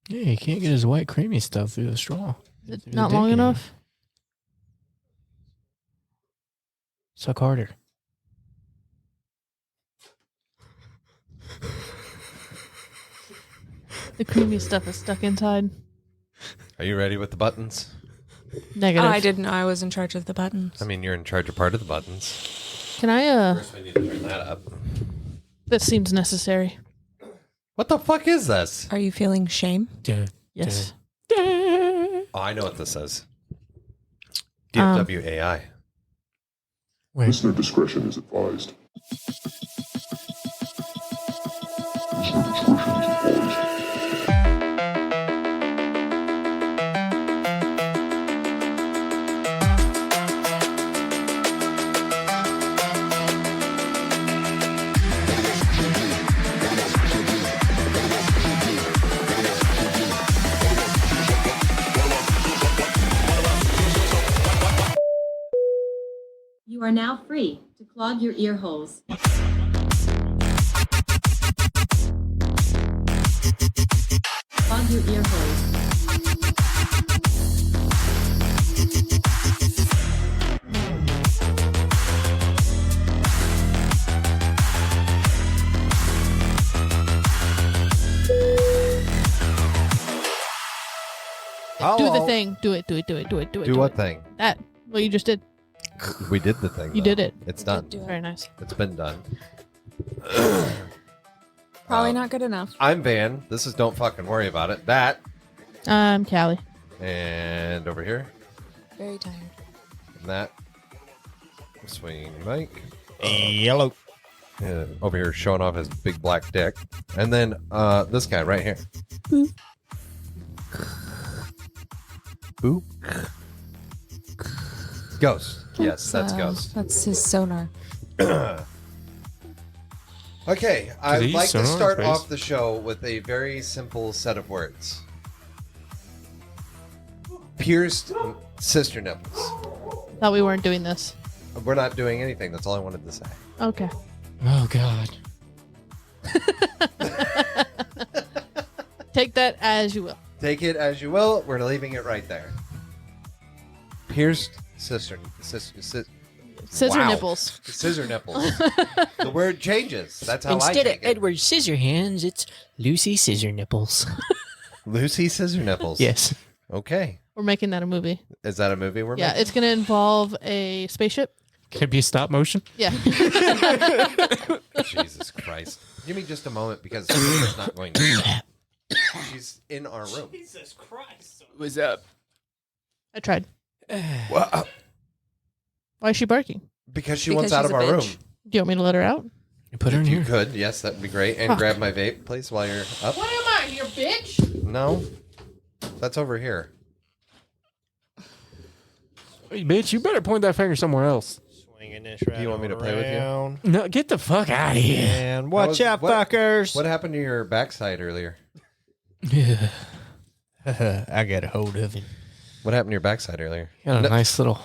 Yeah, he can't get his white creamy stuff through the straw. Is it not long enough? Suck harder. The creamy stuff is stuck inside. Are you ready with the buttons? Negative. I didn't know I was in charge of the buttons. I mean, you're in charge of part of the buttons. Can I, First, we need to turn that up. This seems necessary. What the fuck is this? Are you feeling shame? Yes. Oh, I know what this says. dfwai. Listener discretion is advised. Listener discretion is advised. You are now free to clog your ear holes. Clog your ear holes. Do the thing. Do it. Do what thing? That. Well, you just did. We did the thing. You though. did it. It's done. Do it. Very nice. It's been done. Probably not good enough. I'm Van. This is Don't Fucking Worry About It. That. I'm Callie. And over here. Very tired. And that. Swinging Mike. Yellow. Over here showing off his big black dick. And then this guy right here. Boop. Ghost. Yes, that's Ghost. That's his sonar. Okay, he I'd use like to sonar in start space? off the show with a very simple set of words. Pierced sister nipples. Thought we weren't doing this. We're not doing anything. That's all I wanted to say. Okay. Oh, God. Take that as you will. Take it as you will. We're leaving it right there. Pierced scissor Scissor Wow. nipples. Scissor nipples. The word changes. That's how I Instead of take it. Edward Scissorhands, it's Lucy Scissor Nipples. Lucy Scissor Nipples. Yes. Okay. We're making that a movie. Is that a movie we're Yeah, making? it's going to involve a spaceship. Can it be stop motion? Yeah. Jesus Christ. Give me just a moment because she's not going to. She's in our room. Jesus Christ. What's up? I tried. Well, Why is she barking? because she Because wants out she's of a our bitch. room. Do you want me to let her out? You put her in If you here. could, yes, that would be great. And grab my vape, please, while you're up. What am I, your bitch? No, that's over here. Hey, bitch, you better point that finger somewhere else. Swinging this right. Do you want me to play with you? around. No, get the fuck out of here. And watch out, fuckers. What happened to your backside earlier? I got a hold of him. What happened to your backside earlier? Got a No, nice little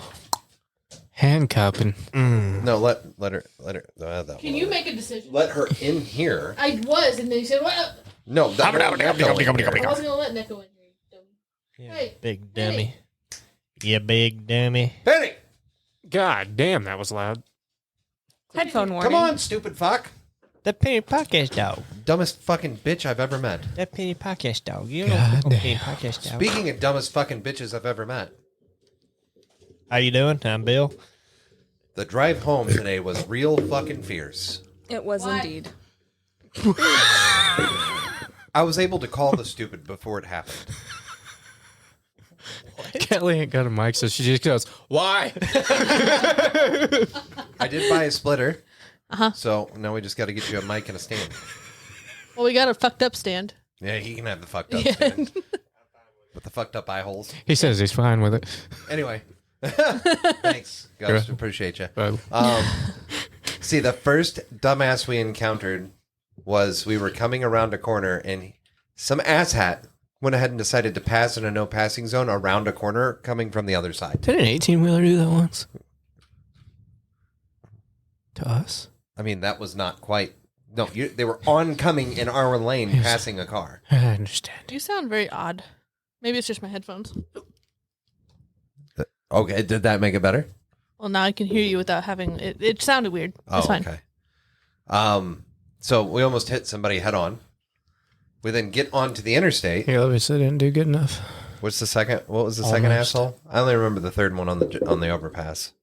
handcuffing. no, let her. That Can one. you make a decision? Let her in here. I was, and then you said, well, No, that I wasn't going to let Nick go in here. You dummy. Yeah, Hey, big dummy. Yeah, big dummy. Penny, God damn, that was loud. Headphone warning. come on, stupid fuck. That penny podcast dog. Dumbest fucking bitch I've ever met. That penny podcast dog. You God know penny damn. podcast dog. Speaking of dumbest fucking bitches I've ever met, How you doing? I'm Bill. the drive home today was real fucking fierce. It was Why? indeed. I was able to call the stupid before it happened. Kelly ain't got a mic, so she just goes, why? I did buy a splitter. Uh-huh. So now we just got to get you a mic and a stand. well, we got a fucked up stand. Yeah, he can have the fucked up Yeah. stand. With the fucked up eye holes. He says he's fine with it. Anyway. Thanks, Ghost. Appreciate you. See, the first dumbass we encountered was we were coming around a corner and some asshat went ahead and decided to pass in a no passing zone around a corner coming from the other side. Did an 18-wheeler do that once? To us? I mean, that was not quite No, they were oncoming in our lane, passing a car. I understand. You sound very odd. Maybe it's just my headphones. Okay, did that make it better? Well, now I can hear you without having it. It sounded weird. It's fine. Okay. So we almost hit somebody head on. We then get onto the interstate. You obviously didn't do good enough. What's the second? What was the second Almost. asshole? I only remember the third one on the overpass,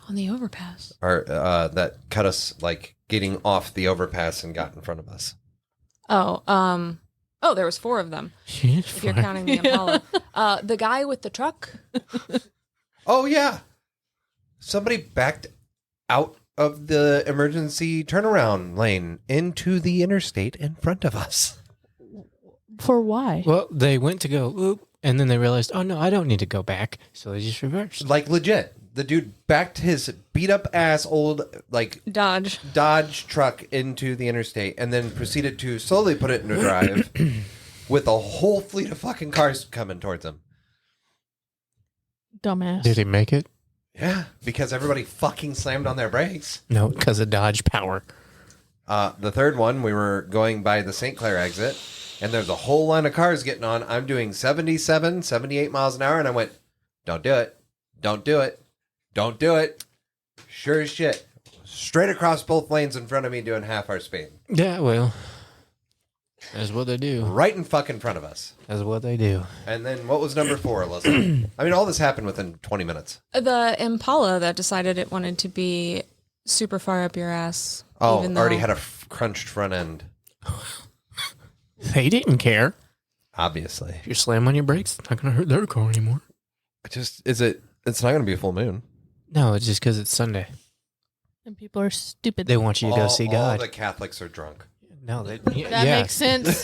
On the overpass. or that cut us like getting off the overpass and got in front of us. Oh, there was 4 of them. If you're counting the Impala. The guy with the truck. Oh yeah, somebody backed out of the emergency turnaround lane into the interstate in front of us. For why? Well, they went to go, oop, and then they realized, oh no, I don't need to go back. So they just reversed. Like legit, the dude backed his beat up ass old like Dodge truck into the interstate and then proceeded to slowly put it into drive with a whole fleet of fucking cars coming towards him. Dumbass. Did he make it? Yeah, because everybody fucking slammed on their brakes. No, because of Dodge power. The third one, we were going by the St. Clair exit, and there's a whole line of cars getting on. I'm doing 77, 78 miles an hour, and I went, don't do it. Don't do it. Don't do it. Sure as shit. Straight across both lanes in front of me doing half our speed. Yeah, well, that's what they do. Right in fucking front of us. That's what they do. And then what was number 4, Alyssa? I mean, all this happened within 20 minutes. The Impala that decided it wanted to be super far up your ass. Oh, even already though- had a crunched front end. They didn't care. Obviously. If you slam on your brakes, it's not going to hurt their car anymore. It's not going to be a full moon. No, it's just because it's Sunday. And people are stupid. They want you to go see God. All the Catholics are drunk. No, they, That makes sense.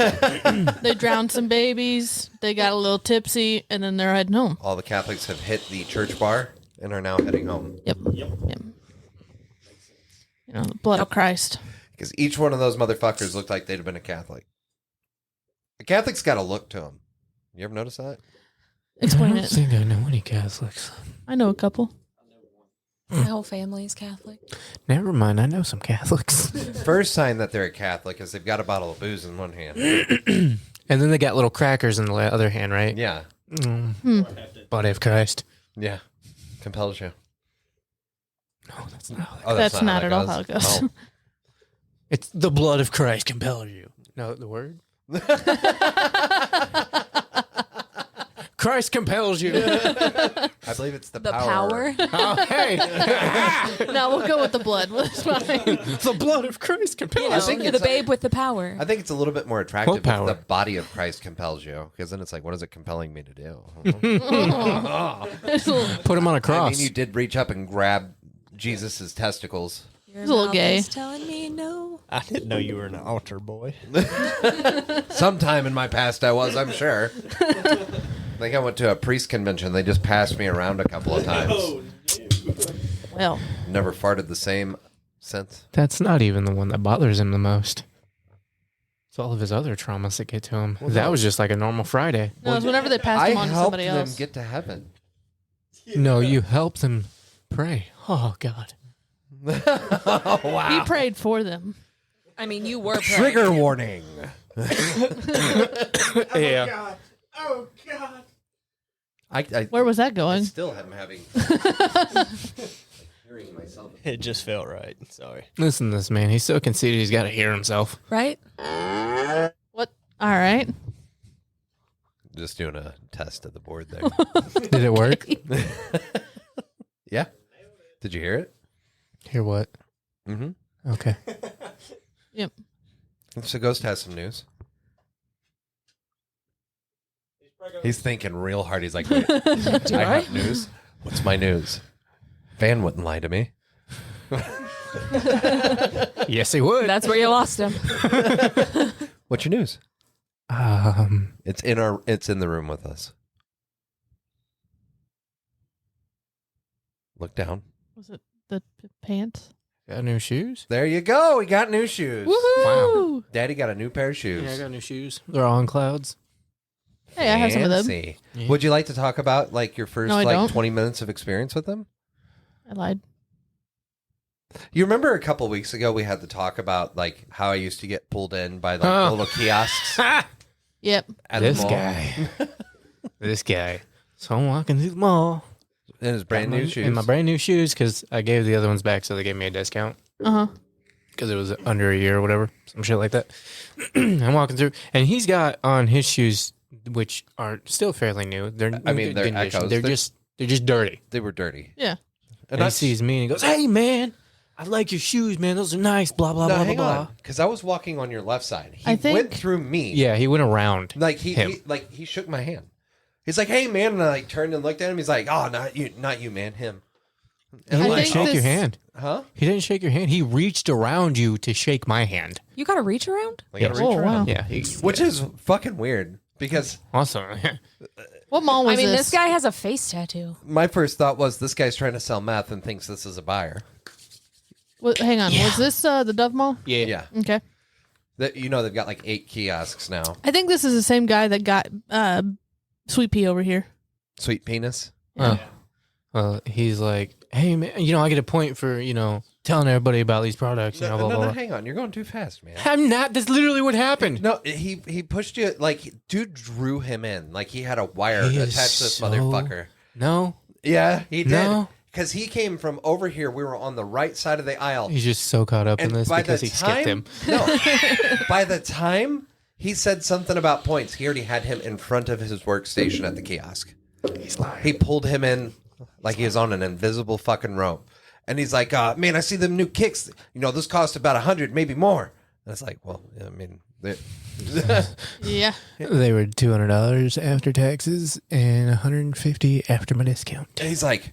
They drowned some babies. They got a little tipsy, and then they're heading home. All the Catholics have hit the church bar and are now heading home. Yep. You know, the blood of Christ. Because each one of those motherfuckers looked like they'd have been a Catholic. A Catholic's got a look to them. You ever notice that? Explain I don't it. think I know any Catholics. I know a couple. My whole family is Catholic. Never mind, I know some Catholics. First sign that they're a Catholic is they've got a bottle of booze in one hand. And then they got little crackers in the other hand, right? Yeah. Body of Christ. Yeah. Compels you. No, that's not how that Oh, That's not how at all how it goes. Oh. It's the blood of Christ compels you. No, the word? Christ compels you. I believe it's the power. Oh, hey. No, we'll go with the blood. It's fine. The blood of Christ compels think You're it's the babe with the power. I think it's a little bit more attractive if power. the body of Christ compels you. Because then it's like, what is it compelling me to do? Put him on a I cross. mean, you did reach up and grab Jesus' testicles. Your a little mouth gay. is telling me no. I didn't know you were an altar boy. Sometime in my past I was, I'm sure. I think I went to a priest convention. They just passed me around a couple of times. Well, Never farted the same since. That's not even the one that bothers him the most. It's all of his other traumas that get to him. That was just like a normal Friday. no, it's whenever they passed him on to helped somebody them else. get to heaven. No, you help them pray. Oh, God. Oh, wow. He prayed for them. I mean, you were praying. Trigger warning. Yeah. Oh, God. I Where was that I going? still am having hearing myself. It just felt right. Sorry. Listen to this man. He's so conceited he's got to hear himself. Right? What? All right. Just doing a test of the board there. Did it work? Yeah. Did you hear it? Hear what? Mm-hmm. Okay. Yep. So Ghost has some news. He's thinking real hard. He's like, wait, I have news? What's my news? Van wouldn't lie to me. Yes, he would. That's where you lost him. What's your news? It's in the room with us. Look down. Was it the pants? Got new shoes? There you go. We got new shoes. Woohoo! Daddy got a new pair of shoes. Yeah, I got new shoes. They're all on clouds. Hey, I have some of them. Fancy. Yeah. Would you like to talk about like your first No, I don't. 20 minutes of experience with them? I lied. You remember a couple weeks ago we had to talk about like how I used to get pulled in by like the little kiosks Yep. at This the mall. guy. This guy. So I'm walking through the mall. In his brand new shoes. In my brand new shoes because I gave the other ones back, so they gave me a discount. Because it was under a year or whatever, some shit like that. I'm walking through, and he's got on his shoes, which are still fairly new. They're they're condition. Echoes. They're just dirty. They were dirty. Yeah. And And he sees me and he goes, "Hey man, I like your shoes, man. Those are nice." Blah blah no, blah hang blah on, blah. because I was walking on your left side. He I think- went through me. Yeah, he went around. Like him. he shook my hand. He's like, "Hey man," and I like turned and looked at him. He's like, "Oh, not you, man, him." He And I'm didn't like, think shake your this- hand. huh? He didn't shake your hand. He reached around you to shake my hand. You got to reach around? Like, gotta Yes. reach Oh, around. wow. Yeah. Which is fucking weird because awesome. What mall was I mean, this? this guy has a face tattoo. my first thought was this guy's trying to sell meth and thinks this is a buyer. Hang on. Yeah. Was this the Dove Mall? Yeah. Okay. You know they've got like 8 kiosks now. I think this is the same guy that got Sweet Pea over here. Sweet penis. Oh. Well, he's like, "Hey man, I get a point for telling everybody about these products." No, blah, blah, blah. hang on. You're going too fast, man. I'm not. That's literally what happened. No, he pushed you like dude drew him in like he had a wire He is attached to this so- motherfucker. No, Yeah, he did. No. Because he came from over here. We were on the right side of the aisle. he's just so caught up in And this by because the he skipped him. No, by the time he said something about points, he already had him in front of his workstation at the kiosk. He's lying. He pulled him in like he was on an invisible fucking rope. And he's like, man, I see them new kicks. This cost about 100, maybe more. And it's like, well, I mean, Yeah. They were $200 after taxes and $150 after my discount. and he's like,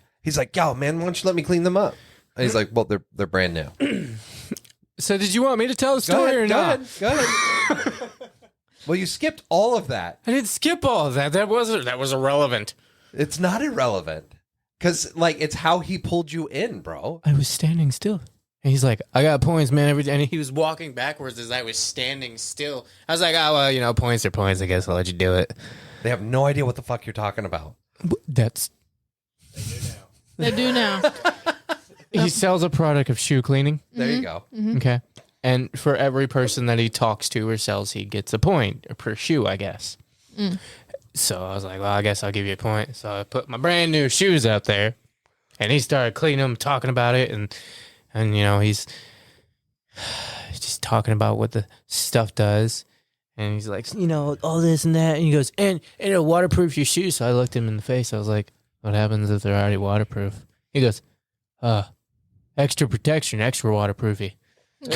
yo, man, why don't you let me clean them up? And he's like, well, they're brand new. So, did you want me to tell the story or not? Go ahead. Well, you skipped all of that. I didn't skip all of that. That was irrelevant. It's not irrelevant. Because, it's how he pulled you in, bro. I was standing still. And he's like, "I got points, man." And he was walking backwards as I was standing still. I was like, "Oh, well, points are points. I guess I'll let you do it." They have no idea what the fuck you're talking about. That's. They do now. He sells a product of shoe cleaning. There you go. Okay. And for every person that he talks to or sells, he gets a point per shoe, I guess. So I was like, well, I guess I'll give you a point. So I put my brand new shoes out there, and he started cleaning them, talking about it, and he's just talking about what the stuff does. And he's like, all this and that. And he goes, and it'll waterproof your shoes. So I looked him in the face. I was like, what happens if they're already waterproof? He goes, extra protection, extra waterproofy. All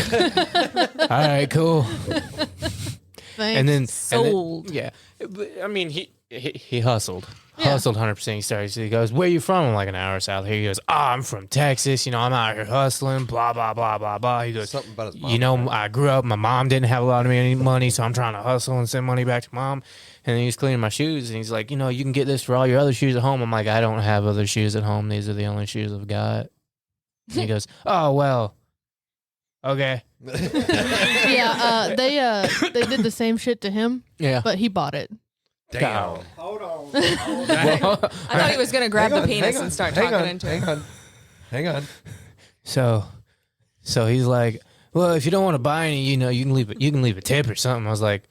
right, cool. Thanks. And then Sold. yeah. But, I mean, he hustled. Hustled 100%. He goes, "Where you from?" I'm like, an hour south here. He goes, I'm from Texas. I'm out here hustling, blah, blah, blah, blah, blah. He goes, Something about his mom. I grew up, my mom didn't have a lot of money, so I'm trying to hustle and send money back to mom. And then he was cleaning my shoes, and he's like, you can get this for all your other shoes at home. I'm like, I don't have other shoes at home. These are the only shoes I've got. And he goes, oh, well, okay. Yeah, they did the same shit to him, Yeah. but he bought it. Damn. Hold on. I thought he was going to grab the penis and start talking into it. Hang on. So he's like, well, if you don't want to buy any, you can leave it. You can leave a tip or something. I was like,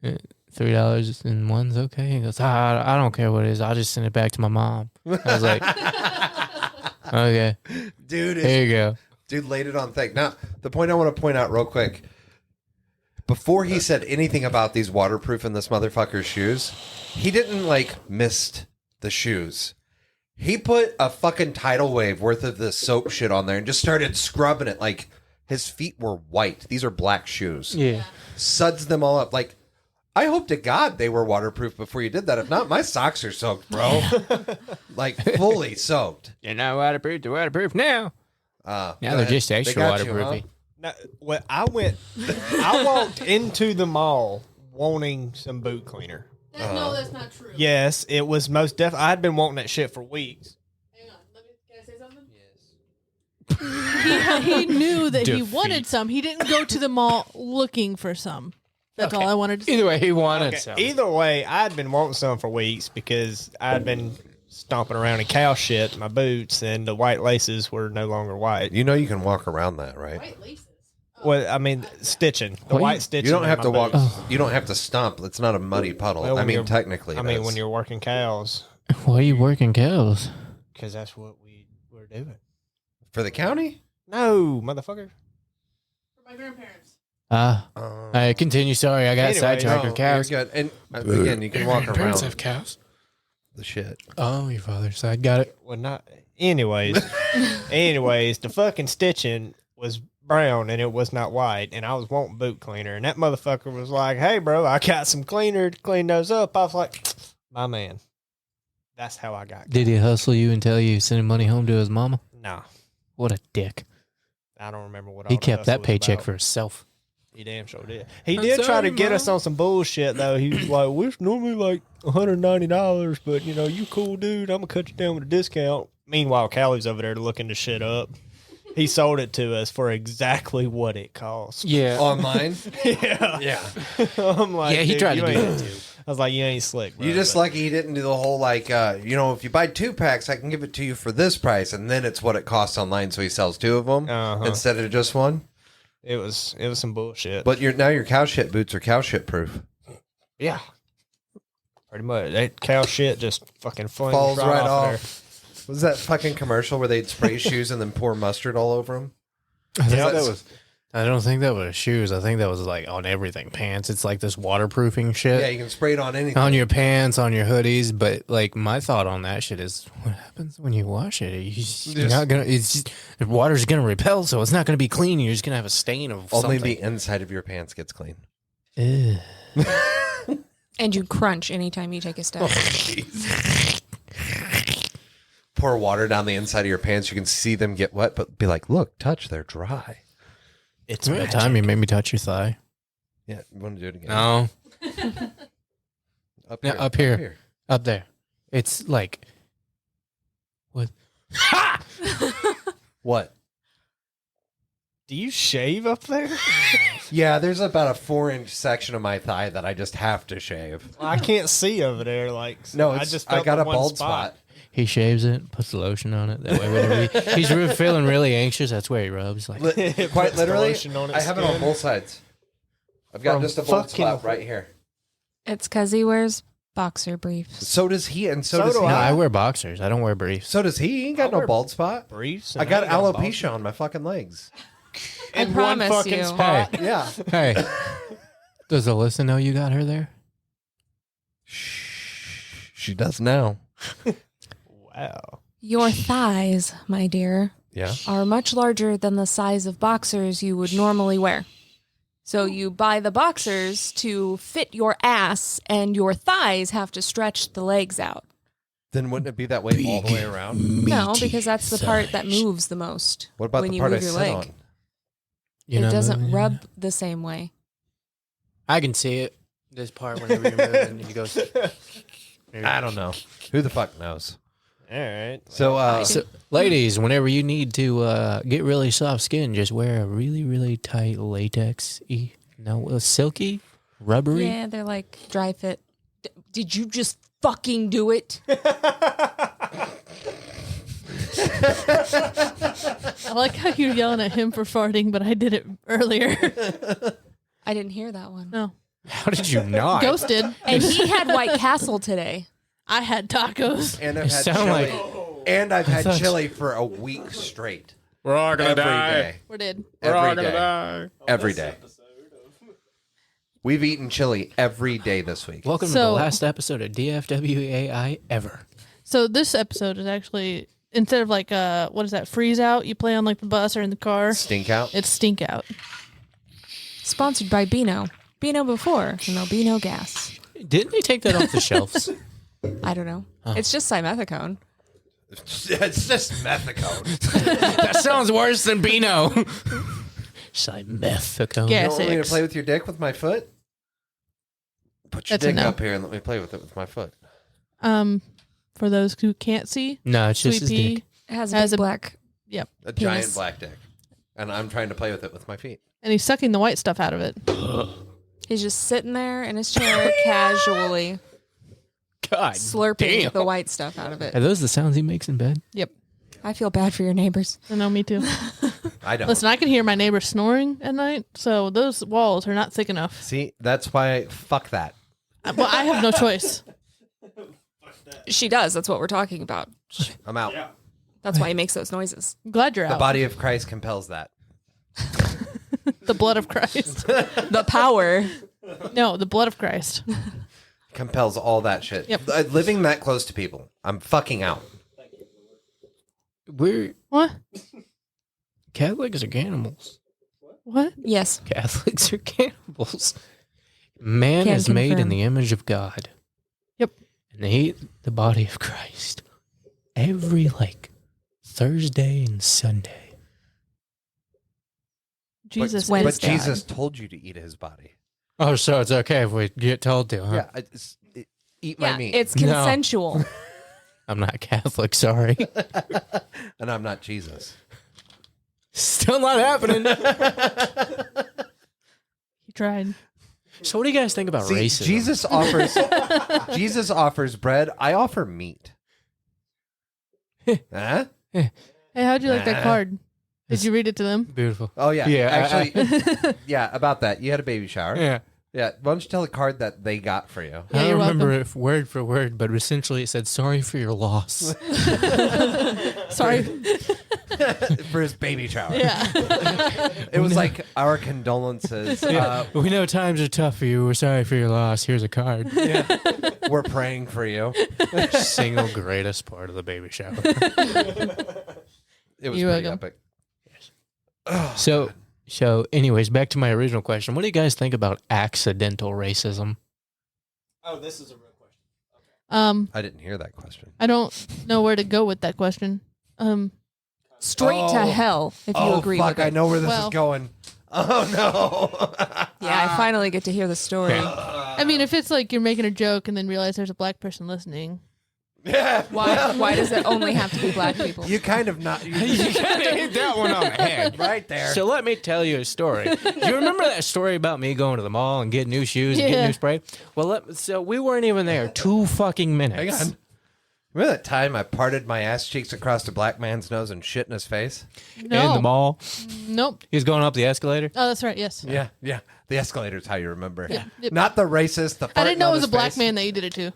$3 and one's okay. He goes, I don't care what it is. I'll just send it back to my mom. I was like, okay, Dude, here you go. dude laid it on thick. Now, the point I want to point out real quick. Before he said anything about these waterproof in this motherfucker's shoes, he didn't mist the shoes. He put a fucking tidal wave worth of this soap shit on there and just started scrubbing it like his feet were white. These are black shoes. Yeah. Suds them all up. I hope to God they were waterproof before you did that. If not, my socks are soaked, bro. Fully soaked. You're not waterproof. They're waterproof now. Now Now they're just extra waterproofy. No, well, I walked into the mall wanting some boot cleaner. No, that's not true. Yes, it was most definitely. I had been wanting that shit for weeks. Hang on. Can I say something? Yes. He knew that he wanted some. He didn't go to the mall looking for some. That's all I wanted to say. Either way, he wanted Okay, some. either way, I had been wanting some for weeks because I had been stomping around in cow shit in my boots, and the white laces were no longer white. You know you can walk around that, right? Well, I mean, stitching. The white stitching. You don't in have my to walk. boots. You don't have to stomp. It's not a muddy puddle. Well, I when mean, you're- technically, I mean, when you're working cows, Why are you working cows? because that's what we were doing. for the county. No, motherfucker. For my grandparents. Continue. Sorry, I got Anyway, sidetracked No, with cows. you're good. And again, you can walk Parents around have cows. the shit. Oh, your father's side. Got it. Well, not. Anyways, the fucking stitching was brown and it was not white, and I was wanting boot cleaner, and that motherfucker was like, "Hey, bro, I got some cleaner to clean those up." I was like, "My man." That's how I got. Did he hustle you and tell you sending money home to his mama? Nah, What a dick. I don't remember what. He all the kept that hustle was paycheck about. for himself. He damn sure did. He I'm did try sorry, to get Mom. us on some bullshit though. He was like, "We're normally like $190, but you cool dude. I'm gonna cut you down with a discount." Meanwhile, Callie's over there looking the shit up. He sold it to us for exactly what it cost. Yeah. Online. Yeah. I'm like, Yeah, he dude, tried to you do ain't- that too. I was like, you ain't slick, bro. You just but- lucky he didn't do the whole like, if you buy 2 packs, I can give it to you for this price, and then it's what it costs online. So he sells 2 of them instead of just one. It was some bullshit. But now your cow shit boots are cow shit proof. yeah, pretty much. That cow shit just fucking Falls right off there. off. Was that fucking commercial where they'd spray shoes and then pour mustard all over them? I don't think that was shoes. I think that was like on everything. Pants. It's like this waterproofing shit. Yeah, you can spray it on anything. On your pants, on your hoodies, but like my thought on that shit is, what happens when you wash it? You're not gonna. It's just, the water's gonna repel, so it's not gonna be clean. You're just gonna have a stain of Only something. the inside of your pants gets clean. Ugh. And you crunch anytime you take a step. Pour water down the inside of your pants. You can see them get wet, but be like, look, touch, they're dry. It's Remember that time you made me touch your thigh? Yeah, you want to do it again? No, Up No, here. up here. Up there. It's like what? What? Do you shave up there? Yeah, there's about a 4-inch section of my thigh that I just have to shave. I can't see over there. Like, No, I it's, just I felt got the a one bald spot. He shaves it, puts the lotion on it. That way, whenever he's feeling really anxious, that's where he rubs. Like, Quite Puts the literally, lotion on its I have it on skin. both sides. I've got From just a bald fucking- spot right here. It's because he wears boxer briefs. So does he, and so, So does do he. no, I wear boxers. I don't wear briefs. So does he. He ain't got I no wear bald spot. briefs. I and got ain't bald- alopecia on my fucking legs. I in one promise fucking you. spot. Yeah. Hey, does Alyssa know you got her there? She does now. Wow. Your thighs, my dear, Yeah. are much larger than the size of boxers you would normally wear. So you buy the boxers to fit your ass, and your thighs have to stretch the legs out. Then wouldn't it be that way all the way around? No, because that's the part that moves the most. What about when the you part I move your sit leg. on? You It know, doesn't moving? rub the same way. I can see it. This part whenever you're moving, you go. I don't know. Who the fuck knows? All right. So, So, ladies, whenever you need to get really soft skin, just wear a really, really tight latex. Silky, rubbery. Yeah, they're like dry fit. Did you just fucking do it? I like how you're yelling at him for farting, but I did it earlier. I didn't hear that one. No. How did you not? Ghosted. And he had White Castle today. I had tacos. and I've You had sound chili. like- And I've had thought- chili for a week straight. We're all Every day. We did. Every day. Every day. We've eaten chili every day this week. Welcome to So- the last episode of DFWAI ever. So this episode is actually, instead of like, what is that, freeze out you play on like the bus or in the car, Stink out. it's stink out. Sponsored by Beano. Beano before, no Beano gas. Didn't they take that off the shelves? I don't know. It's just simethicone. It's just methicone. That sounds worse than Beano. Simethicone. Yeah. You want me to Six. play with your dick with my foot? Put your That's a dick no. up here and let me play with it with my foot. For those who can't see, No, it's just Sweet his Pea dick. It has Has a a- big black. yep, A Penis. giant black dick. And I'm trying to play with it with my feet. and he's sucking the white stuff out of it. He's just sitting there in his chair casually. God, slurping damn. the white stuff out of it. Are those the sounds he makes in bed? Yep. I feel bad for your neighbors. I know, me too. I don't. Listen, I can hear my neighbor snoring at night, so those walls are not thick enough. See, that's why. Fuck that. Well, I have no choice. She does. That's what we're talking about. I'm out. That's why he makes those noises. I'm glad you're The out. body of Christ compels that. The blood of Christ. The power. No, the blood of Christ. Compels all that shit. Yep. Living that close to people, I'm fucking out. We're What? Catholics are cannibals. What? Yes. Catholics are cannibals. Man Can is made in confirm. the image of God. Yep. And they eat the body of Christ every Thursday and Sunday. Jesus. But Wednesday. Jesus told you to eat his body. Oh, so it's okay if we get told to, huh? Yeah, eat my Yeah, meat. it's No. consensual. I'm not Catholic, sorry. And I'm not Jesus. Still not happening. He tried. So what do you guys think about See, racism? Jesus offers bread. I offer meat. Huh? Hey, how'd you like that card? Did you read it to them? Beautiful. Oh yeah, Yeah, Actually, yeah. About that, you had a baby shower. Yeah. Yeah. Why don't you tell the card that they got for you? Yeah, I don't you're remember welcome. it word for word, but essentially it said, sorry for your loss. Sorry. For his baby shower. Yeah. It was like our condolences. We know times are tough for you. We're sorry for your loss. Here's a card. We're praying for you. Single greatest part of the baby shower. It was You're pretty welcome. epic. So anyways, back to my original question. What do you guys think about accidental racism? Oh, this is a real question. I didn't hear that question. I don't know where to go with that question. Straight to hell, if you agree fuck! with it. I know where this Well- is going. Oh no! Yeah, I finally get to hear the story. I mean, if it's like you're making a joke and then realize there's a black person listening. Yeah. Why does it only have to be black people? You kind of not. You kind of hit that one on the head. right there. So let me tell you a story. Do you remember that story about me going to the mall and getting new shoes and Yeah. getting new spray? Well, so we weren't even there 2 fucking minutes. Hang on. Remember that time I parted my ass cheeks across a black man's nose and shit in his face? No. In the mall. Nope. He was going up the escalator. Oh, that's right. Yes. Yeah, yeah. The escalator's how you remember. Yep. Not the racist. The I didn't know farting it was on a black his man that you did it to.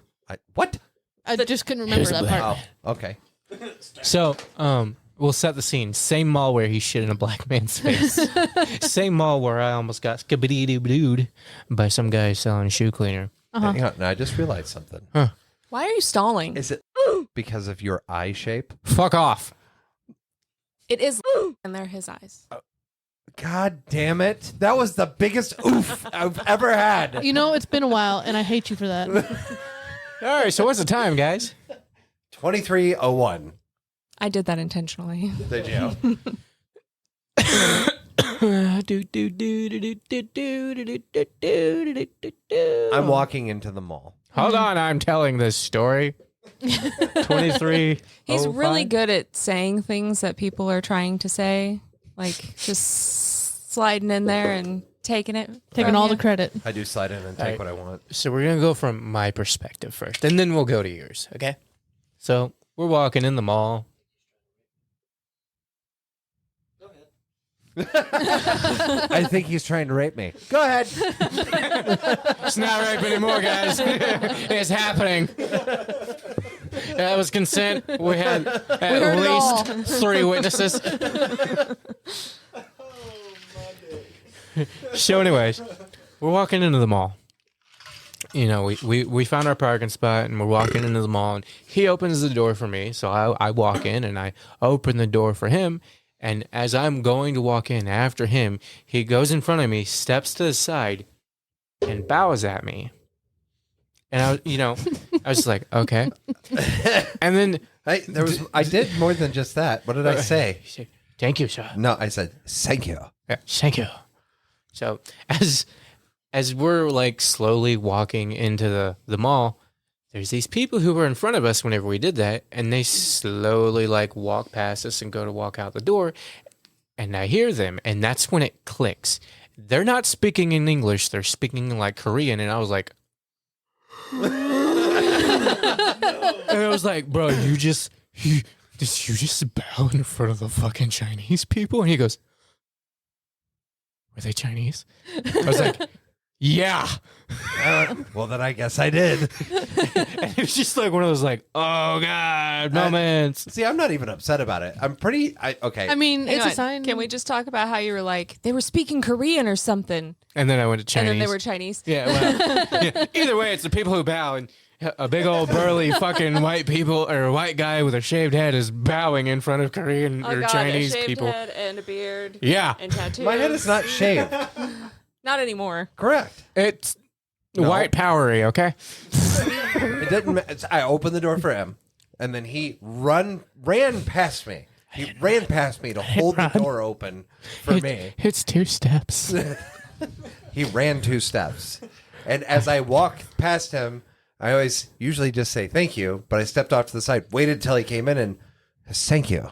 What? I just couldn't remember that part. Oh, okay. So, we'll set the scene. Same mall where he shit in a black man's face. Same mall where I almost got skibidi-doo-dooed by some guy selling shoe cleaner. Hang on. Now, I just realized something. Why are you stalling? Is it because of your eye shape? Fuck off. It is, and they're his eyes. God damn it. That was the biggest oof I've ever had. You know, it's been a while, and I hate you for that. All right, so what's the time, guys? 23:01. I did that intentionally. Did you? I'm walking into the mall. Hold on, I'm telling this story. 23. He's really good at saying things that people are trying to say, like just sliding in there and taking it. Taking from all you. the credit. I do slide in and take what I want. So we're gonna go from my perspective first, and then we'll go to yours. Okay. So we're walking in the mall. I think he's trying to rape me. Go ahead. It's not rape anymore, guys. It's happening. That was consent. We had at heard it all. least 3 witnesses. So, anyways, we're walking into the mall. You know, we found our parking spot and we're walking into the mall, and he opens the door for me. So I walk in and I open the door for him. And as I'm going to walk in after him, he goes in front of me, steps to the side, and bows at me. And I was like, okay. And then I did more than just that. What did I say? he said, "Thank you, sir." No, I said thank you. Yeah, thank you. So as we're like slowly walking into the mall, there's these people who were in front of us whenever we did that, and they slowly like walk past us and go to walk out the door, and I hear them, and that's when it clicks. They're not speaking in English, they're speaking like Korean, and I was like, And I was like, bro, did you just bow in front of the fucking Chinese people? And he goes, were they Chinese? I was like, yeah. Well, then I guess I did. And it was just like one of those like, oh God, moments. See, I'm not even upset about it. I'm pretty, okay. I mean, Hang it's on. a sign. Can we just talk about how you were like, they were speaking Korean or something? And then I went to Chinese. And then they were Chinese. Yeah, well, yeah. Either way, it's the people who bow, and a big old burly fucking white people or a white guy with a shaved head is bowing in front of Korean or Chinese a shaved people. head and a beard. Yeah, And tattoos. My head is not shaved. Not anymore. Correct. it's No. white powery. Okay. It didn't. I opened the door for him, and then he ran past me. He ran past me to hold the door open for me. It's 2 steps. He ran 2 steps, and as I walked past him, I always usually just say thank you, but I stepped off to the side, waited till he came in, and thank you.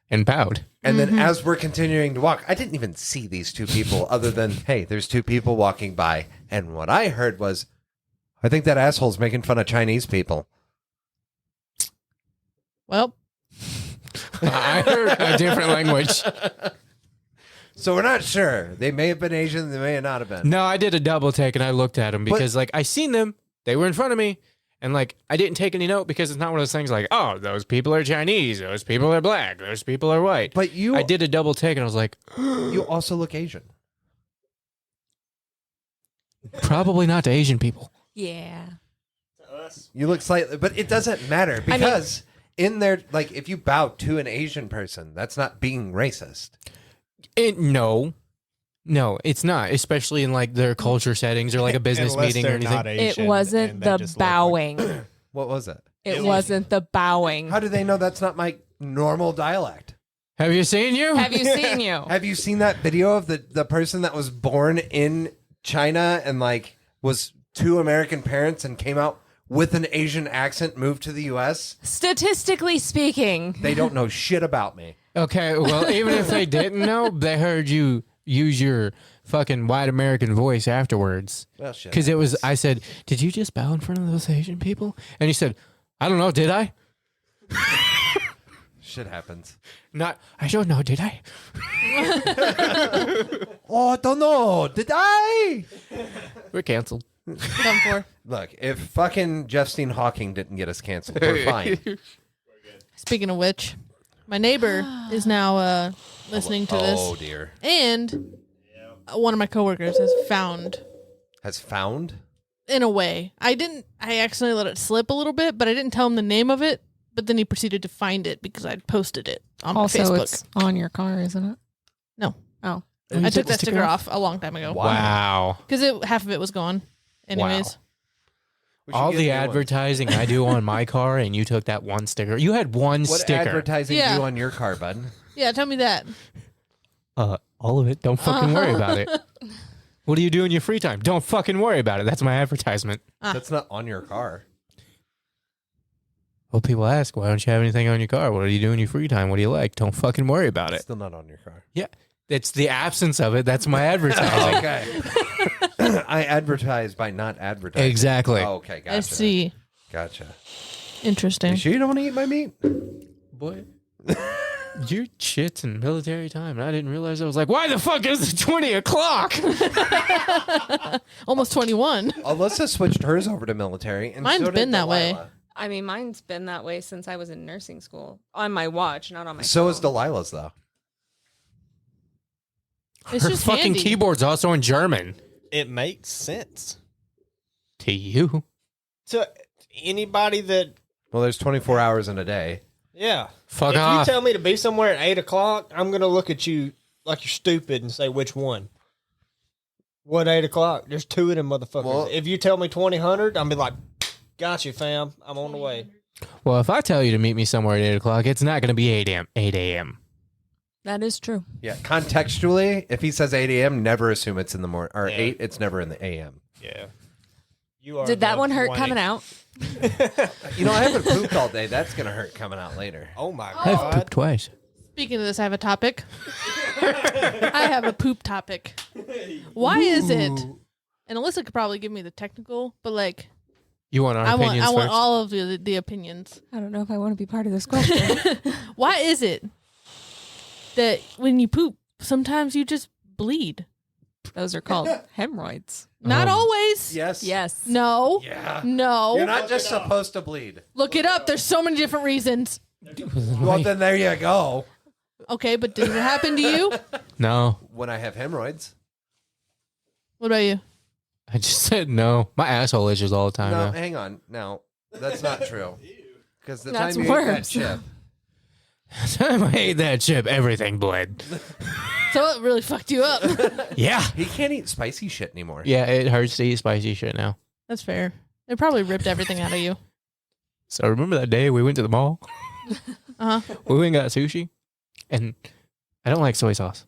And bowed. And then as we're continuing to walk, I didn't even see these 2 people other than, hey, there's 2 people walking by. And what I heard was, I think that asshole's making fun of Chinese people. Well, I heard a different language. So we're not sure. They may have been Asian, they may not have been. No, I did a double take and I looked at them because like I seen them. They were in front of me. And like I didn't take any note because it's not one of those things like, oh, those people are Chinese, those people are black, those people are white. But I did a double take and I was like, you also look Asian. probably not to Asian people. Yeah. You look slightly, but it doesn't matter because in there, like if you bow to an Asian person, that's not being racist. No, it's not, especially in like their culture settings or like a business Unless meeting or they're anything. not Asian It wasn't and they the just look like- bowing. What was it? It wasn't the bowing. How do they know that's not my normal dialect? Have you seen you? Have you seen you? Have you seen that video of the person that was born in China and like was 2 American parents and came out with an Asian accent, moved to the U.S.? Statistically speaking. They don't know shit about me. Okay, well, even if they didn't know, they heard you use your fucking white American voice afterwards. Well, shit. Because it was, I said, did you just bow in front of those Asian people? And he said, I don't know, did I? Shit happens. I don't know, did I? Oh, I don't know. Did I? We're canceled. done for. Look, if fucking Justine Hawking didn't get us canceled, we're fine. Speaking of which, my neighbor is now listening to this. Oh, dear. And one of my coworkers has found, Has found? in a way. I accidentally let it slip a little bit, but I didn't tell him the name of it. But then he proceeded to find it because I'd posted it on my Facebook. it's on your car, isn't it? No. Oh. I took that sticker off a long time ago. Wow. Because half of it was gone. Anyways. We should All get the new ones. advertising I do on my car, and you took that one sticker. You had one What sticker. advertising Yeah. do you on your car, bud? Yeah, tell me that. All of it. Don't fucking worry about it. What do you do in your free time? Don't fucking worry about it. That's my advertisement. That's not on your car. Well, people ask, why don't you have anything on your car? What do you do in your free time? What do you like? Don't fucking worry about It's it. still not on your car. Yeah. It's the absence of it. That's my advertising. Okay. I advertise by not advertising. Exactly. Oh, okay, gotcha. I see. Gotcha. Interesting. You sure you don't want to eat my meat? Boy. Your shit's in military time. And I didn't realize. I was like, why the fuck is it 20 o'clock? Almost 21. Alyssa switched hers over to military. And Mine's so did been that way. Delilah. I mean, mine's been that way since I was in nursing school. On my watch, not on my So phone. is Delilah's, though. It's Her just fucking handy. keyboard's also in German. It makes sense. To you. To anybody that, Well, there's 24 hours in a day. yeah. Fuck if off. you tell me to be somewhere at 8 o'clock, I'm going to look at you like you're stupid and say, which one? What 8 o'clock? There's 2 of them motherfuckers. Well- if you tell me 2000, I'll be like, got you, fam. I'm on the way. Well, if I tell you to meet me somewhere at 8 o'clock, it's not going to be 8 a.m. That is true. Yeah, contextually, if he says 8 a.m., never assume it's in the morning. Or Yeah. 8, it's never in the a.m. Yeah. You are Did that the one hurt 20. coming out? You know, I haven't pooped all day. That's going to hurt coming out later. Oh, my I've God. pooped twice. Speaking of this, I have a topic. I have a poop topic. Why is it? And Alyssa could probably give me the technical, but like, You want our opinions I want first? all of the opinions. I don't know if I want to be part of this question. Why is it that when you poop, sometimes you just bleed? Those are called hemorrhoids. Not always. Yes. Yes. No. Yeah. No. You're not just supposed to bleed. Look it up. There's so many different reasons. Well, then there you go. Okay, but did it happen to you? No. When I have hemorrhoids. What about you? I just said no. My asshole itches all the time No, now. hang on. Now, that's not true. Because the That's time you ate that worse. chip. The time I ate that chip, everything bled. So it really fucked you up. Yeah. He can't eat spicy shit anymore. Yeah, it hurts to eat spicy shit now. That's fair. It probably ripped everything out of you. So remember that day we went to the mall? Uh-huh. We went and got sushi, and I don't like soy sauce.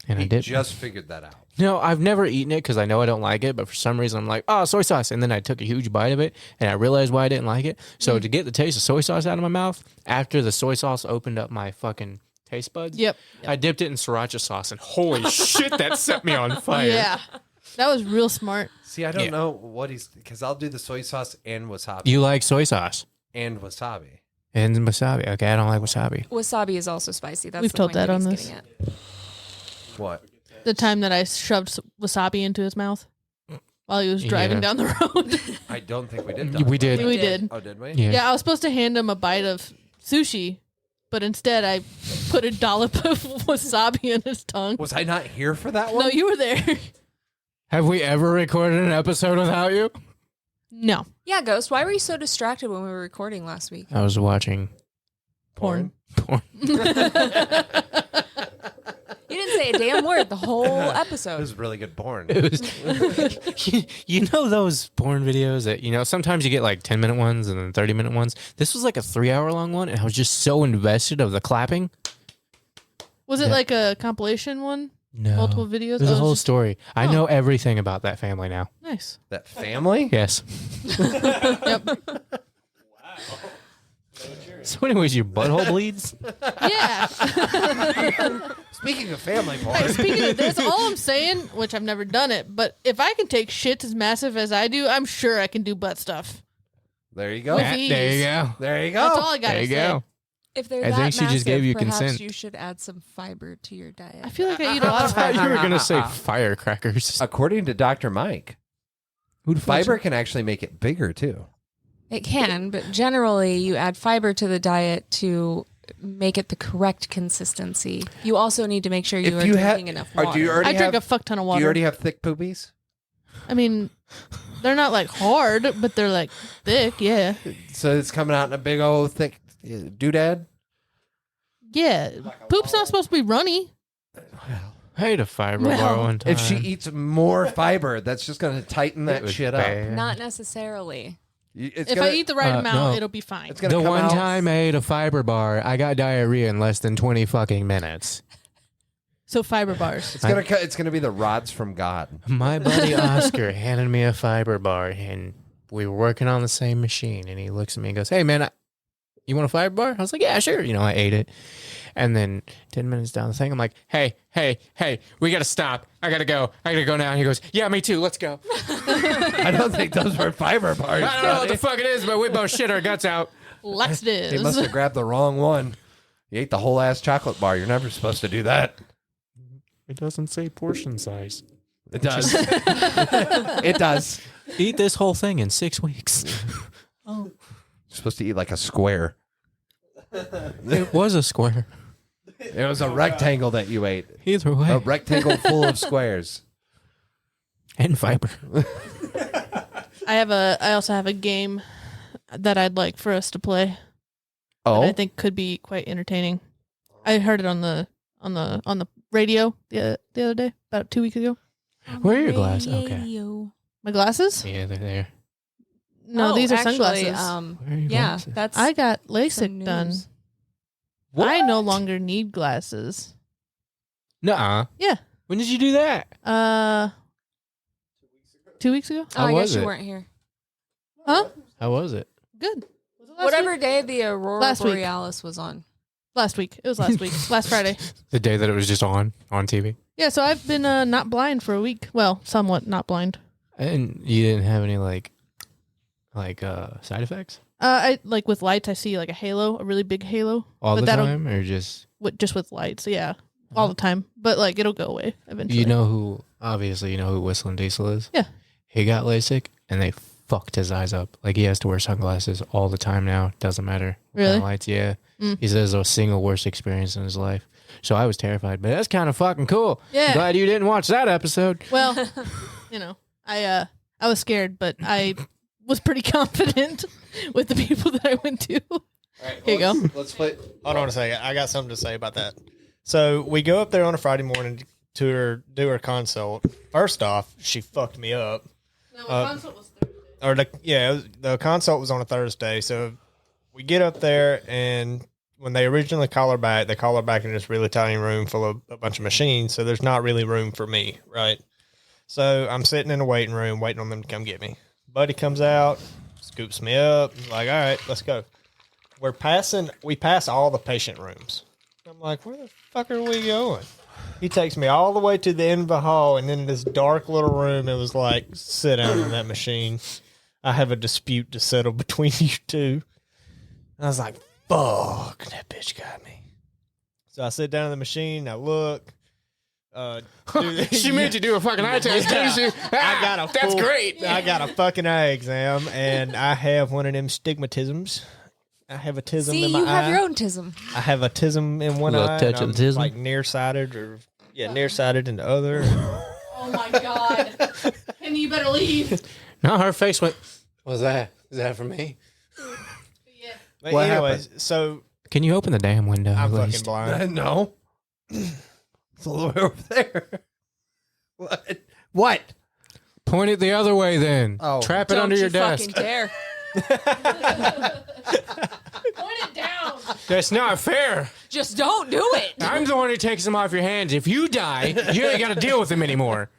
And I He did. just figured that out. No, I've never eaten it because I know I don't like it, but for some reason I'm like, oh, soy sauce. And then I took a huge bite of it, and I realized why I didn't like it. So to get the taste of soy sauce out of my mouth, after the soy sauce opened up my fucking taste buds, Yep. I dipped it in sriracha sauce, and holy shit, that set me on fire. Yeah. That was real smart. See, I don't Yeah. know what he's... Because I'll do the soy sauce and wasabi. You like soy sauce And wasabi. and wasabi. Okay, I don't like wasabi. Wasabi is also spicy. That's We've the told point that on he's this. getting at. What? The time that I shoved wasabi into his mouth while he was driving Yeah. down the road. I don't think we did. We did. We did. Oh, did we? Yeah. Yeah, I was supposed to hand him a bite of sushi, but instead I put a dollop of wasabi in his tongue. Was I not here for that one? No, you were there. Have we ever recorded an episode without you? No. Yeah, Ghost, why were you so distracted when we were recording last week? I was watching Porn. porn. You didn't say a damn word the whole It episode. was really good porn. It was, you know those porn videos that, you know, sometimes you get like 10-minute ones and then 30-minute ones. This was like a 3-hour long one, and I was just so invested of the clapping. Was it Yeah. like a compilation one? No. Multiple videos? There's Oh, a whole just- story. I Oh. know everything about that family now. Nice. That family? Yes. Yep. So anyways, your butthole bleeds? Yeah. Speaking of family porn. Hey, speaking of this, all I'm saying, which I've never done it, but if I can take shits as massive as I do, I'm sure I can do butt stuff. There you go. With There ease. you go. There you That's all go. I gotta There you say. go. If they're I that think she just massive, gave you perhaps consent. you should add some fiber to your diet. I feel like I eat a lot I of thought fiber. you were going to say firecrackers. According to Dr. Mike, Who the fuck's- fiber can actually make it bigger too. It can, but generally you add fiber to the diet to make it the correct consistency. You also need to make sure you If are you drinking ha- enough or water. do you already I drink have, a fuck ton of Do water. you already have thick poopies? I mean, they're not like hard, but they're like thick. Yeah. So it's coming out in a big old thick doodad? Yeah. Poop's not supposed to be runny. I ate a fiber bar Well, one time. If she eats more fiber, that's just going to tighten It that was shit bad. up. Not necessarily. It's If gonna, I eat the right amount, no. it'll be fine. it's going to The come one out. time I ate a fiber bar, I got diarrhea in less than 20 fucking minutes. So fiber bars. It's gonna be the rods from God. My buddy Oscar handed me a fiber bar, and we were working on the same machine. And he looks at me and goes, "Hey, man, you want a fiber bar?" I was like, "Yeah, sure." You know, I ate it. And then 10 minutes down the thing, I'm like, hey, we got to stop. I got to go now. And he goes, yeah, me too. Let's go. I don't think those were fiber bars. I don't know what the fuck it is, but we both shit our guts out. He Laxatives. must have grabbed the wrong one. You ate the whole ass chocolate bar. You're never supposed to do that. It doesn't say portion size. It does. It does. Eat this whole thing in 6 weeks. You're supposed to eat like a square. It was a square. It was a rectangle that you ate. Either way. A rectangle full of squares. And fiber. I also have a game that I'd like for us to play. Oh, That I think could be quite entertaining. I heard it on the radio the other day, about 2 weeks ago. Where are your glasses? Okay. Radio. My glasses? Yeah, they're there. No, Oh, these are actually, sunglasses. Where are your yeah, glasses? that's I got some LASIK done. news. I no longer need glasses. Nuh-uh. Yeah. When did you do that? 2 weeks ago? Oh, I was guess you it? weren't here. Huh? How was it? Good. Was it last Whatever week? day the Aurora Last week. Borealis was on. Last week. It was last week. Last Friday. The day that it was just on TV? Yeah, so I've been not blind for a week. Well, somewhat not blind. And you didn't have any, like, Like side effects? I like with lights. I see like a halo, a really big halo. All but the time, or just just with lights? Yeah, all the time. But like it'll go away eventually. you know who? Obviously, you know who Whistling Diesel is. Yeah, he got LASIK, and they fucked his eyes up. Like he has to wear sunglasses all the time now. Doesn't matter. What really? kind of lights? Yeah. He says it was the single worst experience in his life. So I was terrified, but that's kind of fucking cool. Yeah. Glad you didn't watch that episode. Well, you know, I was scared, but I was pretty confident with the people that I went to. All right, Here you go. Let's play. Hold on a second. I got something to say about that. So we go up there on a Friday morning to do her consult. First off, she fucked me up. No, consult was Thursday. The consult was on a Thursday. So we get up there, and when they originally call her back, they call her back in this really tiny room full of a bunch of machines. So there's not really room for me, right? So I'm sitting in the waiting room waiting on them to come get me. Buddy comes out, scoops me up. He's like, all right, let's go. We pass all the patient rooms. I'm like, where the fuck are we going? He takes me all the way to the end of the hall, and in this dark little room, it was like, sit down in that machine. I have a dispute to settle between you two. And I was like, fuck, that bitch got me. So I sit down in the machine, I look. She made you do a fucking eye test, didn't she? That's great. I got a fucking eye exam, and I have one of them stigmatisms. I have a tism in my eye. See, you have your own tism. I have a tism in one Little eye. touch And of I'm tism. like nearsighted nearsighted in the other. Oh my god! Penny, you better leave. No, her face went. What's that? Is that for me? Yeah. But What anyways, happened? so Can you open the damn window? I'm at fucking least? blind. No. It's a little way over there. What? What? Point it the other way, then. Oh. Trap it Don't under you your desk. fucking dare. Point it down. That's not fair. Just don't do it. I'm the one who takes them off your hands. If you die, you ain't got to deal with them anymore.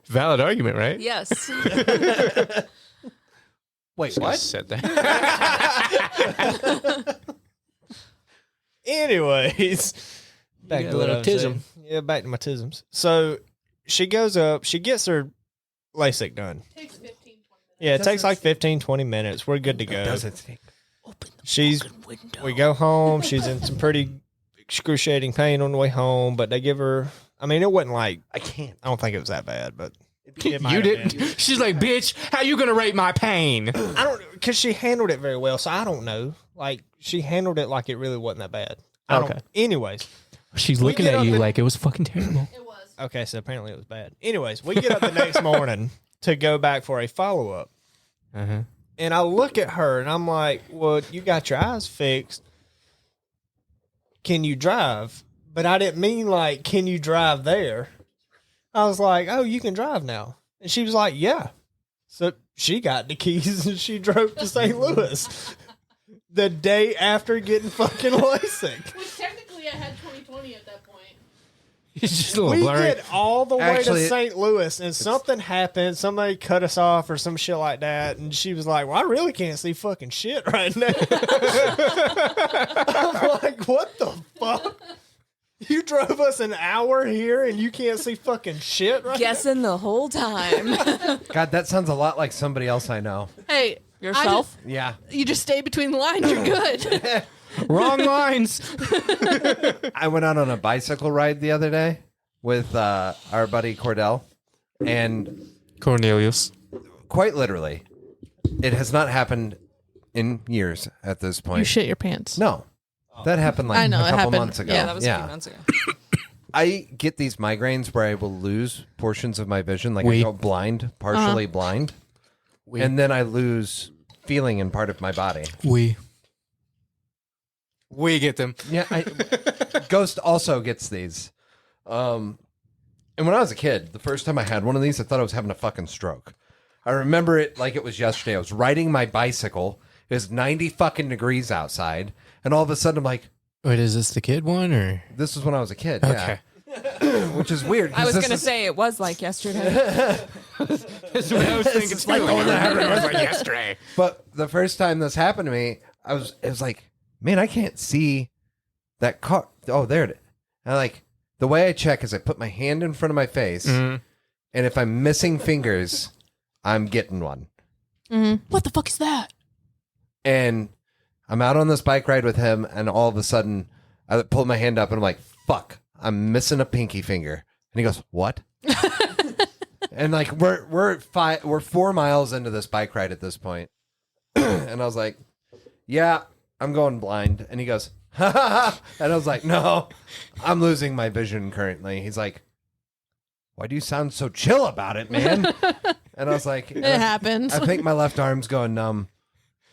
Valid argument, right? Yes. Wait, Just what? said that. anyways, back got to a what I little was tism. saying. Yeah, back to my tisms. So she goes up, she gets her LASIK done. Takes 15, 20 minutes. Yeah, it takes like 15, 20 minutes. We're good to go. Doesn't take. We go home. She's in some pretty excruciating pain on the way home, but they give her, I mean, it wasn't like, I can't. I don't think it was that bad, but it might You have didn't. been. She's like, bitch, how you going to rate my pain? I don't, because she handled it very well, so I don't know. Like, she handled it like it really wasn't that bad. Okay. Anyways. She's We looking get at up you and- like it was fucking terrible. It was. Okay, so apparently it was bad. Anyways, we get up the next morning to go back for a follow-up. Uh-huh. And I look at her and I'm like, well, you got your eyes fixed. Can you drive? But I didn't mean like, can you drive there? I was like, oh, you can drive now. And she was like, yeah. So she got the keys and she drove to St. Louis the day after getting fucking LASIK. Which technically I had 20/20 at that point. He's just a little We blurry. get all the way Actually, to St. Louis and something happened. Somebody cut us off or some shit like that. And she was like, well, I really can't see fucking shit right now. I'm like, what the fuck? You drove us an hour here and you can't see fucking shit right Guessing the whole time. God, that sounds a lot like somebody else I know. Hey, Yourself? Yeah. you just stay between the lines. You're good. Wrong lines. I went out on a bicycle ride the other day with our buddy Cordell, and Cornelius. quite literally, it has not happened in years at this point. You shit your pants. No. That happened like I know, a it couple happened. months ago. Yeah, that was a few months ago. I get these migraines where I will lose portions of my vision, like I We- go blind, partially blind, and then I lose feeling in part of my body. We get them. Yeah, Ghost also gets these. And when I was a kid, the first time I had one of these, I thought I was having a fucking stroke. I remember it like it was yesterday. I was riding my bicycle. It was 90 fucking degrees outside, and all of a sudden I'm like, Wait, is this the kid one or? this was when I was a kid. Okay. Yeah. Which is weird. I was this going to is- say it was like yesterday. That's what I was thinking. is like going to happen. It was like yesterday. But the first time this happened to me, it was like, man, I can't see that car. Oh, there it is. And like, the way I check is I put my hand in front of my face, and if I'm missing fingers, I'm getting one. Mm-hmm. What the fuck is that? And I'm out on this bike ride with him, and all of a sudden, I pull my hand up, and I'm like, fuck, I'm missing a pinky finger. And he goes, what? And like, we're 4 miles into this bike ride at this point. And I was like, yeah, I'm going blind. And he goes, ha ha ha. And I was like, no, I'm losing my vision currently. He's like, why do you sound so chill about it, man? And I was like, it happens. I think my left arm's going numb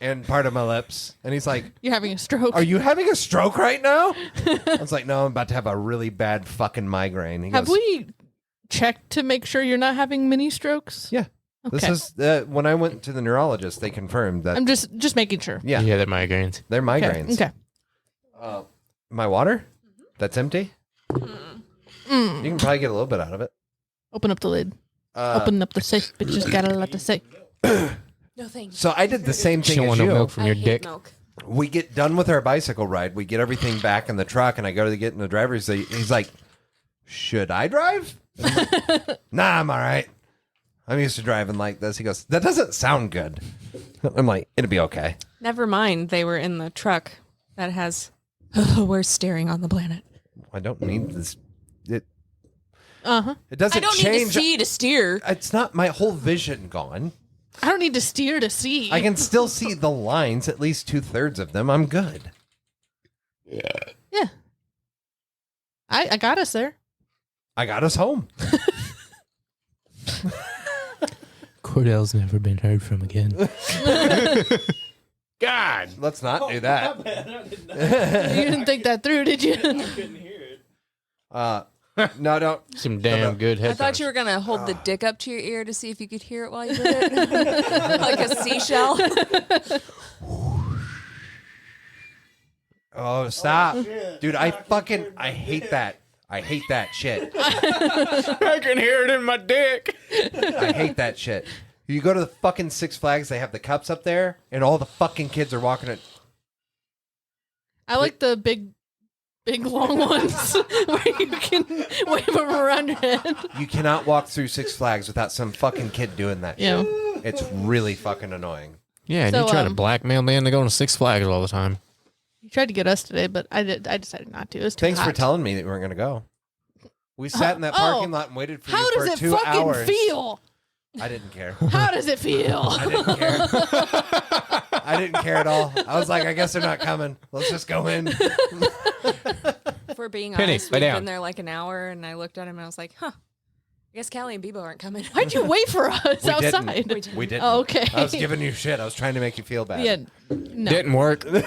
and part of my lips. And he's like, you're having a stroke. are you having a stroke right now? I was like, no, I'm about to have a really bad fucking migraine. He Have goes, we checked to make sure you're not having mini strokes? yeah. Okay. This is when I went to the neurologist, they confirmed that. I'm just making sure. Yeah, Yeah, they're migraines. they're migraines. Okay. My water? That's empty? You can probably get a little bit out of it. Open up the lid. Open up the safe. Bitches got a lot to say. No thanks. So I did the same She thing don't as want no you. milk from your hate dick. milk. We get done with our bicycle ride. We get everything back in the truck, and I go to get in the driver's seat. He's like, should I drive? And I'm like, nah, I'm all right. I'm used to driving like this. He goes, that doesn't sound good. I'm like, it'll be okay. Never mind. They were in the truck that has the worst steering on the planet. I don't need this. It I doesn't don't change. need to see to steer. It's not my whole vision gone. I don't need to steer to see. I can still see the lines, at least 2/3 of them. I'm good. Yeah. I got us there. I got us home. Cordell's never been heard from again. God, let's not do that. You didn't think that through, did you? No, don't. Some damn good I headphones. thought you were going to hold the dick up to your ear to see if you could hear it while you did it. Like a seashell. Oh, stop. Dude, I hate that. I hate that shit. I can hear it in my dick. I hate that shit. You go to the fucking Six Flags, they have the cups up there, and all the fucking kids are walking it. I like the big long ones where you can wave them around your head. You cannot walk through Six Flags without some fucking kid doing that Yeah. shit. It's really fucking annoying. Yeah, and So, you try to blackmail me into going to Six Flags all the time. You tried to get us today, but I decided not to. It was too Thanks for hot. telling me that we weren't going to go. We sat in that parking lot and waited for How you does for it 2 fucking hours. feel? I didn't care. How does it feel? I didn't care. I didn't care at all. I was like, I guess they're not coming. Let's just go in. If we're being Penny, honest, lay we've down. been there like an hour, and I looked at him and I was like, huh. I guess Callie and Bebo aren't coming. Why'd you wait for us We outside? didn't. We didn't. Oh, okay. I was giving you shit. I was trying to make you feel bad. Yeah. No. Didn't work. What's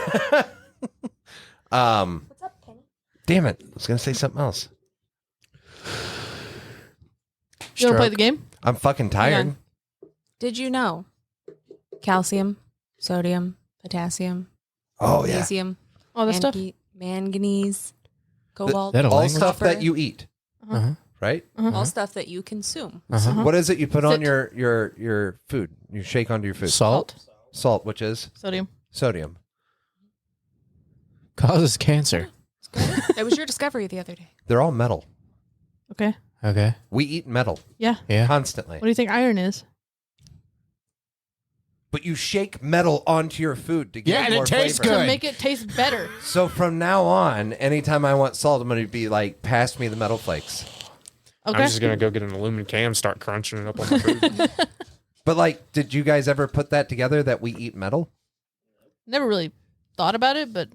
up, Penny? Damn it. I was going to say something else. You want to play the game? I'm fucking tired. on. Did you know calcium, sodium, potassium, Oh, yeah. magnesium, All this stuff? manganese, cobalt, that a All language? stuff copper, that you eat, Uh-huh. right? all stuff that you consume. What is it you put on Sit. your food? You shake onto your food. Salt Salt, which is Sodium. sodium. causes cancer. That was your discovery the other day. They're all metal. Okay. Okay. We eat metal Yeah. Yeah. constantly. What do you think iron is? But you shake metal onto your food to get Yeah, and it more tastes flavor. To Good. make it taste better. So from now on, anytime I want salt, I'm going to be like, pass me the metal flakes. Okay. I'm just gonna go get an aluminum can, start crunching it up on my food. But like, did you guys ever put that together that we eat metal? Never really thought about it, but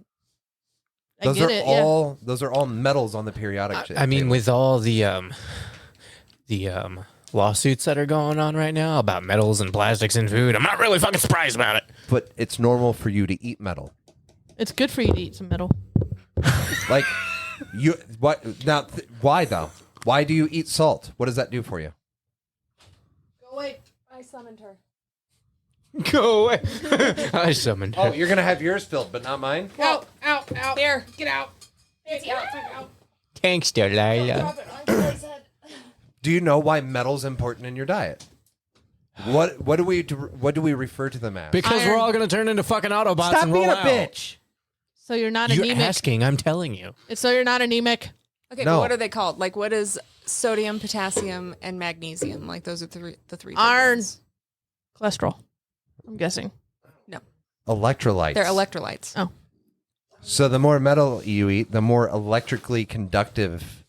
I Those get are it. those are all metals on the periodic. I mean, table. with all the lawsuits that are going on right now about metals and plastics in food, I'm not really fucking surprised about it. but it's normal for you to eat metal. It's good for you to eat some metal. Like, you what now? Why though? Why do you eat salt? What does that do for you? Go away. I summoned her. Go away. I summoned her. Oh, you're gonna have yours filled, but not mine. Out, out, out. There. Get out. Get out. Thanks, Delilah. Do you know why metal's important in your diet? What do we refer to them as? Because we're all gonna turn into fucking Autobots Stop and roll being a out. bitch. So you're not You're anemic. asking, I'm telling you. So you're not anemic. Okay, No. but what are they called? Like, what is sodium, potassium, and magnesium? Like, those are the three. big Iron. ones. Cholesterol. I'm guessing. No, Electrolytes. they're electrolytes. Oh. So the more metal you eat, the more electrically conductive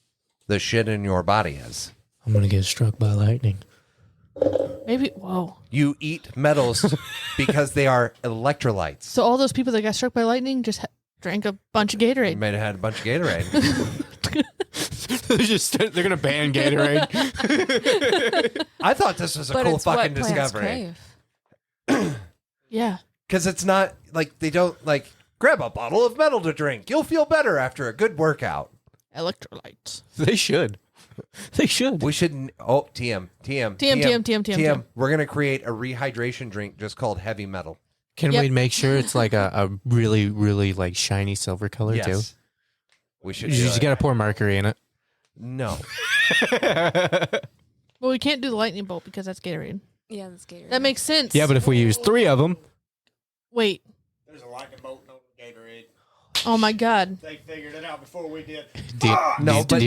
the shit in your body is. I'm gonna get struck by lightning. Maybe. Whoa. You eat metals because they are electrolytes. So all those people that got struck by lightning just drank a bunch of You Gatorade. might have had a bunch of Gatorade. They're gonna ban Gatorade. I thought this was a But cool it's what fucking plants discovery. crave. Yeah. Because it's not like they don't like grab a bottle of metal to drink. You'll feel better after a good workout. Electrolytes. They should. They should. We shouldn't. Oh, TM. We're gonna create a rehydration drink just called heavy metal. Can Yep. we make sure it's like a really, really like shiny silver color too? Yes, we should. You do just it. gotta pour mercury in it. No, Well, we can't do the lightning bolt because that's Gatorade. Yeah, that's Gatorade. That makes sense. Yeah, but if we use 3 of them, Wait. There's a lightning bolt on Gatorade. Oh my God. They figured it out before we did. do you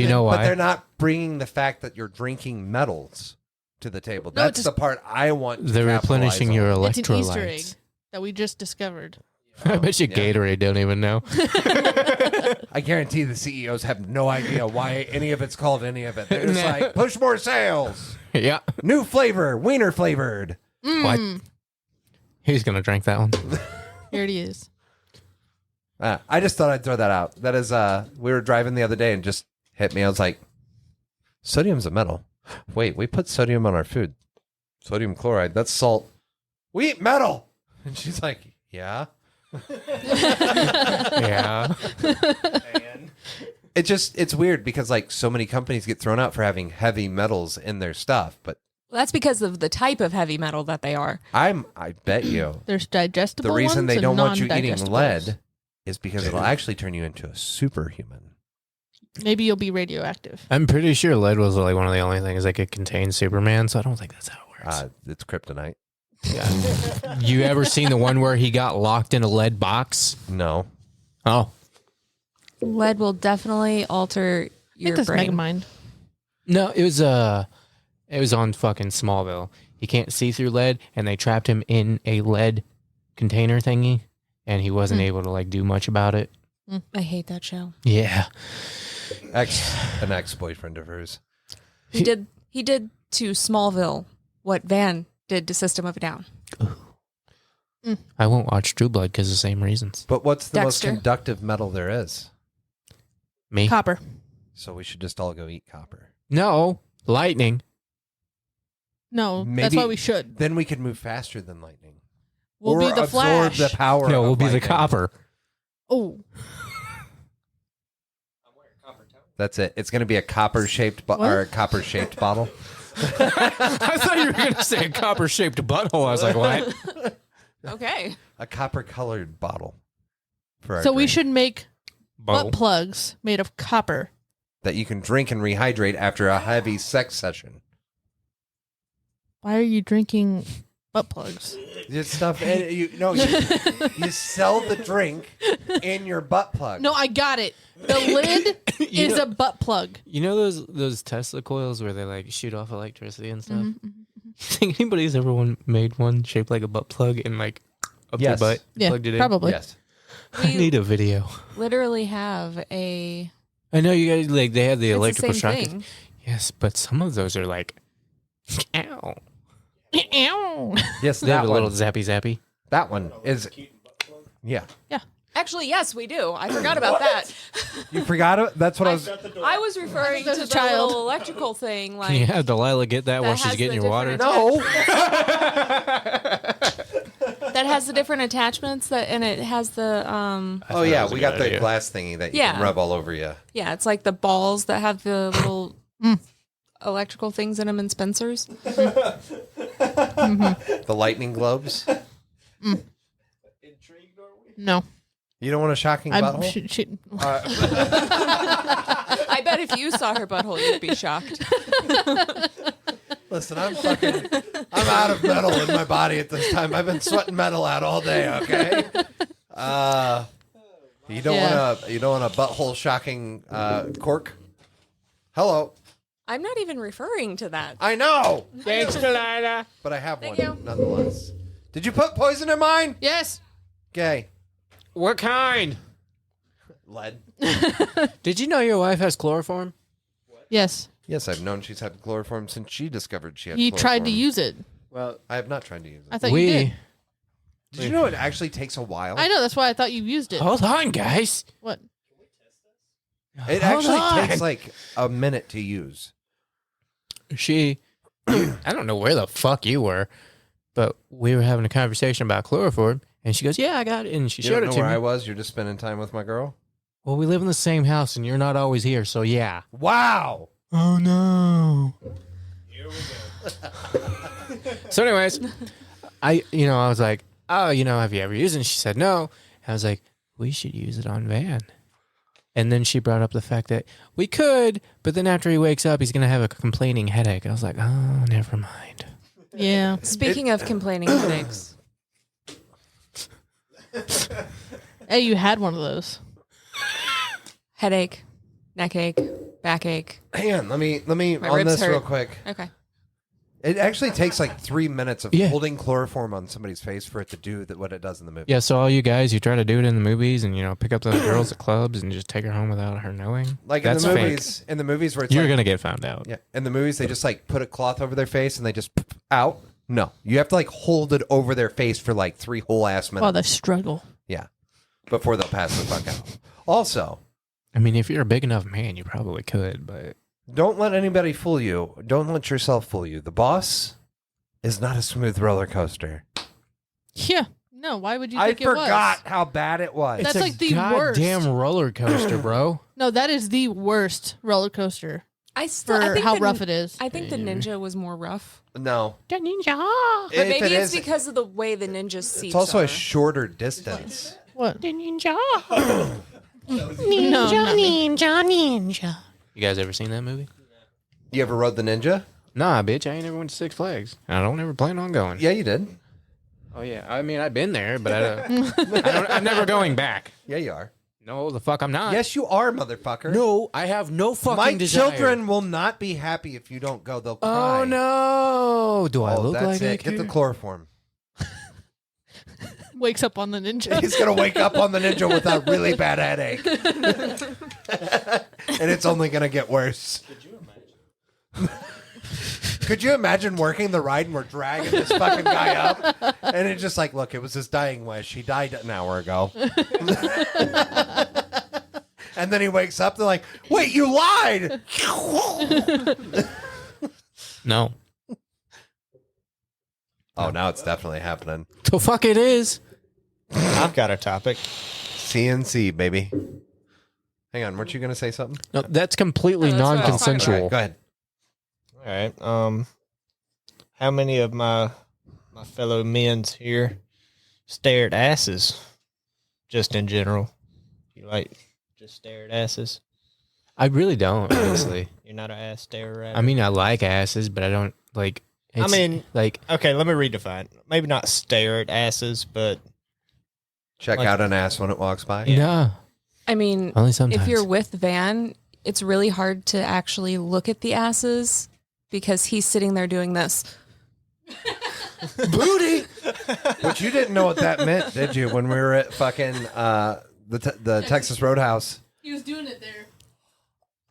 know But why? they're not bringing the fact that you're drinking metals to the table. No, That's it's the part I want. To They're replenishing capitalize your on. It's an Easter egg electrolytes. that we just discovered. I bet you Yeah. Gatorade don't even know. I guarantee the CEOs have no idea why any of it's called any of it. They're just Nah. like, push more sales. Yeah. New flavor, wiener flavored. What? He's gonna drink that one. Here it is. I just thought I'd throw that out. That is, we were driving the other day and just hit me. I was like, sodium's a metal. Wait, we put sodium on our food. Sodium chloride, that's salt. We eat metal. And she's like, yeah. Yeah. It's weird because like so many companies get thrown out for having heavy metals in their stuff. But Well, that's because of the type of heavy metal that they are. I bet you There's digestible the reason ones they and don't want you eating non-digestibles. lead is because it'll actually turn you into a superhuman. Maybe you'll be radioactive. I'm pretty sure lead was like one of the only things that could contain Superman, so I don't think that's how it works. It's kryptonite. You ever seen the one where he got locked in a lead box? No. Oh. Lead will definitely alter I think your that's brain. Megamind. No, it was on fucking Smallville. He can't see through lead, and they trapped him in a lead container thingy, and he wasn't able to like do much about it. I hate that show. Yeah. An ex-boyfriend of hers. He did to Smallville what Van did to System of a Down. I won't watch True Blood because of the same reasons. But what's the Dexter. most conductive metal there is? Me? Copper. So we should just all go eat copper. No. Lightning. No, that's Maybe- why we should. Then we could move faster than lightning. We'll or be the absorb Flash. the power. No, of we'll be the lightning. copper. Oh, That's it. It's going to be a copper-shaped or a copper-shaped bottle. I thought you were going to say a copper-shaped butthole. I was like, what? Okay. A copper-colored bottle. For our so we drink should make Bowl. butt plugs made of copper. that you can drink and rehydrate after a heavy sex session. Why are you drinking butt plugs? This stuff. You sell the drink in your butt plug. No, I got it. The lid You is know- a butt plug. You know those Tesla coils where they like shoot off electricity and stuff? Mm-hmm. You think anybody's ever made one shaped like a butt plug and like up Yes. their butt? Yeah, Plugged it in? probably. Yes. I need a video. Literally have a I know you guys like they have the it's electrical the same shock. thing. Yes, but some of those are like, ow. Ow. Yes, They have that a little one. zappy zappy. That one is. Yeah. Actually, yes, we do. I forgot about that. You forgot it? That's what I was. I was referring As to a the child. little electrical thing, like Can you have Delilah get that while that she's has getting the your water? different No. that has the different attachments that, and it has the Oh yeah, we got the idea. glass thingy that you Yeah. can rub all over you. yeah, it's like the balls that have the little electrical things in them in Spencer's. The lightning globes. No, You don't want a shocking I'm butthole? I bet if you saw her butthole, you'd be shocked. Listen, I'm out of metal in my body at this time. I've been sweating metal out all day. Okay. You don't want a butthole shocking cork. Hello. I'm not even referring to that. I know. Thanks, Delilah. But I have Thank one you. nonetheless. Did you put poison in mine? Yes. Okay. What kind? Lead. Did you know your wife has chloroform? Yes. Yes, I've known she's had chloroform since she discovered she had You chloroform. tried to use it. Well, I have not tried to use it. I thought you did. Did you know it actually takes a while? I know. That's why I thought you used it. Hold on, guys. What? It Hold actually on. takes like a minute to use. I don't know where the fuck you were, but we were having a conversation about chloroform, and she goes, "Yeah, I got it," and she You showed don't it know to where me. I was? You're just spending time with my girl? Well, we live in the same house, and you're not always here, so yeah. Wow. Oh no. So, anyways, I was like, "Oh, have you ever used it?" And she said, "No." I was like, "We should use it on Van." And then she brought up the fact that we could, but then after he wakes up, he's gonna have a complaining headache. I was like, "Oh, never mind." Yeah. Speaking of complaining headaches, Hey, you had one of those. headache, neck ache, backache. Hang on, let me My on ribs this hurt. real quick. Okay. It actually takes like 3 minutes of Yeah. holding chloroform on somebody's face for it to do what it does in the movie. Yeah, so all you guys, you try to do it in the movies and, pick up those girls at clubs and just take her home without her knowing. Like That's in the fake. movies where it's You're like, going to get found out. yeah, in the movies they just like put a cloth over their face and they just out. No, you have to like hold it over their face for like 3 whole ass minutes. Oh, the struggle. Yeah, before they'll pass the fuck out. Also, I mean, if you're a big enough man, you probably could, but don't let anybody fool you. Don't let yourself fool you. The boss is not a smooth roller coaster. Yeah. No, why would you I think it was? forgot how bad it was. That's it's like a the worst. goddamn roller coaster, bro. No, that is the worst roller coaster I for think how the- rough it is. I think the ninja was more rough. No, The ninja. But If maybe it it's is- because of the way the ninja's seats it's also are. a shorter distance. What? The ninja. Ninja. You guys ever seen that movie? You ever rode the Ninja? Nah, bitch. I ain't never went to Six Flags. And I don't ever plan on going. Yeah, you did. Oh, yeah. I mean, I've been there, but I'm never going back. Yeah, you are. No, the fuck I'm not. Yes, you are, motherfucker. No, I have no fucking My desire. children will not be happy if you don't go. They'll cry. Oh, no. Do I Oh, look that's like I it. Get the care? chloroform. Wakes up on the ninja. He's gonna wake up on the Ninja with a really bad headache, and it's only gonna get worse. Could you imagine working the ride and we're dragging this fucking guy up, and it's just like, look, it was his dying wish. He died an hour ago, and then he wakes up. They're like, wait, you lied. No. Oh, now it's definitely happening. The fuck it is. I've got a topic. CNC, baby. Hang on, weren't you gonna say something? No, that's completely Oh, that's what I was talking non-consensual. Go ahead. All right. How many of my fellow men's here stare at asses? Just in general, you just stare at asses. I really don't, honestly. You're not an ass starer. I mean, I like asses, but I don't like. I mean, like, okay, let me redefine. Maybe not stare at asses, but Check Like- out an ass when it walks by. no, I mean, only sometimes. if you're with Van, it's really hard to actually look at the asses because he's sitting there doing this. Booty. But you didn't know what that meant, did you? When we were at fucking the Texas Roadhouse. He was doing it there.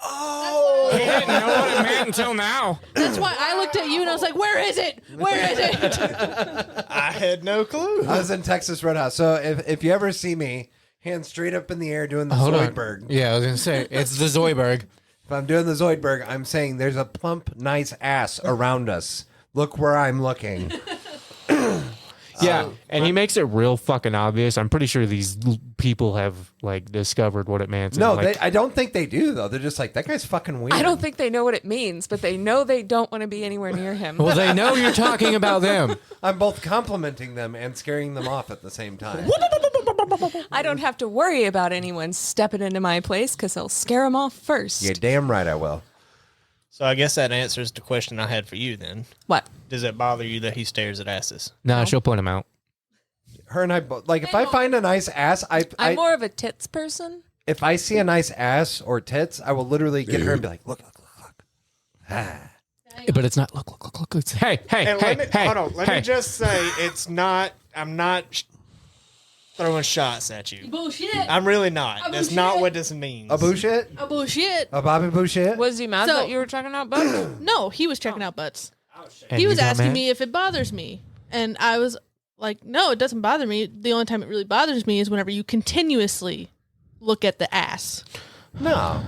Oh, I didn't know what it meant until now. That's why I looked at you and I was like, where is it? Where is it? I had no clue. I was in Texas Roadhouse. So if you ever see me, hands straight up in the air doing the Hold on. Zoidberg. Yeah, I was gonna say it's the Zoidberg. If I'm doing the Zoidberg, I'm saying there's a plump, nice ass around us. Look where I'm looking. Yeah, and he makes it real fucking obvious. I'm pretty sure these people have like discovered what it meant. No, like, I don't think they do though. They're just like, that guy's fucking weird. I don't think they know what it means, but they know they don't want to be anywhere near him. well, they know you're talking about them. I'm both complimenting them and scaring them off at the same time. I don't have to worry about anyone stepping into my place because I'll scare them off first. You're damn right I will. So I guess that answers the question I had for you then. What? Does it bother you that he stares at asses? No, she'll point him out. Her and I both, like, if I find a nice ass, I'm I more of a tits person. if I see a nice ass or tits, I will literally get her and be like, look, look, look. But it's not. Look. It's, hey. And hold on. Let me just say, it's not. I'm not throwing shots at you. Bullshit. I'm really not. That's not what this means. A bullshit? A bullshit. A Bobby bullshit? Was he mad So- that you were checking out butts? No, he was checking out butts. And He you was got asking mad? me if it bothers me. And I was like, no, it doesn't bother me. The only time it really bothers me is whenever you continuously look at the ass. No.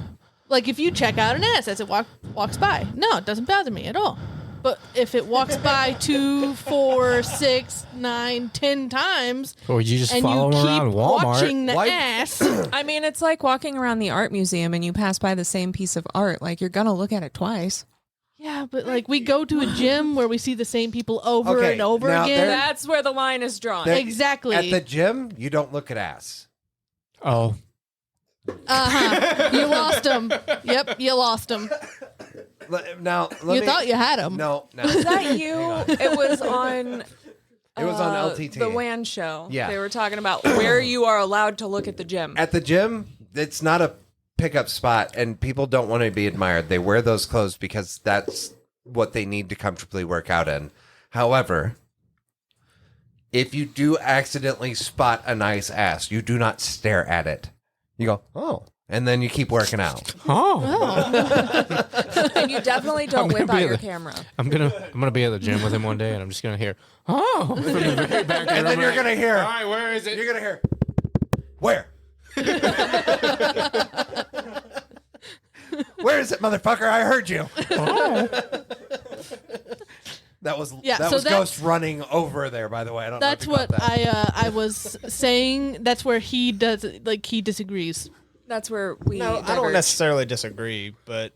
Like if you check out an ass as it walks by. No, it doesn't bother me at all. But if it walks by 2, 4, 6, 9, 10 times, Or you just and follow you him keep around Walmart. watching the Why- ass, I mean, it's like walking around the art museum and you pass by the same piece of art. Like, you're going to look at it twice. yeah, but like we go to a gym where we see the same people over Okay, and over now again. That's where the line is drawn. There- Exactly. At the gym, you don't look at ass. Oh. You lost him. Yep, you lost him. Now, You thought you had him. No. Is that you? It was on... It was on LTT. The WAN show. Yeah. They were talking about where you are allowed to look at the gym. At the gym, it's not a pickup spot, and people don't want to be admired. They wear those clothes because that's what they need to comfortably work out in. However, if you do accidentally spot a nice ass, you do not stare at it. You go, oh, and then you keep working out. And you definitely don't gonna whip out be your the- camera. I'm gonna be at the gym with him one day, and I'm just gonna hear, oh, from the very back. And then you're gonna hear, all right, where is it? you're gonna hear, where? Where is it, motherfucker? I heard you. That was Yeah, that so was that's- Ghost running over there. By the way, I don't. That's know if you what caught that. I was saying. That's where he does like he disagrees. That's where we No, I don't diverge. necessarily disagree, but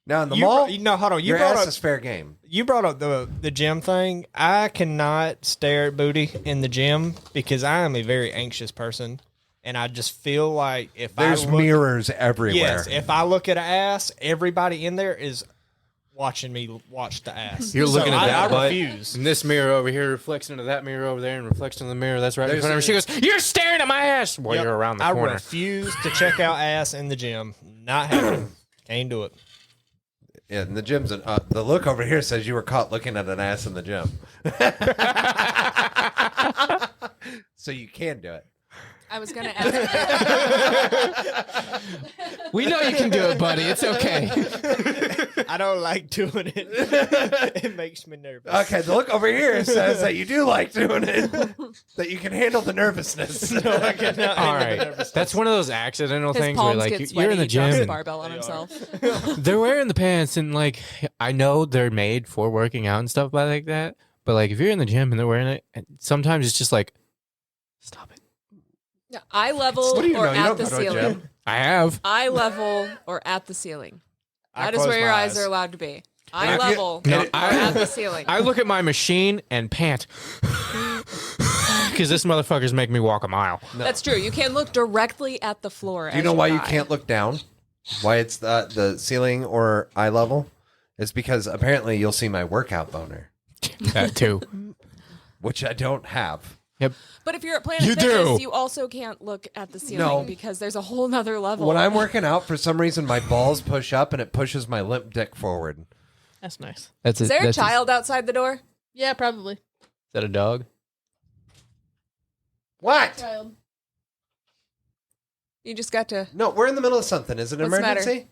Now in the you mall, no, hold on. You your brought ass up is fair game. you brought up the gym thing. I cannot stare at booty in the gym because I am a very anxious person, and I just feel like if There's I look, mirrors everywhere. yes, if I look at an ass, everybody in there is watching me watch the ass. You're looking at that I butt, refuse. and this mirror over here reflects into that mirror over there, and reflects into the mirror that's right in There's front of her. She goes, "You're staring at my ass." Well, Yep. you're around the I corner. refuse to check out ass in the gym. Not happening. Can't do it. Yeah, in the gym's the look over here says you were caught looking at an ass in the gym. So you can do it. I was going to ask. We know you can do it, buddy. It's okay. I don't like doing it. It makes me nervous. Okay, the look over here says that you do like doing it. That you can handle the nervousness. No, I cannot. All right, that's one of those accidental His things where palms like get sweaty. you're in the He drops gym, the and barbell on himself. they're wearing the pants, and like I know they're made for working out and stuff like that. But like if you're in the gym and they're wearing it, and sometimes it's just like, stop it. Yeah, eye level What do you or know? You at don't the go to a ceiling. gym. I have. Eye level or at the ceiling. I That is close where your my eyes are allowed to be. Eye if you- level No, or at the ceiling. I look at my machine and pant because this motherfucker's make me walk a mile. That's true. You can look directly at the floor. Do you know why you can't look down? Why it's the ceiling or eye level? It's because apparently you'll see my workout boner, That too. which I don't have. Yep. But if you're at Planet You Fitness, do. you also can't look at the ceiling No. because there's a whole nother level. When I'm working out, for some reason, my balls push up and it pushes my limp dick forward. That's nice. That's Is there a child outside the door? Yeah, probably. Is that a dog? What? Child. You just got to. No, we're in the middle of something. Is it an What's the matter? emergency?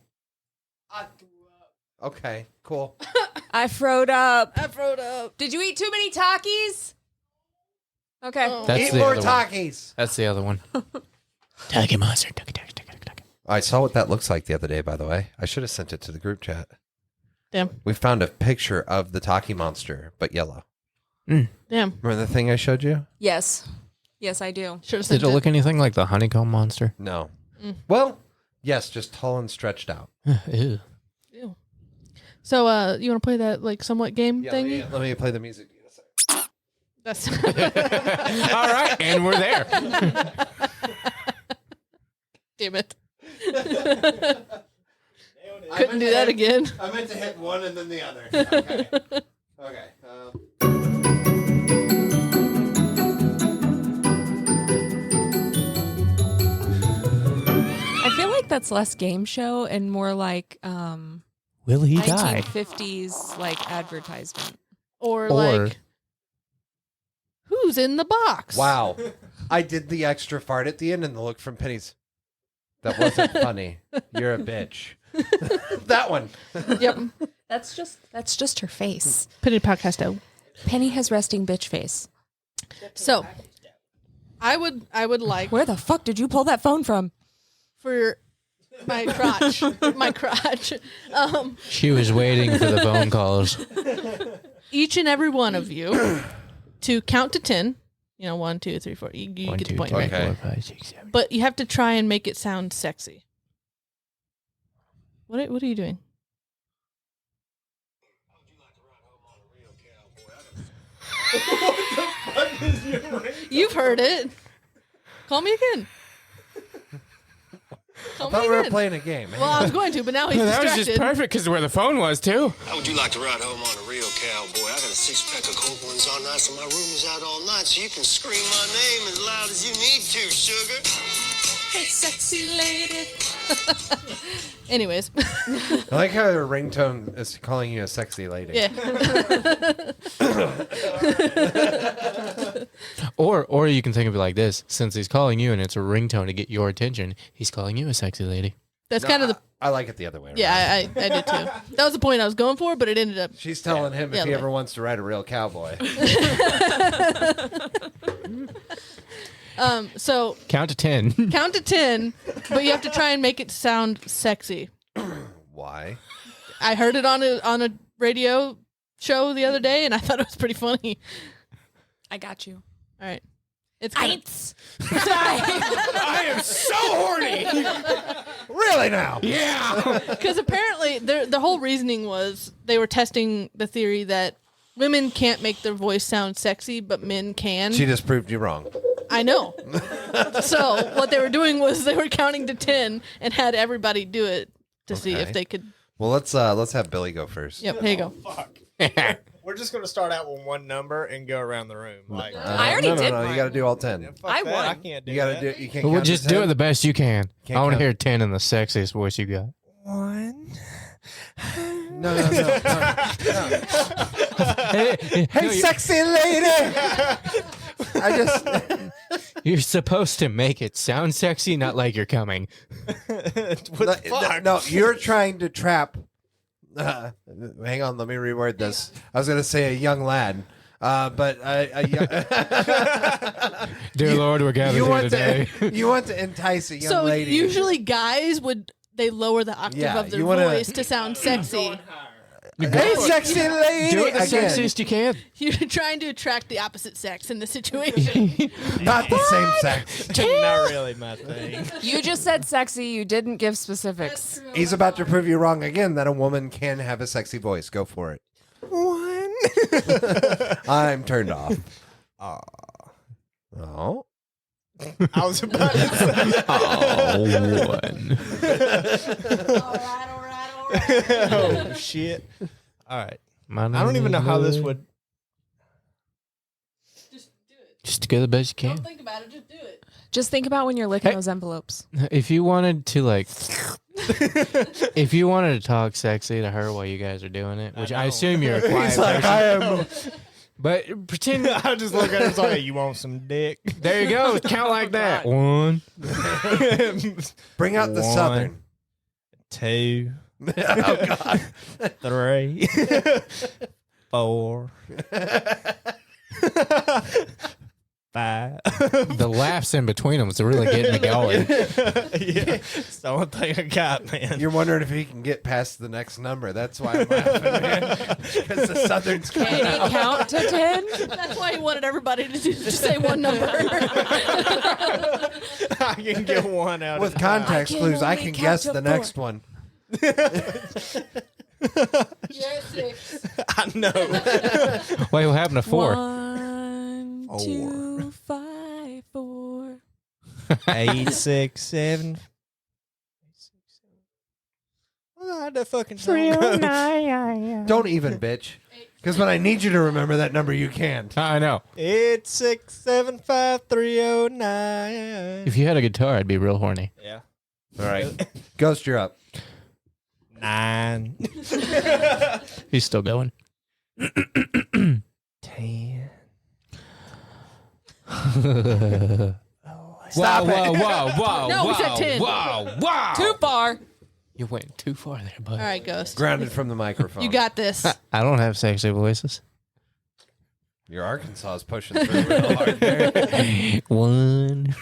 Okay, cool. I froed up. I throwed up. Did you eat too many Takis? Okay. Oh. That's Eat the more other one. Takis. That's the other one. Taki monster. Taki. I saw what that looks like the other day, by the way. I should have sent it to the group chat. Damn. We found a picture of the Taki monster, but yellow. Damn. Remember the thing I showed you? Yes. Yes, I do. Should have Did sent it look anything like the honeycomb monster? No. Well, yes, just tall and stretched out. Ew. Ew. So, you want to play that like somewhat game thingy? Let me play the music. That's All right, and we're there. damn it. Couldn't do that again. I meant to hit one and then the other. Okay. Okay. I feel like that's less game show and more like Will he die? 1950s like advertisement. Or like, who's in the box? Wow. I did the extra fart at the end and the look from Penny's. That wasn't funny. You're a bitch. That one. Yep. That's just her face. Penny Podcast. Penny has resting bitch face. So, I would like Where the fuck did you pull that phone from? for my crotch, She was waiting for the phone calls. each and every one of you to count to 10. 1, 2, 3, 4. You get the point, right? 4, 5, 6, 7. But you have to try and make it sound sexy. What are you doing? You've heard it. Call me again. Call I thought me we were again. playing a game. Well, I was going to, but now he's That was distracted. just perfect because where the phone was, too. How would you like to ride home on a real cowboy? I got a 6-pack of cold ones all night, so my room is out all night, so you can scream my name as loud as you need to, sugar. Hey, sexy lady. Anyways. I like how her ringtone is calling you a sexy lady. Yeah. Or you can think of it like this. Since he's calling you and it's a ringtone to get your attention, he's calling you a sexy lady. That's kind of the... I like it the other way around. Yeah, I did too. That was the point I was going for, but it ended up... She's telling him if he Yeah, ever wants to ride a real cowboy. So... Count to 10. Count to 10, but you have to try and make it sound sexy. Why? I heard it on a radio show the other day, and I thought it was pretty funny. I got you. All right. It's kinda, Eins. I am so horny. Really now? Yeah. because apparently the whole reasoning was they were testing the theory that women can't make their voice sound sexy, but men can. She just proved you wrong. I know. So what they were doing was they were counting to 10 and had everybody do it to see if Okay. they could. Well, let's have Billy go first. Yep, here you go. Fuck. We're just gonna start out with one number and go around the room. Like, I already did No, mine. you got to do all 10. fuck I that, won. I can't do You got to that. do. You can't. Well, count to just 10? do it the best you can. Can't I want to count. hear 10 in the sexiest voice you got. One. No. Hey, Hey, sexy lady! I just. you're supposed to make it sound sexy, not like you're coming. What the fuck? No, you're trying to trap. Hang on, let me reword this. I was going to say a young lad, but Dear Lord, we're gathered here today. You want to entice a young So lady. usually guys they lower the octave Yeah, of their you wanna- voice to sound sexy. Hey, sexy lady! Do it the Again, sexiest you can. You're trying to attract the opposite sex in the situation. not the same sex. Not really my thing. You just said sexy. You didn't give specifics. He's about to prove you wrong again that a woman can have a sexy voice. Go for it. One. I'm turned off. Oh. I was about to say. Oh, one. all right. Oh shit! All right. I don't even know how this would. Just do it. Just go the best you can. Don't think about it. Just do it. Just think about when you're licking Hey. those envelopes. If you wanted to if you wanted to talk sexy to her while you guys are doing it, which I assume you're a quiet He's like, person, I am. but pretend I just look at it and like, "You want some dick?" there you go. Count like that. 1, Bring out the One. southern. 2, Oh, God. 3, 4, 5. the laughs in between them is really getting me going. Yeah, it's the only thing I got, man. You're wondering if he can get past the next number. That's why I'm laughing, man. Because the southern's coming Can out. he count to 10? That's why he wanted everybody to just say one number. I can get one out With of time. context I can clues, I only can count guess to the 4. next one. You're at 6. I know. What will happen to 4? 1, 2, 5, 4. 8, 6, 7. Well, how'd that fucking song go? Don't even, bitch. Because when I need you to remember that number, you can't. I know. 8, 6, 7, 5, 3, 0, 9. If you had a guitar, I'd be real horny. Yeah. All right. Ghost, you're up. 9. He's still going. 10. Whoa. No, we said 10. Wow. Too far. You went too far there, bud. All right, Ghost. Grounded from the microphone. You got this. I don't have sexy voices. Your Arkansas is pushing through real hard there. 1.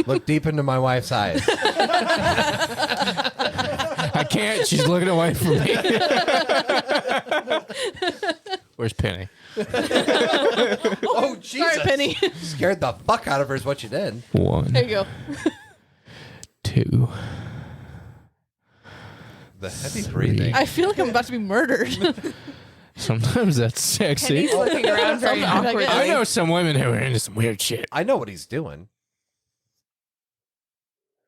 Look deep into my wife's eyes. I can't. She's looking away from me. Where's Penny? Oh, Jesus. Sorry, Penny. Scared the fuck out of her is what you did. 1, There you go. 2. The heavy breathing. I feel like I'm about to be murdered. Sometimes that's sexy. Penny's looking around very Sometimes I awkwardly. guess. I know some women who are into some weird shit. I know what he's doing.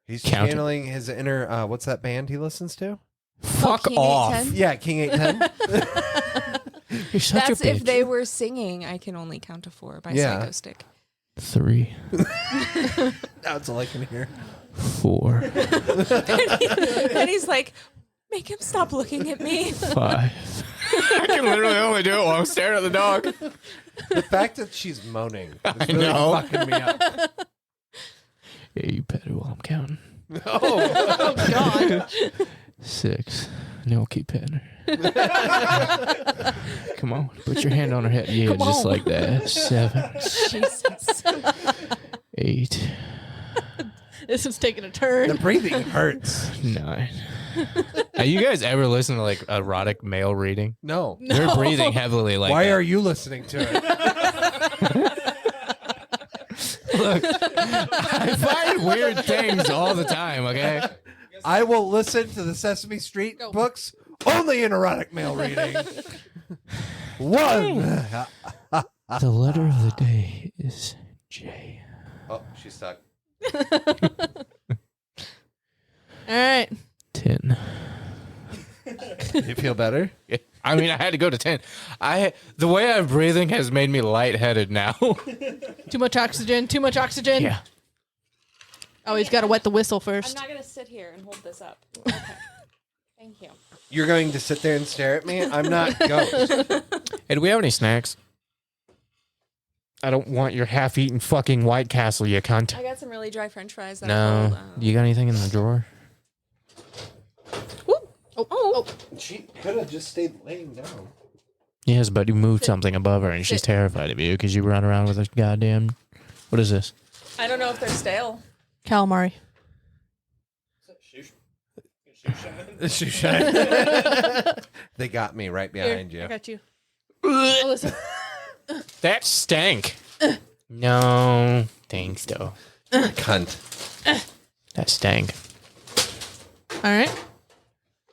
He's Count it. channeling his inner, what's that band he listens to? Fuck King off. 810? Yeah, King 810. You're such That's a bitch. if they were singing I Can Only Count to 4 by Yeah. Psycho Stick. 3, That's all I can hear. 4, And he's like, make him stop looking at me. 5. I can literally only do it while I'm staring at the dog. The fact that she's moaning is I really know. fucking me up. Yeah, you pet her while I'm counting. Oh, God. 6. No, keep petting her. Come on, put your hand on her head. Yeah, Come just on. like that. 7, Jesus. 8, This is taking a The turn. breathing hurts. 9. Have you guys ever listened to like erotic male reading? No. They're breathing heavily like Why that. are you listening to it? Look, I find weird things all the time, okay? I will listen to the Sesame Street books only in erotic male reading. 1. The letter of the day is J. Oh, she's stuck. All right. 10. You feel better? I mean, I had to go to 10. The way I'm breathing has made me lightheaded now. Too much oxygen. Too much oxygen. Yeah. Oh, he's got to wet the whistle I'm first. not going to sit here and hold this up. Okay. Thank you. You're going to sit there and stare at me? I'm not Ghost. Hey, do we have any snacks? I don't want your half-eaten fucking White Castle, you cunt. I got some really dry French fries. That No. are cold. You got anything in the drawer? Oh. She could have just stayed laying down. Yes, but you moved something above her, and she's terrified of you because you run around with a goddamn... What is this? I don't know if they're stale. Calamari. They got me right behind Here, I you. got you. Oh, listen. That stank. No. Thanks, though. Cunt. That stank. All right.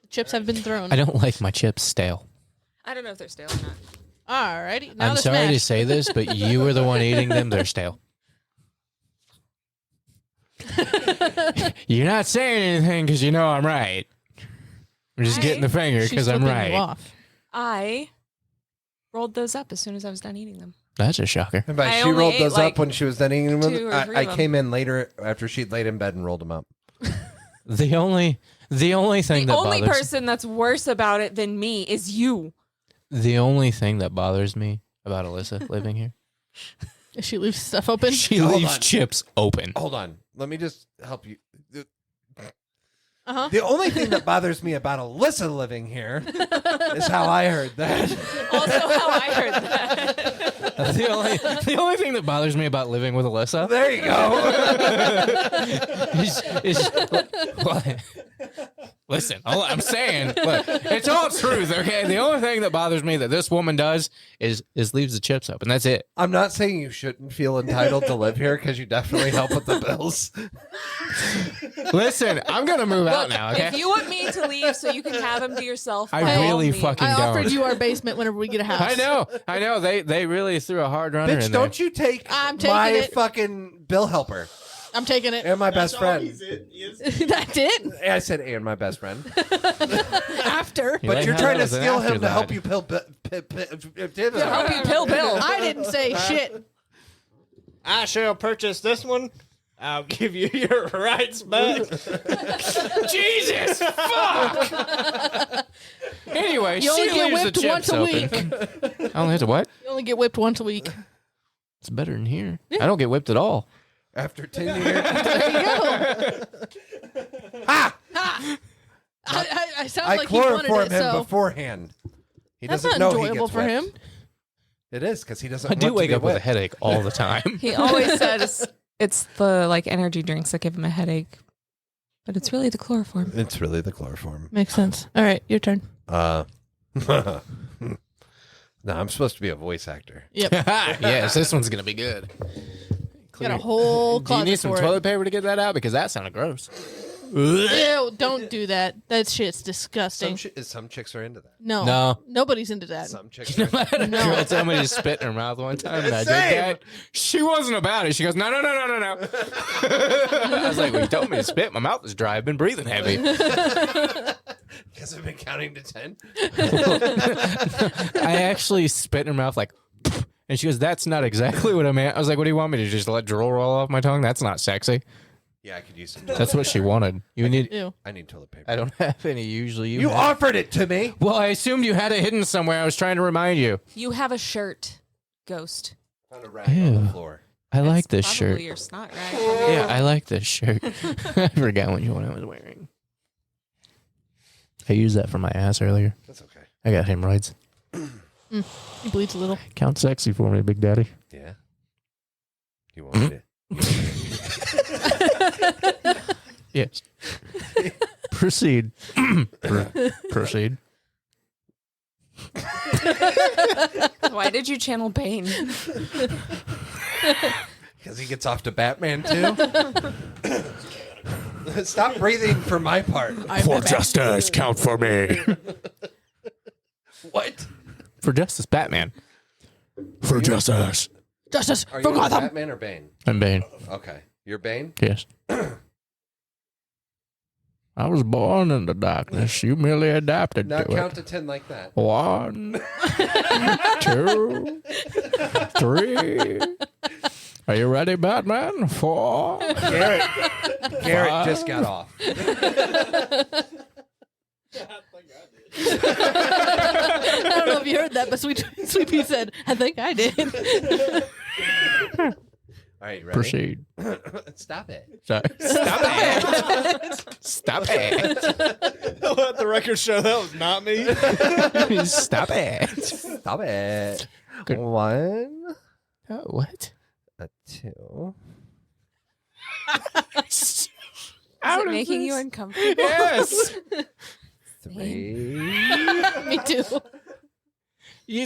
The chips have been thrown. I don't like my chips stale. I don't know if they're stale or not. All righty. Now I'm the sorry to smash. say this, but you were the one eating them. They're stale. You're not saying anything because you know I'm right. I'm just getting the finger She's because I'm flipping you right. off. I rolled those up as soon as I was done eating them. That's a shocker. And by I she only rolled ate, those like, up when she was done eating 2 or them. 3 I of them. came in later after she'd laid in bed and rolled them up. The only thing The that only bothers person that's worse about it than me is you. the only thing that bothers me about Alyssa living here, If she leaves stuff open. she Hold leaves on. chips open. Hold on. Let me just help you. Uh-huh. The only thing that bothers me about Alyssa living here is how I heard that. Also, how I heard that. the only thing that bothers me about living with Alyssa There you go. listen, I'm saying, look, it's all truth, okay? The only thing that bothers me that this woman does is leaves the chips open. That's it. I'm not saying you shouldn't feel entitled to live here because you definitely help with the bills. Listen, I'm gonna move out now, okay? If you want me to leave so you can have them to yourself, I by all really means. fucking I don't. offered you our basement whenever we get a house. I know. They really threw a hard runner Bitch, in there. don't you take I'm taking my it. fucking bill helper I'm taking it. and my best friend. That's it. I said and my best friend. After. You But like you're how trying that to was an steal him to afterthought. help you Help you pill Bill. I didn't say shit. I shall purchase this one. I'll give you your rights back. Jesus, fuck. Anyway, You only she get leaves the whipped chips once a open. I only have to what? You only get whipped once a week. It's better than here. I don't get whipped at all. After 10 years. There you go. I sound I like he wanted chloroform it, him so beforehand. He that's doesn't not know he enjoyable gets for whipped. him. It is because he doesn't. I do want to wake be up with a whipped. headache all the time. He always says it's the like energy drinks that give him a headache, but it's really the chloroform. It's really the chloroform. Makes sense. All right, your turn. No, I'm supposed to be a voice actor. Yep. Yes, this one's gonna be good. Got a whole Do you closet need some for it. toilet paper to get that out? Because that sounded gross. Ew, don't do that. That shit's disgusting. Some chicks are into that. No. Nobody's into that. Some chicks are. I had a girl tell me to spit in her mouth one time, and I did that. She wasn't about it. She goes, no. I was like, well, you told me to spit. My mouth is dry. I've been breathing heavy. Because I've been counting to 10. I actually spit in her mouth like, and she goes, that's not exactly what I meant. I was like, what do you want me to just let drool roll off my tongue? That's not sexy. Yeah, I could use some. That's what she wanted. You need. Ew. I need toilet paper. I don't have any usually. You have. offered it to me. Well, I assumed you had it hidden somewhere. I was trying to remind you. You have a shirt, Ghost. Found a rag on the floor. I like It's this shirt. probably your snot rag. Yeah, I like this shirt. I forgot which one I was wearing. I used that for my ass earlier. That's okay. I got hemorrhoids. He bleeds a little. Count sexy for me, Big Daddy. Yeah. You want me to? Yes. Proceed. Proceed. Why did you channel Bane? Because he gets off to Batman too. Stop breathing for my part. For justice, count for me. What? For justice, Batman. For justice. Justice Are for you Gotham. Batman or Bane? I'm Bane. Okay. You're Bane? Yes. I was born in the darkness. You merely adapted Now to count it. to 10 like that. 1, 2, 3. Are you ready, Batman? 4. Garrett just got off. I don't know if you heard that, but Sweet Pea said, I think I did. All right, ready? Proceed. Stop it. Sorry. Stop it. Stop it. Let the record show that was not me. Stop it. Stop it. Good. 1, Oh, what? a 2. Is it making you uncomfortable? Yes. 3. Me too.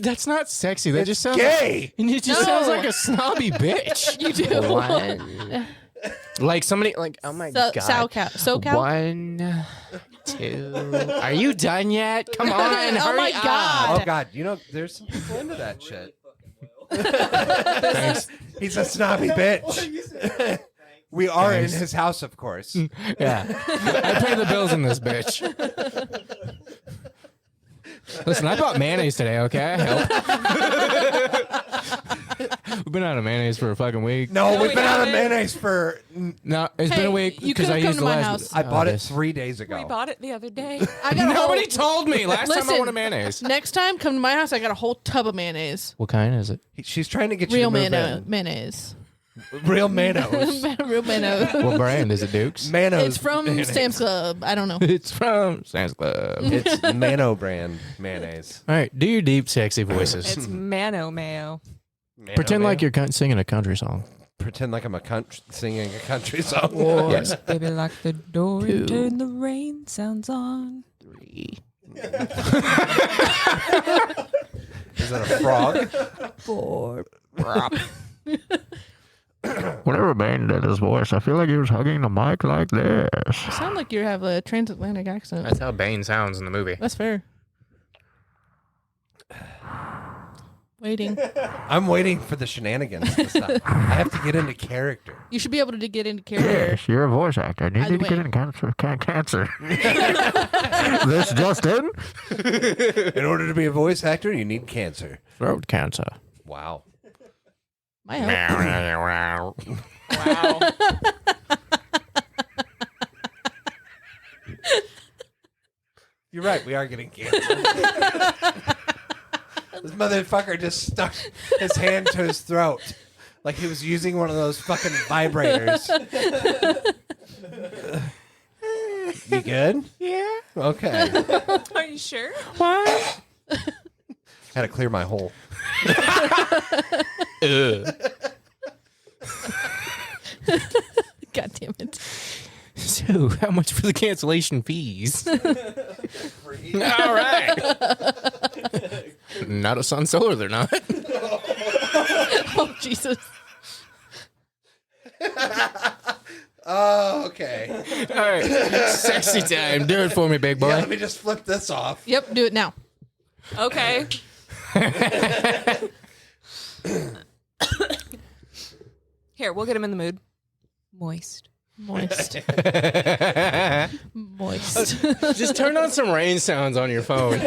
That's not sexy. That just sounds Gay. It just sounds like a snobby bitch. You do. 1. Like somebody, like, oh my God. SoCal. 1, 2. Are you done yet? Come on. Oh hurry my up. God. Oh God, you know there's some people into that shit. Thanks. He's a snobby bitch. We are in his house, of course. Yeah. I pay the bills in this bitch. Listen, I bought mayonnaise today, okay? I help. We've been out of mayonnaise for a fucking week. No, we've we been out of haven't. mayonnaise for. No, it's Hey, been a week you because I could've come used to the my last. house. I bought it this. 3 days ago. We bought it the other day. I got a Nobody whole, told me last time I Listen. wanted mayonnaise. Next time, come to my house. I got a whole tub of mayonnaise. What kind is it? She's trying to get you Real to move mayonnaise. in. Real Manos. Real mayonnaise. What brand is it, Dukes? Manos. It's from mayonnaise. Sam's Club. I don't know. It's from Sam's Club. It's Mano brand mayonnaise. All right, do your deep, sexy voices. It's Mano Mayo. Mano Pretend like mayo. you're singing a country song. Pretend like I'm singing a country song. Yes. Baby, lock the door 2. and turn the rain sounds on. 3. Is that a frog? 4. Whenever Bane did his voice, I feel like he was hugging the mic like this. You sound like you have a transatlantic accent. That's how Bane sounds in the movie. That's fair. Waiting. I'm waiting for the shenanigans to stop. I have to get into character. You should be able to get into character. You're a voice actor. You Either need to get way. in cancer. This just in? In order to be a voice actor, you need cancer. Throat cancer. Wow. My help. Wow. You're right. We are getting canceled. This motherfucker just stuck his hand to his throat like he was using one of those fucking vibrators. You good? Yeah. Okay. Are you sure? What? Had to clear my hole. God damn it. So, how much for the cancellation fees? All right. Not a Sun Solar, they're not. Oh, Jesus. Oh, okay. All right. Sexy time. Do it for me, big boy. Yeah, let me just flip this off. Yep, do it now. Okay. Here, we'll get him in the mood. Moist. Moist. Moist. Just turn on some rain sounds on your phone.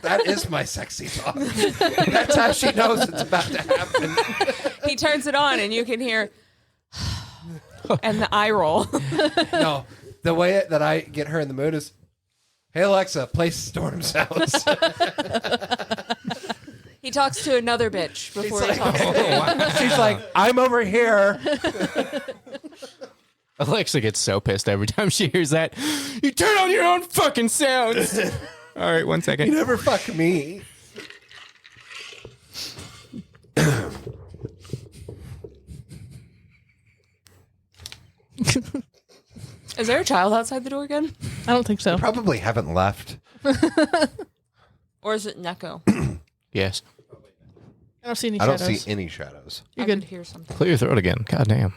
That is my sexy talk. That's how she knows it's about to happen. He turns it on and you can hear and the eye roll. No, the way that I get her in the mood is, hey, Alexa, play Storm Sounds. He talks to another bitch before he talks to me. She's like, I'm over here. Alexa gets so pissed every time she hears that. You turn on your own fucking sounds. All right, 1 second. You never fuck me. Is there a child outside the door again? I don't think so. Probably haven't left. Or is it Neko? Yes. I don't see any I don't shadows. see any shadows. You're I good. could hear something. Clear your throat again. God damn.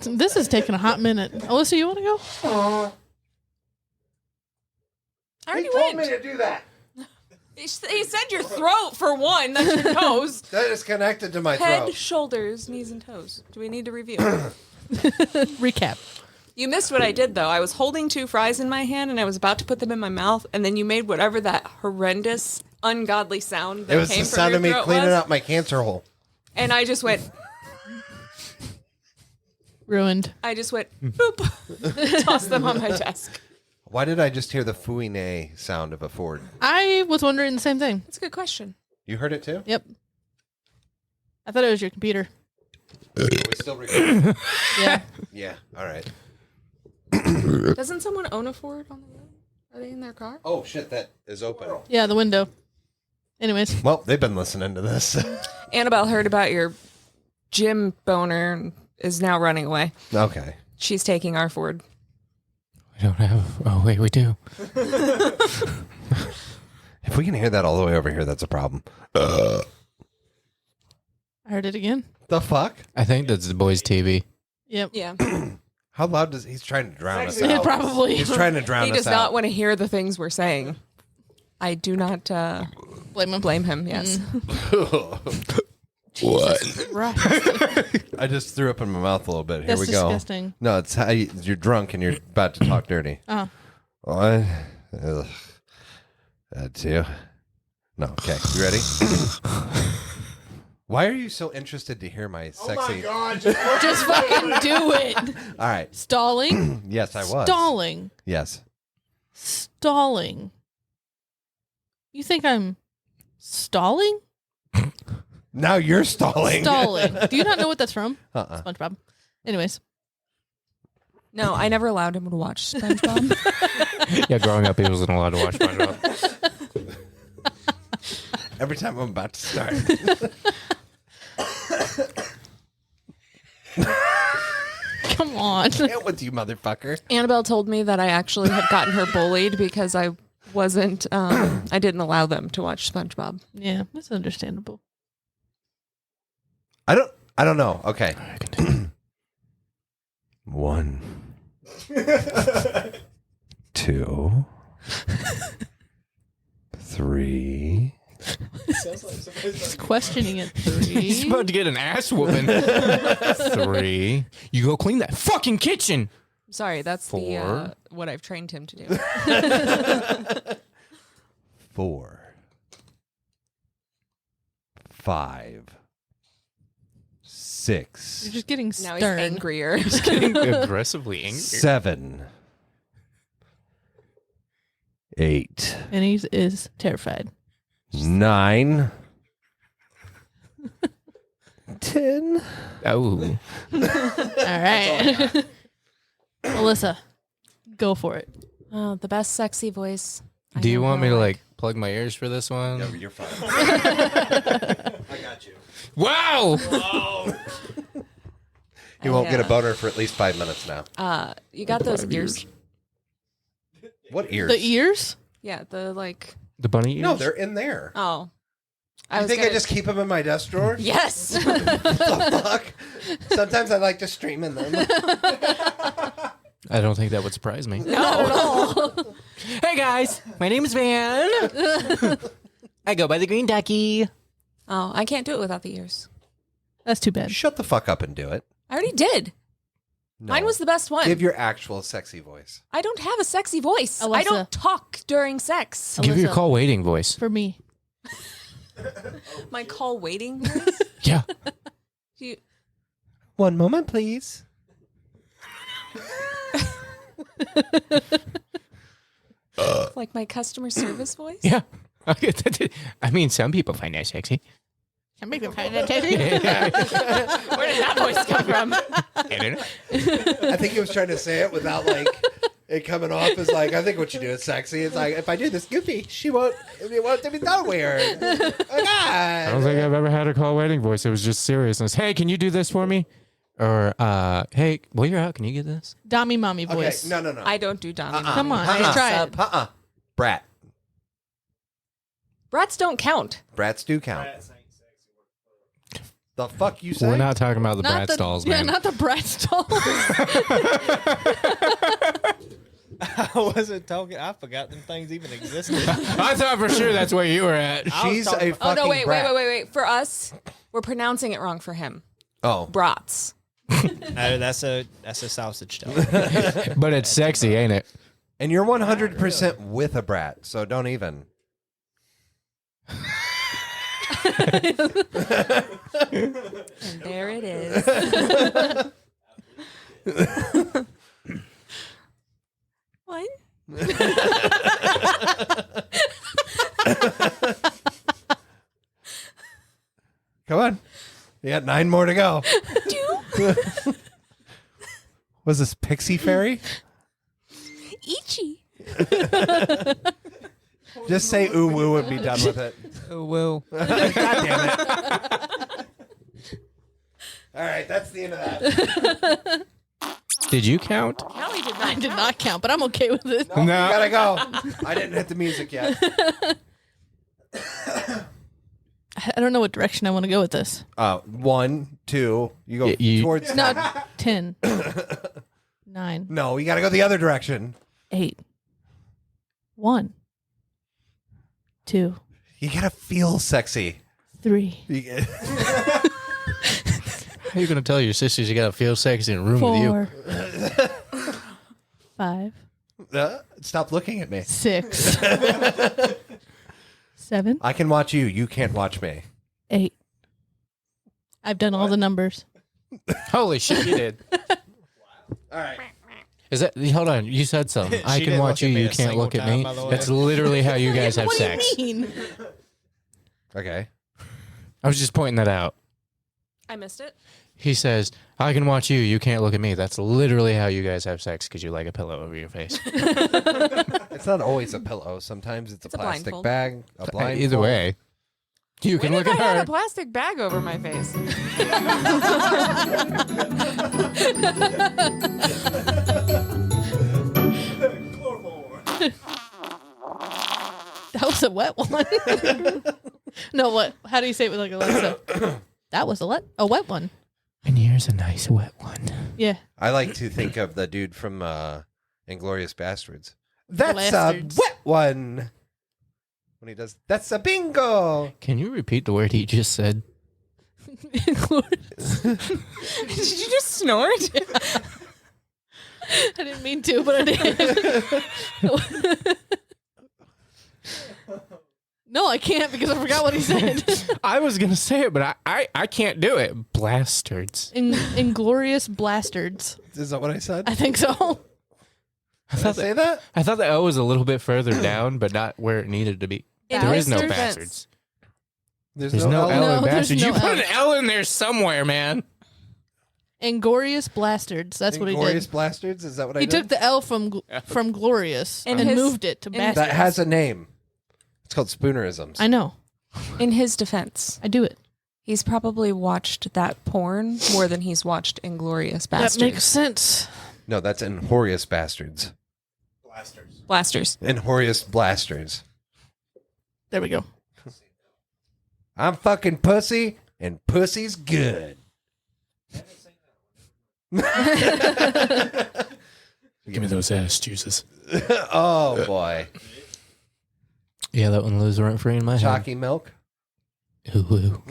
This is taking a hot minute. Alyssa, you want to go? I already went. to do that. He said your throat for one. That's your toes. That is connected to my Head, throat. shoulders, knees, and toes. Do we need to review? Recap. You missed what I did, though. I was holding 2 fries in my hand, and I was about to put them in my mouth, and then you made whatever that horrendous, ungodly sound that It was came the from sound your of me throat cleaning was. up my cancer hole. And I just went, Ruined. boop, tossed them on my desk. Why did I just hear the fouine sound of a Ford? I was wondering the same thing. That's a good question. You heard it too? Yep. I thought it was your computer. Are we still recording? Yeah. Yeah. All right. Doesn't someone own a Ford on the road? Are they in their car? Oh shit, that is open. Yeah, the window. Anyways. Well, they've been listening to this. Annabelle heard about your gym boner and is now running away. Okay. She's taking our Ford. We don't have. Oh, wait, we do. If we can hear that all the way over here, that's a problem. I heard it again. The fuck? I think that's the boys' TV. Yep. Yeah. How loud does he's trying to drown us Yeah, out? probably. He's trying to drown He us does out. not want to hear the things we're saying. I do not Blame him. yes. Jesus Christ. I just threw up in my mouth a little bit. Here That's we go. disgusting. No, it's how you're drunk and you're about to talk dirty. Uh-huh. What? Ugh. That too. No. Okay. You ready? Why are you so interested to hear my sexy? Just fucking do it. All right. Stalling. Yes, I was. Stalling. Yes. Stalling. You think I'm stalling? Now you're stalling. Stalling. Do you not know what that's from? Uh-uh. SpongeBob. Anyways. No, I never allowed him to watch SpongeBob. Yeah, growing up, he wasn't allowed to watch SpongeBob. Every time I'm about to start. Come on. Get with you, motherfucker. Annabelle told me that I actually had gotten her bullied because I wasn't, I didn't allow them to watch SpongeBob. Yeah, that's understandable. I don't know. Okay. 1, 2, 3. He's questioning it. He's 3. about to get an ass whooping. 3. You go clean that fucking kitchen. Sorry, that's 4. the what I've trained him to do. 4, 5, 6. You're just getting Now stern. he's angrier. Getting aggressively angry. 7. 8. And he is terrified. 9. 10. Oh. All right. Melissa, go for it. Oh, the best sexy voice. Do you want me to know, like plug my ears for this one? No, you're fine. I got you. Wow. You won't get a boner for at least 5 minutes now. You got those ears? What ears? The ears? Yeah, the like. The bunny ears? No, they're in there. Oh, I just keep them in my desk drawer? Yes. The fuck? Sometimes I like to stream in them. I don't think that would surprise me. No. Hey guys, my name is Van. I go by the Green Ducky. Oh, I can't do it without the ears. That's too bad. Shut the fuck up and do it. I already did. No. Mine was the best one. Give your actual sexy voice. I don't have a sexy voice. I Alyssa. don't talk during sex. Give your Alyssa. call waiting voice. For me. My call waiting voice? Yeah. You, One moment, please. like my customer service voice? Yeah. Okay. I mean, some people find that sexy. Can make them kind of tasty. Where did that voice come from? I don't know. I think he was trying to say it without like it coming off as like, I think what you do is sexy. It's like, if I do this goofy, it won't be done weird. Oh, God. I don't think I've ever had a call waiting voice. It was just seriousness. Hey, can you do this for me? Or, hey, while you're out, can you get this? Dommy mommy Okay, voice. no. I don't do Dommy. Come on, Uh-uh. try it. Brat. Brats don't count. Brats do count. The fuck you say? We're not talking about the Not brat the, stalls, yeah, man. not the brat stalls. I wasn't talking. I forgot them things even existed. I thought for sure that's where you were at. She's a fucking Oh, no, wait. brat. For us, we're pronouncing it wrong for him. Oh. Brats. No, that's a sausage dog. But it's sexy, ain't it? And you're 100% with a brat, so don't even. And there it is. What? Come on. You got 9 more to go. Was this Pixie Fairy? Ichi. Just say ooh woo and be done with it. Oh, well. God damn it. All right, that's the end of that. Did you count? Callie did I not. did not count, but I'm okay with it. No, you gotta go. I didn't hit the music yet. I don't know what direction I want to go with this. 1, 2. You go you- towards. No, 10, 9, No, you gotta go the other direction. 8, 1, 2, You gotta feel sexy. 3, How are you going to tell your sisters you got to feel sexy in a room with you? 4, 5, Stop looking at me. 6, 7, I can watch you. You can't watch me. 8. I've done all the numbers. Holy shit, you did. All right. Is that, hold on, you said something. I She can didn't watch look you, at me you a can't single look at time, me. by the way. That's literally how you guys have What sex. do you mean? Okay. I was just pointing that out. I missed it. He says, I can watch you, you can't look at me. That's literally how you guys have sex because you like a pillow over your face. It's not always a pillow. Sometimes it's a It's a plastic blindfold. bag. A blindfold. Either way, you can When look have at I had her. a plastic bag over my face? That was a wet one. No, what? How do you say it with like Alexa? That was a wet one. And here's a nice wet one. Yeah. I like to think of the dude from Inglourious Bastards. That's Bastards. a wet one. When he does, that's a bingo. Can you repeat the word he just said? Did you just snort? I didn't mean to, but I did. No, I can't because I forgot what he said. I was gonna say it, but I can't do it. Blastards. Inglorious Blastards. Is that what I said? I think so. Did I say that? I thought the L was a little bit further down, but not where it needed to be. There is no Bastards. bastards. There's no L No, in there's bastards. no You put L. an L in there somewhere, man. Inglorious Blastards. That's what he Glorious did. Blastards? Is that what I He did? took the L from Glorious In and his- moved it to in- Bastards. That has a name. It's called Spoonerisms. I know. In his defense, I do it. he's probably watched that porn more than he's watched Inglorious Bastards. That makes sense. No, that's Inhorious Bastards. Blasters. Inhorious Blasters. There we go. I'm fucking pussy, and pussy's good. Give me those ass juices. Oh, boy. Yeah, that one lives rent free in my head. Chalky milk. Ooh.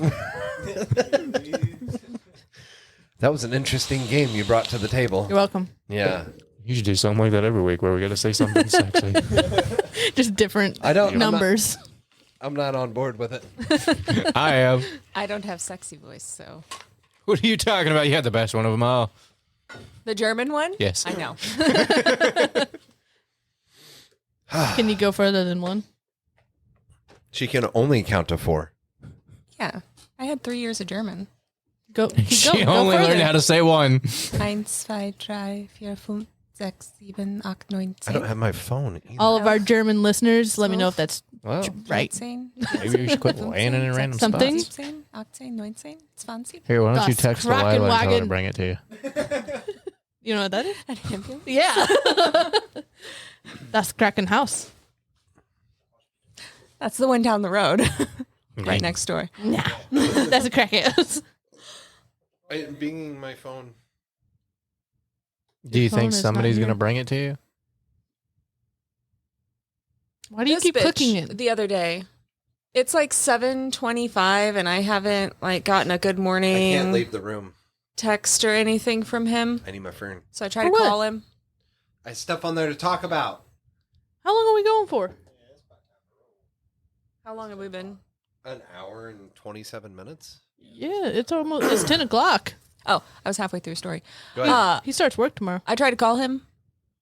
That was an interesting game you brought to the table. You're welcome. Yeah. You should do something like that every week where we got to say something sexy. Just different I don't- numbers. I'm not on board with it. I am. I don't have sexy voice, so. What are you talking about? You had the best one of them all. The German one? Yes. I know. Can you go further than one? She can only count to 4. Yeah. I had 3 years of German. Go. She go only further. learned how to say one. 1, 2, 3, 4, 5, 6, 7, 8, 9, 10. I don't have my phone either. All of our German listeners, let me know if that's Well, right. 13, maybe you should quit laying in random Something. spots. 17, 18, 19, 20. Here, why don't you Das text Delilah and tell her to Krakenwagen. bring it to you? You know what that is? An ambulance? Yeah. That's Kraken House. That's the one down the road. Okay. Right next door. Nah. That's a Kraken House. I'm binging my phone. Do you phone think is not somebody's here. going to bring it to you? Why do you This keep bitch cooking it? the other day? It's like 7:25 and I haven't like gotten a good I morning can't leave the room. text or anything from him. I need my phone. So I tried For to what? call him. I have stuff on there to talk about. How long are we going for? How long have we been? An hour and 27 minutes? Yeah, it's 10 o'clock. Oh, I was halfway through a story. Go ahead. He starts work tomorrow. I tried to call him.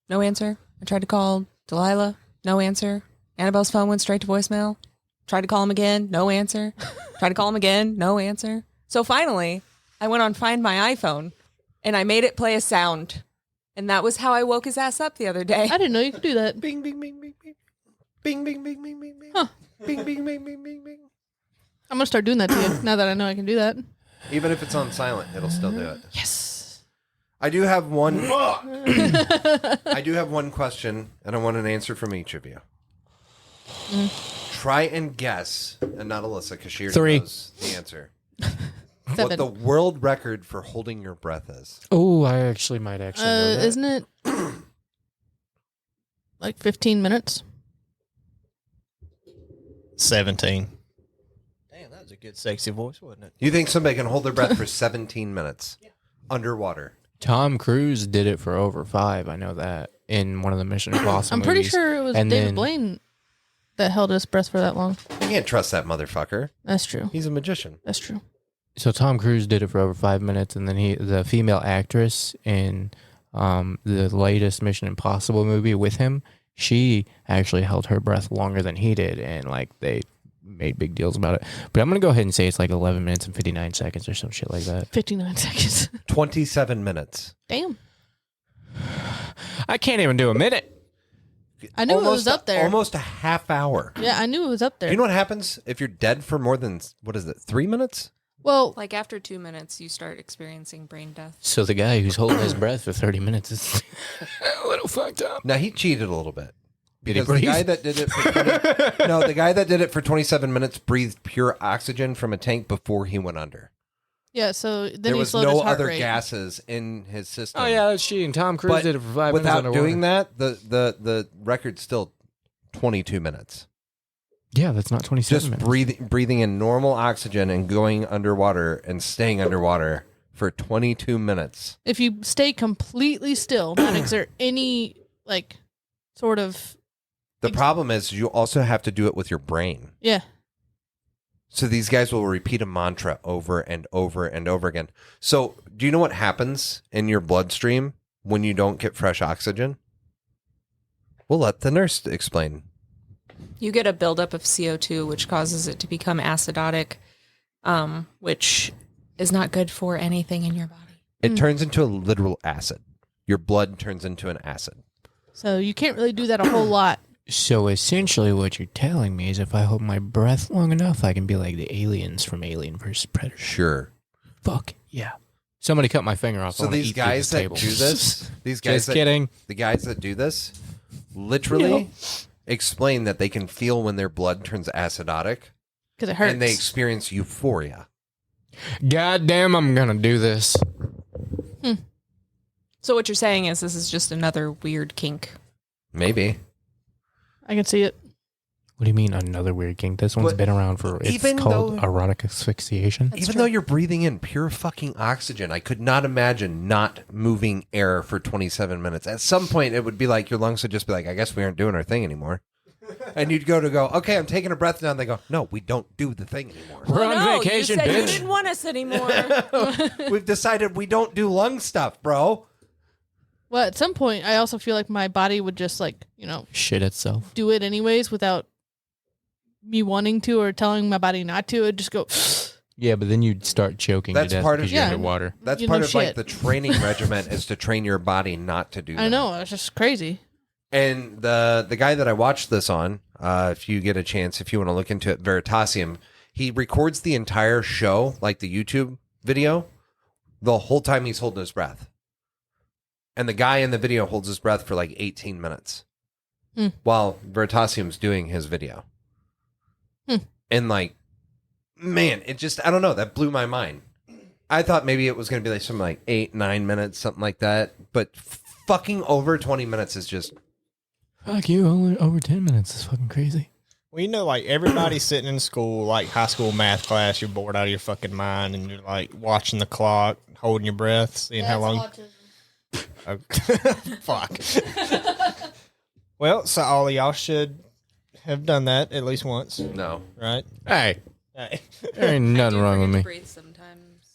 No answer. I tried to call Delilah. No answer. Annabelle's phone went straight to voicemail. Tried to call him again. No answer. Tried to call him again. No answer. So finally, I went on Find My iPhone and I made it play a sound. And that was how I woke his ass up the other day. I didn't know you could do that. Bing, bing, bing, bing, bing. Bing, bing, bing, bing, bing, bing. Huh. Bing, bing, bing, bing, bing, bing. I'm going to start doing that to you now that I know I can do that. Even if it's on silent, it'll still do it. Yes. I do have one. I do have one question, and I want an answer from each of you. Try and guess, and not Alyssa, because she already 3. knows the answer. 7. What the world record for holding your breath is? Oh, I actually might know that. Isn't it like 15 minutes? 17. Damn, that was a good sexy voice, wasn't it? You think somebody can hold their breath for 17 minutes underwater? Tom Cruise did it for over 5. I know that in one of the Mission Impossible I'm pretty movies. sure it was And David then- Blaine that held his breath for that long. You can't trust that motherfucker. That's true. He's a magician. That's true. So Tom Cruise did it for over 5 minutes, and then the female actress in the latest Mission Impossible movie with him, she actually held her breath longer than he did, and like they made big deals about it. But I'm gonna go ahead and say it's like 11 minutes and 59 seconds or some shit like that. 59 seconds. 27 minutes. Damn. I can't even do a minute. I knew it was up there. Almost a half hour. Yeah, I knew it was up there. Do you know what happens if you're dead for more than, 3 minutes? Well, Like after 2 minutes, you start experiencing brain death. So the guy who's holding his breath for 30 minutes is a little fucked up. Now, he cheated a little bit. Did he Because the breathe? guy that did it for the guy that did it for 27 minutes breathed pure oxygen from a tank before he went under. yeah, so then There he was slowed no his heart other rate. gases in his system. Oh yeah, that's cheating. Tom Cruise But did it for 5 minutes without underwater. doing that, the record's still 22 minutes. Yeah, that's not 27 Just minutes. breathing in normal oxygen and going underwater and staying underwater for 22 minutes. If you stay completely still, not exert any like sort of The problem is you also have to do it with your brain. yeah. So these guys will repeat a mantra over and over and over again. So do you know what happens in your bloodstream when you don't get fresh oxygen? We'll let the nurse explain. You get a buildup of CO2, which causes it to become acidotic, which is not good for anything in your body. It turns into a literal acid. Your blood turns into an acid. So you can't really do that a whole lot. So essentially what you're telling me is if I hold my breath long enough, I can be like the aliens from Alien vs. Predator. Sure. Fuck, yeah. Somebody cut my finger off. So these guys that do this, kidding. The guys that do this literally explain that they can feel when their blood turns acidotic. Because it hurts. And they experience euphoria. God damn, I'm going to do this. So what you're saying is this is just another weird kink. Maybe. I can see it. What do you mean another weird kink? This one's been around for, it's called erotic asphyxiation. Even though you're breathing in pure fucking oxygen, I could not imagine not moving air for 27 minutes. At some point, it would be like your lungs would just be like, I guess we aren't doing our thing anymore. And you'd go, okay, I'm taking a breath down. They go, no, we don't do the thing anymore. We're on vacation, you said bitch. You didn't want us anymore. We've decided we don't do lung stuff, bro. Well, at some point, I also feel like my body would just shit itself. Do it anyways without me wanting to or telling my body not to. It'd just go. Yeah, but then you'd start choking That's to death part of because you're underwater. That's You part know of like shit. the training regimen is to train your body not to do that. I know. It's just crazy. And the guy that I watched this on, if you get a chance, if you want to look into it, Veritasium, he records the entire show, like the YouTube video, the whole time he's holding his breath. And the guy in the video holds his breath for like 18 minutes while Veritasium's doing his video. And like, man, it just, I don't know, that blew my mind. I thought maybe it was going to be like something like 8-9 minutes, something like that. But fucking over 20 minutes is just... Fuck you, only over 10 minutes is fucking crazy. Well, you know, like everybody sitting in school, like high school math class, you're bored out of your fucking mind and you're like watching the clock, holding your breath, seeing how long. Oh, fuck. Well, so all of y'all should have done that at least once. No. Right? Hey, Hey. there ain't nothing wrong with me. Breathe sometimes.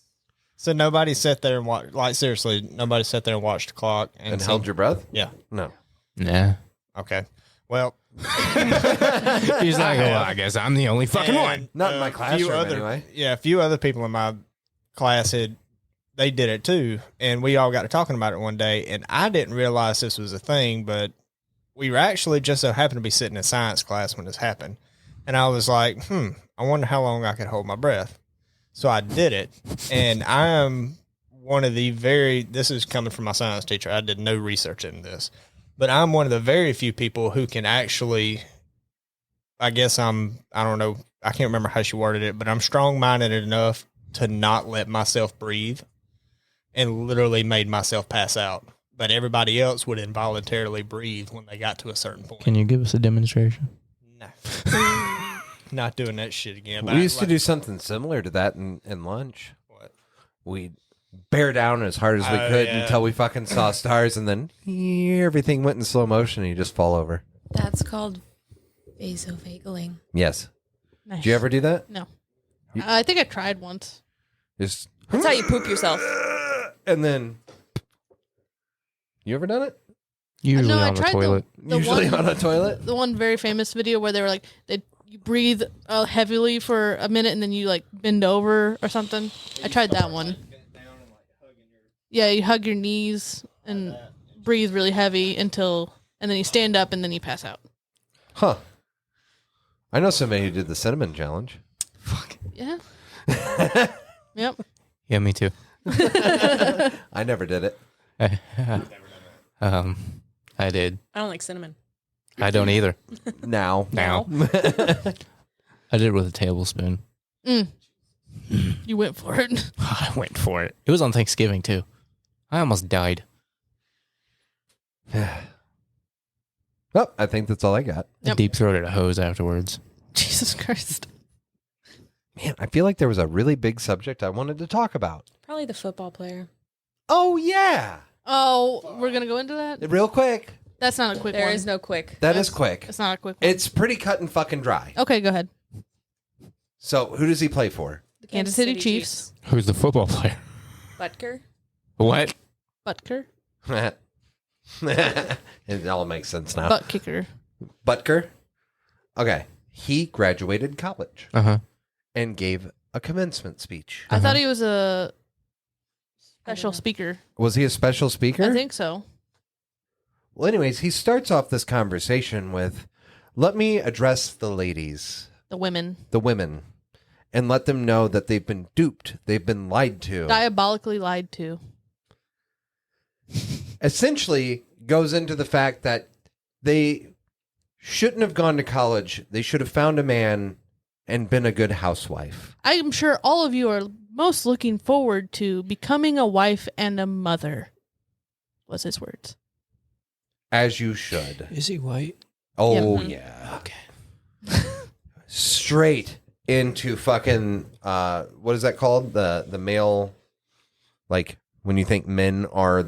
So nobody sat there and watched, like seriously, nobody sat there and watched the clock And held your breath? Yeah. No. Nah. Okay. Well, He's like, well, I guess I'm the only fucking one. Not in my classroom, anyway. Yeah, a few other people in my class they did it too, and we all got to talking about it one day, and I didn't realize this was a thing, but we were actually just so happened to be sitting in science class when this happened, and I was like, I wonder how long I could hold my breath. So I did it, and I am one of the this is coming from my science teacher. I did no research into this, but I'm one of the very few people who can actually, I guess I don't know, I can't remember how she worded it, but I'm strong-minded enough to not let myself breathe and literally made myself pass out. But everybody else would involuntarily breathe when they got to a certain point. Can you give us a demonstration? No. Not doing that shit again. We used to do something similar to that in lunch. What? We'd bear down as hard as we could until we fucking saw stars, and then everything went in slow motion and you just fall over. That's called vasovagal. Yes. Nice. Did you ever do that? No. I think I tried once. Just That's how you poop yourself. and then you ever done it? Usually I on the tried toilet. Usually on a toilet. The one very famous video where they were like, you breathe heavily for a minute and then you like bend over or something. I tried that one. Yeah, you hug your knees and breathe really heavy and then you stand up and then you pass out. Huh. I know somebody who did the cinnamon challenge. Yeah. Yep. Yeah, me too. I never did it. I did. I don't like cinnamon. I don't either. Now. I did it with a tablespoon. You went for it. I went for it. It was on Thanksgiving too. I almost died. Well, I think that's all I got. I deep throated a hose afterwards. Jesus Christ. Man, I feel like there was a really big subject I wanted to talk about. Probably the football player. Oh, yeah. Oh, we're going to go into that? Real quick. That's not a quick one. There is no quick. That is quick. It's not a quick one. It's pretty cut and fucking dry. Okay, go ahead. So who does he play for? The Kansas City Chiefs. Who's the football player? Butker. What? Butker. It all makes sense now. Butt kicker. Butker. Okay. He graduated college Uh-huh. and gave a commencement speech. I thought he was a special speaker. Was he a special speaker? I think so. Well, anyways, he starts off this conversation with, let me address the ladies, The women. the women, and let them know that they've been duped. They've been lied to. Diabolically lied to. Essentially goes into the fact that they shouldn't have gone to college. They should have found a man and been a good housewife. I'm sure all of you are most looking forward to becoming a wife and a mother, was his words. As you should. Is he white? Oh, Yep. yeah. Okay. Straight into fucking, what is that called? The male, like, when you think men are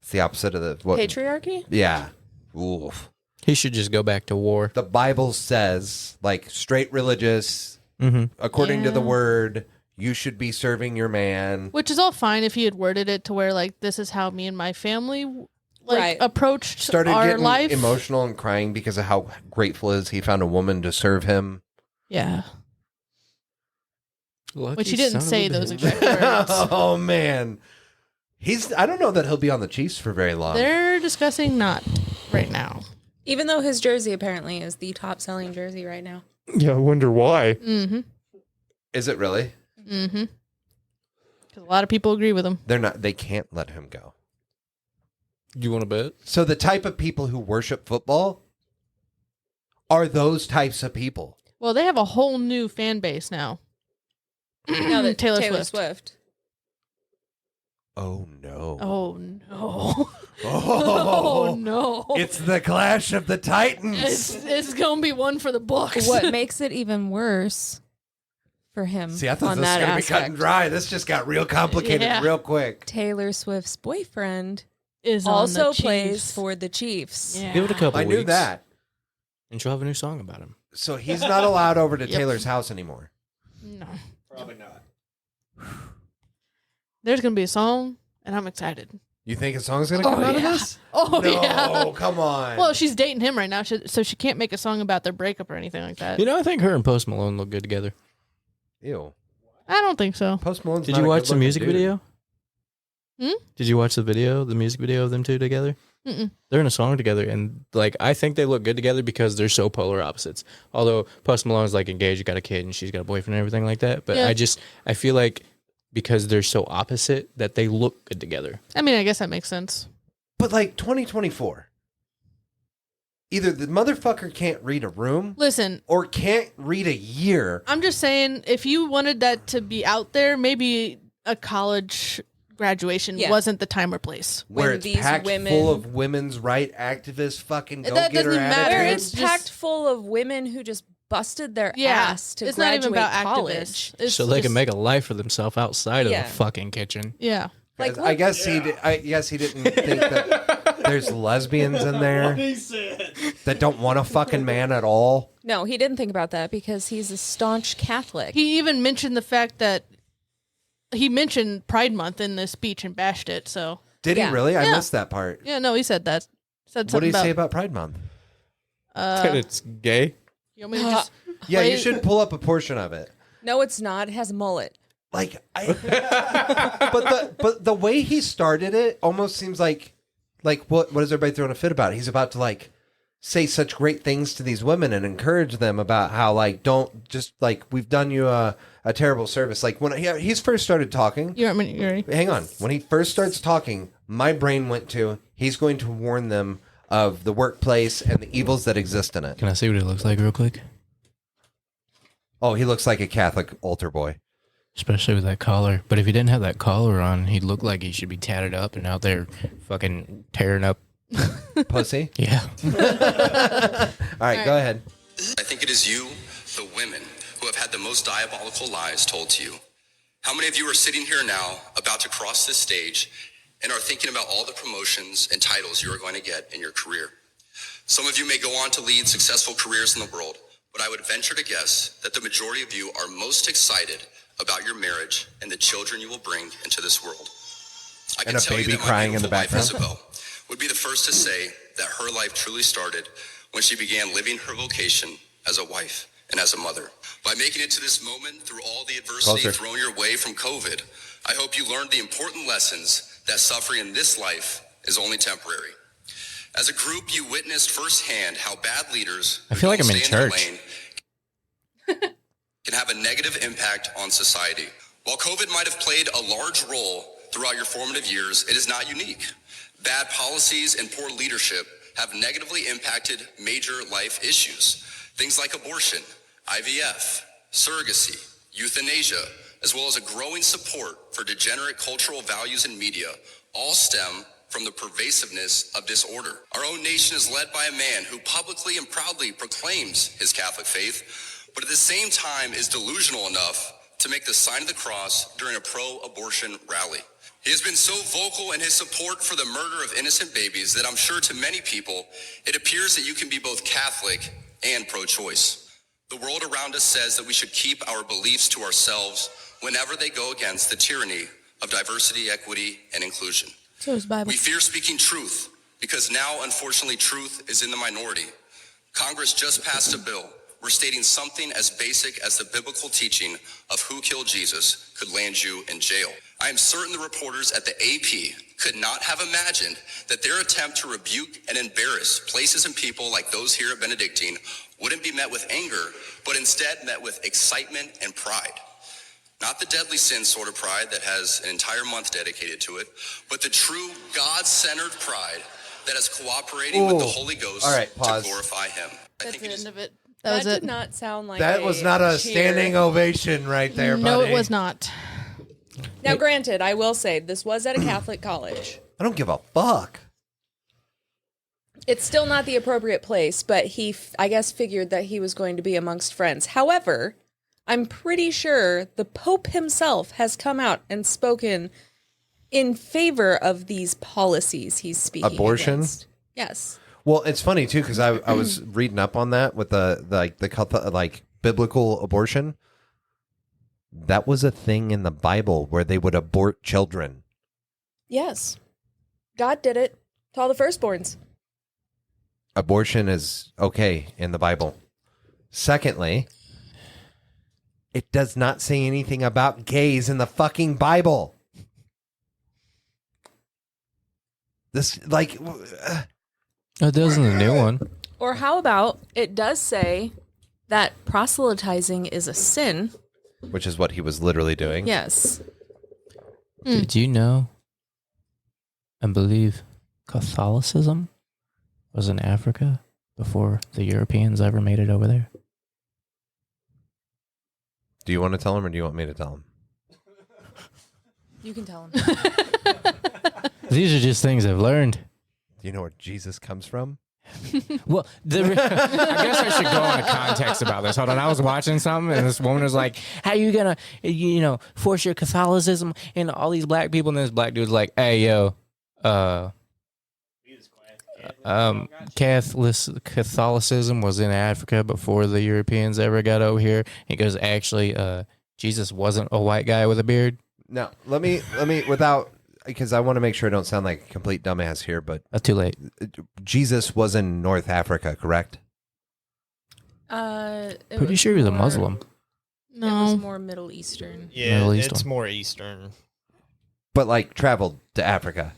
it's the opposite of the... What? Patriarchy? Yeah. Oof. He should just go back to war. The Bible says, like, straight religious, Mm-hmm. according to the Yeah. word, you should be serving your man. Which is all fine if he had worded it to where, like, this is how me and my family, like, Right. approached Started our getting life. emotional and crying because of how grateful is he found a woman to serve him. Yeah. Lucky Which he didn't son of a say those bitch. exact words. Oh, man. I don't know that he'll be on the Chiefs for very long. They're discussing not right now. Even though his jersey apparently is the top selling jersey right now. Yeah, I wonder why. Mm-hmm. Is it really? Mm-hmm. Because a lot of people agree with him. They can't let him go. You want to bet? So the type of people who worship football are those types of people. Well, they have a whole new fan base now. Now that Taylor Taylor Swift. Swift. Oh, no. Oh, no. Oh, no. It's the Clash of the Titans. It's going to be one for the books. What makes it even worse for him See, I thought on this was that going to be cut and aspect? dry. This just got real complicated Yeah. real quick. Taylor Swift's boyfriend is on also the plays Chiefs. for the Chiefs. Yeah. Give it a couple I weeks. knew that. And she'll have a new song about him. So he's not allowed over to Yep. Taylor's house anymore. No. Probably not. There's going to be a song, and I'm excited. You think a song's going to come out of this? Oh, No, yeah. come on. Well, she's dating him right now, so she can't make a song about their breakup or anything like that. You know, I think her and Post Malone look good together. Ew. I don't think so. Post Malone's Did not you a watch the good-looking music dude. video? Hmm? Did you watch the music video of them two together? Mm-mm. They're in a song together, and like I think they look good together because they're so polar opposites. Although Post Malone's like engaged, got a kid, and she's got a boyfriend and everything like that. But Yeah. I feel like because they're so opposite that they look good together. I mean, I guess that makes sense. But like 2024, either the motherfucker can't read a room Listen, or can't read a year. I'm just saying, if you wanted that to be out there, maybe a college graduation Yeah. wasn't the time or place. Where When it's these packed women- full of women's right activists, fucking That go-getter doesn't even matter. Where attitudes. it's just- packed full of women who just busted their Yeah, ass to it's not graduate even about college. activists. It's So they just- can make a life for themselves outside of Yeah. the fucking kitchen. Yeah. Like, I guess he didn't think that there's lesbians in there that don't want a fucking man at all. No, he didn't think about that because he's a staunch Catholic. He even mentioned the fact that he mentioned Pride Month in this speech and bashed it. So Did Yeah. he really? I Yeah. missed that part. yeah, no, he said that. Said What did something he say about Pride Month? That it's gay. You want me to just Yeah, play- you should pull up a portion of it. No, it's not. It has a mullet. Like, but the way he started it almost seems like what is everybody throwing a fit about? He's about to like say such great things to these women and encourage them about how like don't just like we've done you a terrible service. Like when he's first started talking. You want me? You ready? Hang on. When he first starts talking, my brain went to he's going to warn them of the workplace and the evils that exist in it. Can I see what it looks like real quick? Oh, he looks like a Catholic altar boy. Especially with that collar. But if he didn't have that collar on, he'd look like he should be tatted up and out there fucking tearing up. Pussy. Yeah. All right, go ahead. I think it is you, the women, who have had the most diabolical lies told to you. How many of you are sitting here now about to cross this stage and are thinking about all the promotions and titles you are going to get in your career? Some of you may go on to lead successful careers in the world, but I would venture to guess that the majority of you are most excited about your marriage and the children you will bring into this world. I can And a tell baby you that crying my in the beautiful wife, background. Isabel, would be the first to say that her life truly started when she began living her vocation as a wife and as a mother. By making it to this moment through all the adversity Closer. thrown your way from COVID, I hope you learned the important lessons that suffering in this life is only temporary. As a group, you witnessed firsthand how bad leaders I feel like I'm in stay their church. lane can have a negative impact on society. While COVID might have played a large role throughout your formative years, it is not unique. Bad policies and poor leadership have negatively impacted major life issues. Things like abortion, IVF, surrogacy, euthanasia, as well as a growing support for degenerate cultural values in media, all stem from the pervasiveness of disorder. Our own nation is led by a man who publicly and proudly proclaims his Catholic faith, but at the same time is delusional enough to make the sign of the cross during a pro-abortion rally. He has been so vocal in his support for the murder of innocent babies that I'm sure to many people, it appears that you can be both Catholic and pro-choice. The world around us says that we should keep our beliefs to ourselves whenever they go against the tyranny of diversity, equity, and inclusion. So is Bible. We fear speaking truth because now, unfortunately, truth is in the minority. Congress just passed a bill where stating something as basic as the biblical teaching of who killed Jesus could land you in jail. I am certain the reporters at the AP could not have imagined that their attempt to rebuke and embarrass places and people like those here at Benedictine wouldn't be met with anger, but instead met with excitement and pride. Not the deadly sin sort of pride that has an entire month dedicated to it, but the true God-centered pride that is cooperating with the Holy Ghost All right, pause. to glorify Him. That's the end of it. That That was did it. not sound like That was not a cheer. standing ovation right there, buddy. No, it was not. Now, granted, I will say this was at a Catholic college. I don't give a fuck. It's still not the appropriate place, but he, I guess, figured that he was going to be amongst friends. However, I'm pretty sure the Pope himself has come out and spoken in favor of these policies he's speaking Abortion? against. Yes. Well, it's funny too because I was reading up on that with the biblical abortion. That was a thing in the Bible where they would abort children. Yes. God did it to all the firstborns. Abortion is okay in the Bible. Secondly, it does not say anything about gays in the fucking Bible. This, It does in the new one. Or how about it does say that proselytizing is a sin. which is what he was literally doing. Yes. Did you know and believe Catholicism was in Africa before the Europeans ever made it over there? Do you want to tell him or do you want me to tell him? You can tell him. These are just things I've learned. Do you know where Jesus comes from? Well, I guess I should go into context about this. Hold on, I was watching something, and this woman was like, "How you gonna, force your Catholicism into all these black people?" And this black dude's like, "Hey, yo, Catholicism was in Africa before the Europeans ever got over here." He goes, "Actually, Jesus wasn't a white guy with a beard." No, let me without, because I want to make sure I don't sound like a complete dumbass here, but Too late. Jesus was in North Africa, correct? Pretty sure he was a Muslim. It was more Middle Eastern. Yeah, Middle it's Eastern. more Eastern. But like traveled to Africa.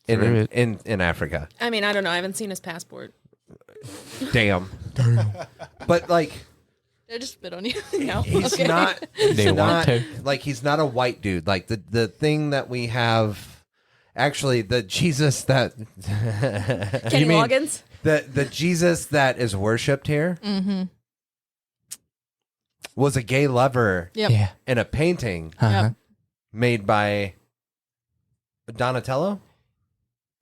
Through In Africa. I mean, I don't know. I haven't seen his passport. Damn. But like Did I just spit on you? No. he's Okay. not They he's want not to. like he's not a white dude. Like the thing that we have, actually the Jesus that Kenny mean- Loggins? the Jesus that is worshipped here was a gay lover Yep. Yeah. in a painting Uh-huh. made by Donatello.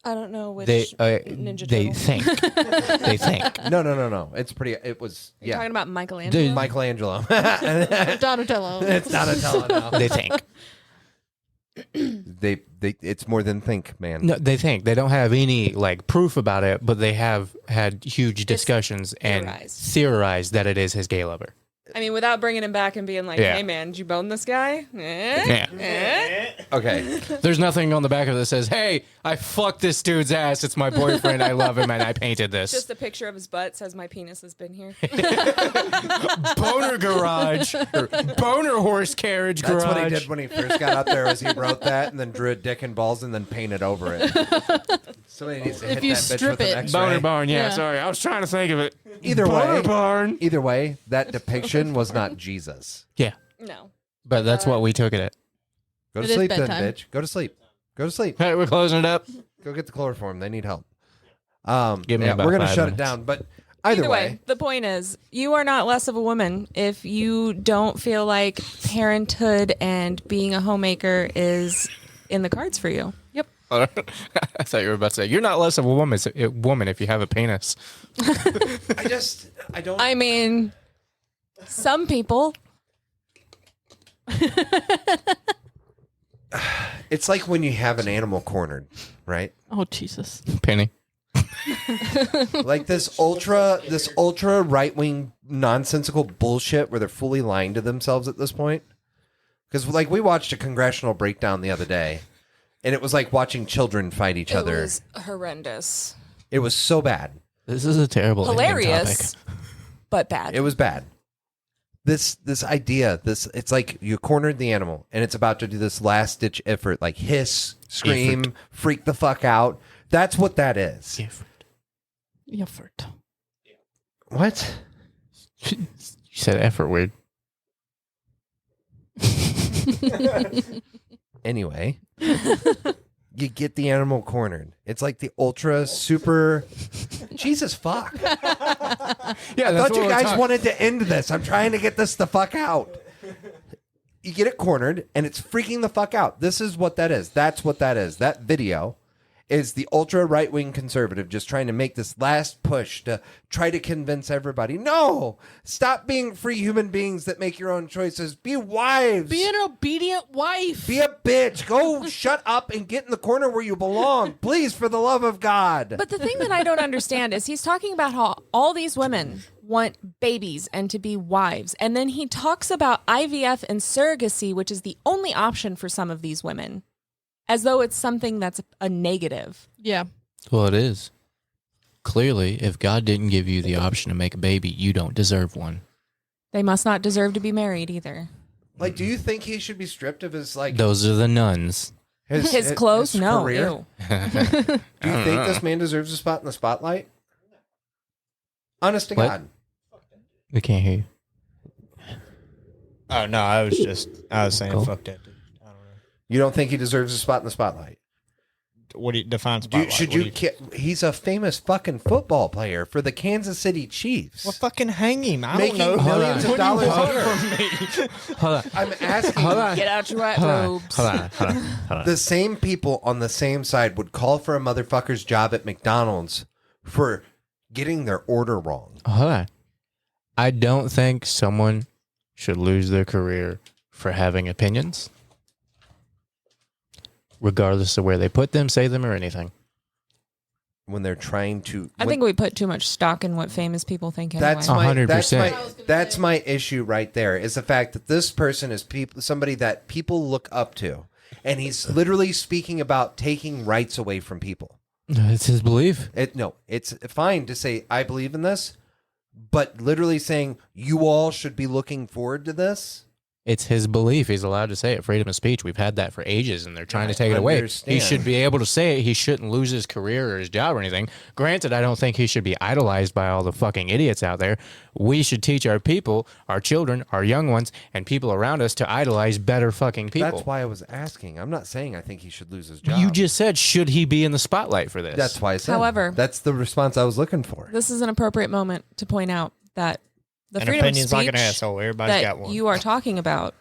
I don't know which They Ninja they Turtle. think they think. No. It's pretty. It was You're talking about Michelangelo? Dude, Michelangelo. Donatello. It's Donatello now. They think. it's more than think, man. No, they think. They don't have any like proof about it, but they have had huge discussions and theorized that it is his gay lover. I mean, without bringing him back and being like, hey, man, did you bone this guy? Okay. There's nothing on the back of it that says, hey, I fucked this dude's ass. It's my boyfriend. I love him, and I painted this. Just a picture of his butt says, my penis has been here. Boner garage. Or boner horse carriage garage. That's what he did when he first got out there was he wrote that and then drew a dick and balls and then painted over it. Somebody needs to hit If you that bitch strip with it. an X-ray. Boner barn. Yeah, sorry. I was trying to think of it. Either way, that depiction was not Jesus. Yeah. No. But that's what we took it at. Go to It is sleep then, bedtime. bitch. Go to sleep. Go to sleep. Hey, we're closing it up. Go get the chloroform. They need help. Give me about we're gonna 5 shut minutes. it down. But either way, the point is, you are not less of a woman if you don't feel like parenthood and being a homemaker is in the cards for you. Yep. I thought you were about to say, you're not less of a woman if you have a penis. I don't. I mean, some people. It's like when you have an animal cornered, right? Oh, Jesus. Penny. Like this ultra right wing nonsensical bullshit where they're fully lying to themselves at this point. Because like we watched a congressional breakdown the other day, and it was like watching children fight each other. It was horrendous. It was so bad. This is a terrible Hilarious, but bad. It was bad. This idea, it's like you cornered the animal and it's about to do this last ditch effort, like hiss, scream, freak the fuck out. That's what that is. Effort. What? You said effort weird. Anyway, you get the animal cornered. It's like the ultra super. Jesus fuck. Yeah, I thought you guys wanted to end this. I'm trying to get this the fuck out. You get it cornered and it's freaking the fuck out. This is what that is. That's what that is. That video is the ultra right wing conservative just trying to make this last push to try to convince everybody. No, stop being free human beings that make your own choices. Be wives. Be an obedient wife. Be a bitch. Go shut up and get in the corner where you belong. Please, for the love of God. But the thing that I don't understand is he's talking about how all these women want babies and to be wives. And then he talks about IVF and surrogacy, which is the only option for some of these women, as though it's something that's a negative. Yeah. Well, it is. Clearly, if God didn't give you the option to make a baby, you don't deserve one. They must not deserve to be married either. Like, do you think he should be stripped of his, like... Those are the nuns. His clothes? No. career? Ew. Do you think this man deserves a spot in the spotlight? Honest to What? God. We can't hear you. Oh no, I was saying Cool. fuck that dude. I don't know. You don't think he deserves a spot in the spotlight? What do you define spotlight? Should you? He's a famous fucking football player for the Kansas City Chiefs. Well, fucking hang him. I Making don't know. millions of dollars a year. Hold on. I'm asking. Hold on. Get out your white Hold on. robes. Hold on. Hold on. Hold on. The same people on the same side would call for a motherfucker's job at McDonald's for getting their order wrong. Hold on. I don't think someone should lose their career for having opinions, regardless of where they put them, say them, or anything. When they're trying to, I think we put too much stock in what famous people think anyway. that's my 100%. that's my issue right there. Is the fact that this person is somebody that people look up to, and he's literally speaking about taking rights away from people. It's his belief. It's fine to say I believe in this, but literally saying you all should be looking forward to this. It's his belief. He's allowed to say it. Freedom of speech. We've had that for ages, and they're trying to take it away. He should be able to say it. He shouldn't lose his career or his job or anything. Granted, I don't think he should be idolized by all the fucking idiots out there. We should teach our people, our children, our young ones, and people around us to idolize better fucking people. That's why I was asking. I'm not saying I think he should lose his job. You just said, should he be in the spotlight for this? That's why I said. However, that's the response I was looking for. This is an appropriate moment to point out that the An freedom of opinion's speech like an asshole. Everybody's that got one. you are talking about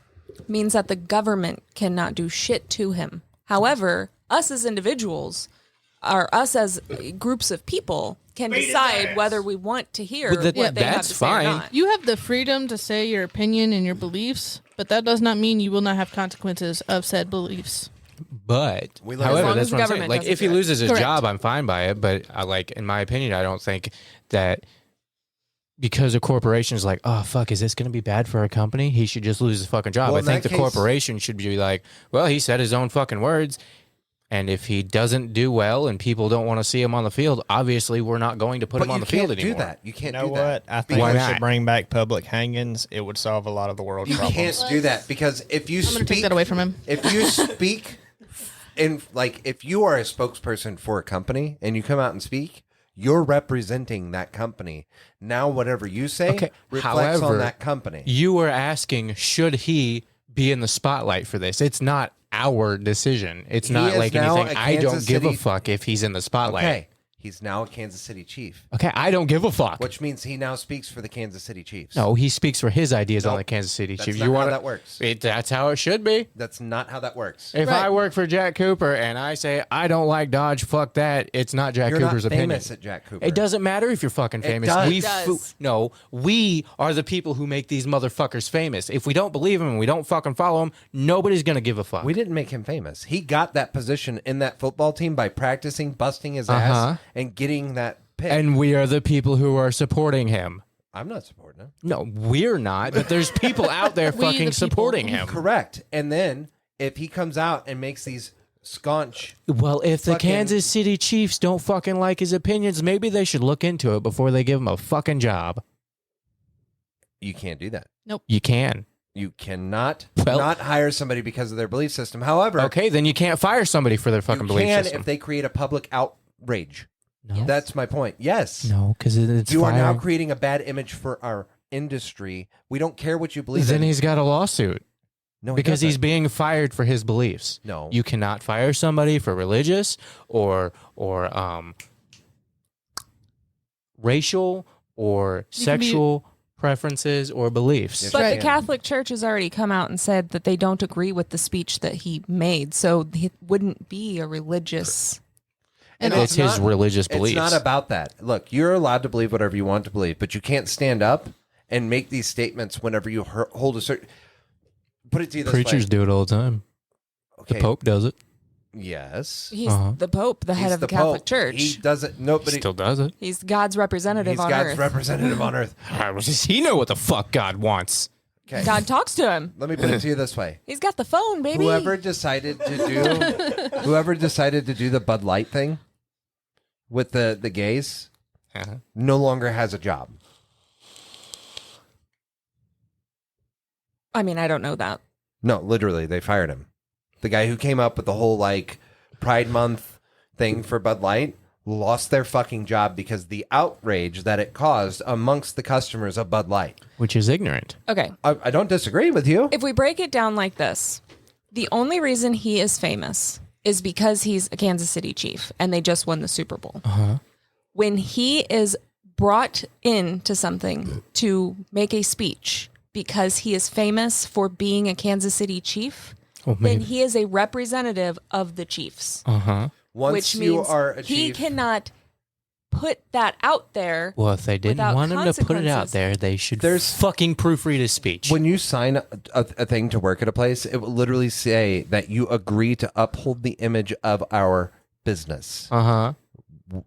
means that the government cannot do shit to him. However, us as individuals, or us as groups of people, can decide whether we want to hear Well, what they have that's to say fine. or not. You have the freedom to say your opinion and your beliefs, but that does not mean you will not have consequences of said beliefs. But We learn- As however, long that's as the what I'm saying. government Like, doesn't if he do it. loses his Correct. job, I'm fine by it. But like, in my opinion, I don't think that because a corporation is like, oh fuck, is this going to be bad for our company? He should just lose his fucking job. Well, I in think that the case- corporation should be like, well, he said his own fucking words. And if he doesn't do well and people don't want to see him on the field, obviously we're not going to put him on the field anymore. You can't do that. You can't You know do what? that. I think Why we not? should bring back public hangings. It would solve a lot of the world's You problems. can't do that because if you I'm going to take speak, that away from him. if you speak in like if you are a spokesperson for a company and you come out and speak, you're representing that company. Now whatever you say reflects However, on that company. You were asking, should he be in the spotlight for this? It's not our decision. It's He not is like now anything. a I don't Kansas give a City- fuck if he's in the spotlight. Okay. He's now a Kansas City Chief, Okay, I don't give a fuck. which means he now speaks for the Kansas City Chiefs. No, he speaks for his ideas on Nope. the Kansas City That's Chiefs. not You how want that works. That's how it should be. That's not how that works. If Right. I work for Jack Cooper and I say I don't like Dodge, fuck that. It's not Jack You're Cooper's not opinion. famous at Jack Cooper. It doesn't matter if you're fucking famous. does. We It does. No, we are the people who make these motherfuckers famous. If we don't believe him and we don't fucking follow him, nobody's gonna give a fuck. We didn't make him famous. He got that position in that football team by practicing, busting his ass, and getting that pick. And we are the people who are supporting him. I'm not supporting him. No, we're not. But there's people out there We the fucking people. supporting him. Correct. And then if he comes out and makes these sconch, Well, if the fucking- Kansas City Chiefs don't fucking like his opinions, maybe they should look into it before they give him a fucking job. you can't do that. You can. You cannot Well- not hire somebody because of their belief system. However, Okay, then you can't fire somebody for their you fucking belief can system. if they create a public outrage. No. That's my point. Yes. No, because it's You are now firing. creating a bad image for our industry. We don't care what you believe Then in. he's got a lawsuit No, he because he's doesn't. being fired for his beliefs. No. You cannot fire somebody for religious or racial or You can be- sexual preferences or beliefs. Yes, But Right. the Catholic Church has already come out and said that they don't agree with the speech that he made, so it wouldn't be a religious. And It's his religious beliefs. It's not about that. Look, you're allowed to believe whatever you want to believe, but you can't stand up and make these statements whenever you hold a certain. Put it to you this Preachers way. do it all the time. Okay. The Pope does it. Yes. He's the Pope, the head He's of the Catholic Pope. Church. He doesn't. Nobody. Still does it. He's God's representative He's on God's earth. representative on earth. How does he know what the fuck God wants? Okay. God talks to him. Let me put it to you this way. He's got the phone, baby. Whoever decided to do the Bud Light thing with the gays no longer has a job. I mean, I don't know that. No, literally, they fired him. The guy who came up with the whole like Pride Month thing for Bud Light lost their fucking job because the outrage that it caused amongst the customers of Bud Light. Which is ignorant. Okay. I don't disagree with you. If we break it down like this, the only reason he is famous is because he's a Kansas City Chief and they just won the Super Bowl. When he is brought into something to make a speech because he is famous for being a Kansas City Chief, then he is a representative of the Chiefs. Once Which you means are a he chief, cannot put that out there. Well, if they didn't Without want him to put it out consequences. there, they should There's- fucking proofread his speech. when you sign a thing to work at a place, it will literally say that you agree to uphold the image of our business.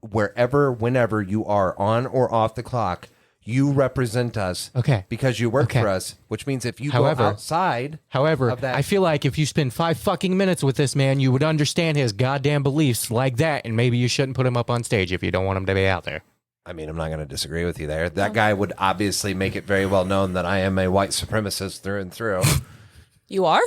Wherever, whenever you are on or off the clock, you represent us. Okay. Because you work Okay. for us, which means if you However- go outside However, of that, I feel like if you spend 5 fucking minutes with this man, you would understand his goddamn beliefs like that, and maybe you shouldn't put him up on stage if you don't want him to be out there. I mean, I'm not going to disagree with you there. That guy would obviously make it very well known that I am a white supremacist through and through. You are?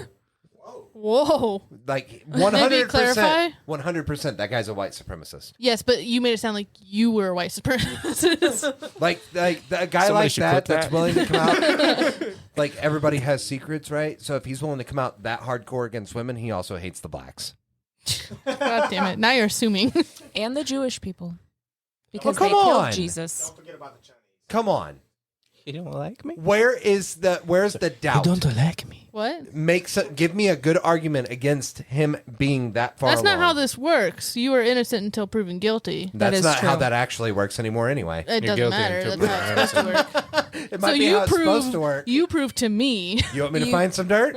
Whoa. Like Maybe 100%. clarify? 100%. That guy's a white supremacist. Yes, but you made it sound like you were a white supremacist. Like a guy Somebody like should that clip that's that. willing to come out. Like everybody has secrets, right? So if he's willing to come out that hardcore against women, he also hates the blacks. God damn it. Now you're assuming. And the Jewish people. Because come they killed on. Jesus. Come on. You don't like me? Where's the doubt? like me. What? Give me a good argument against him being that far That's not how along. this works. You are innocent until proven guilty. That's is not how true. that actually works anymore anyway. It You're doesn't guilty matter. until That's how it's supposed to work. It might be how it's supposed to work. You prove to me. You want me to find some dirt?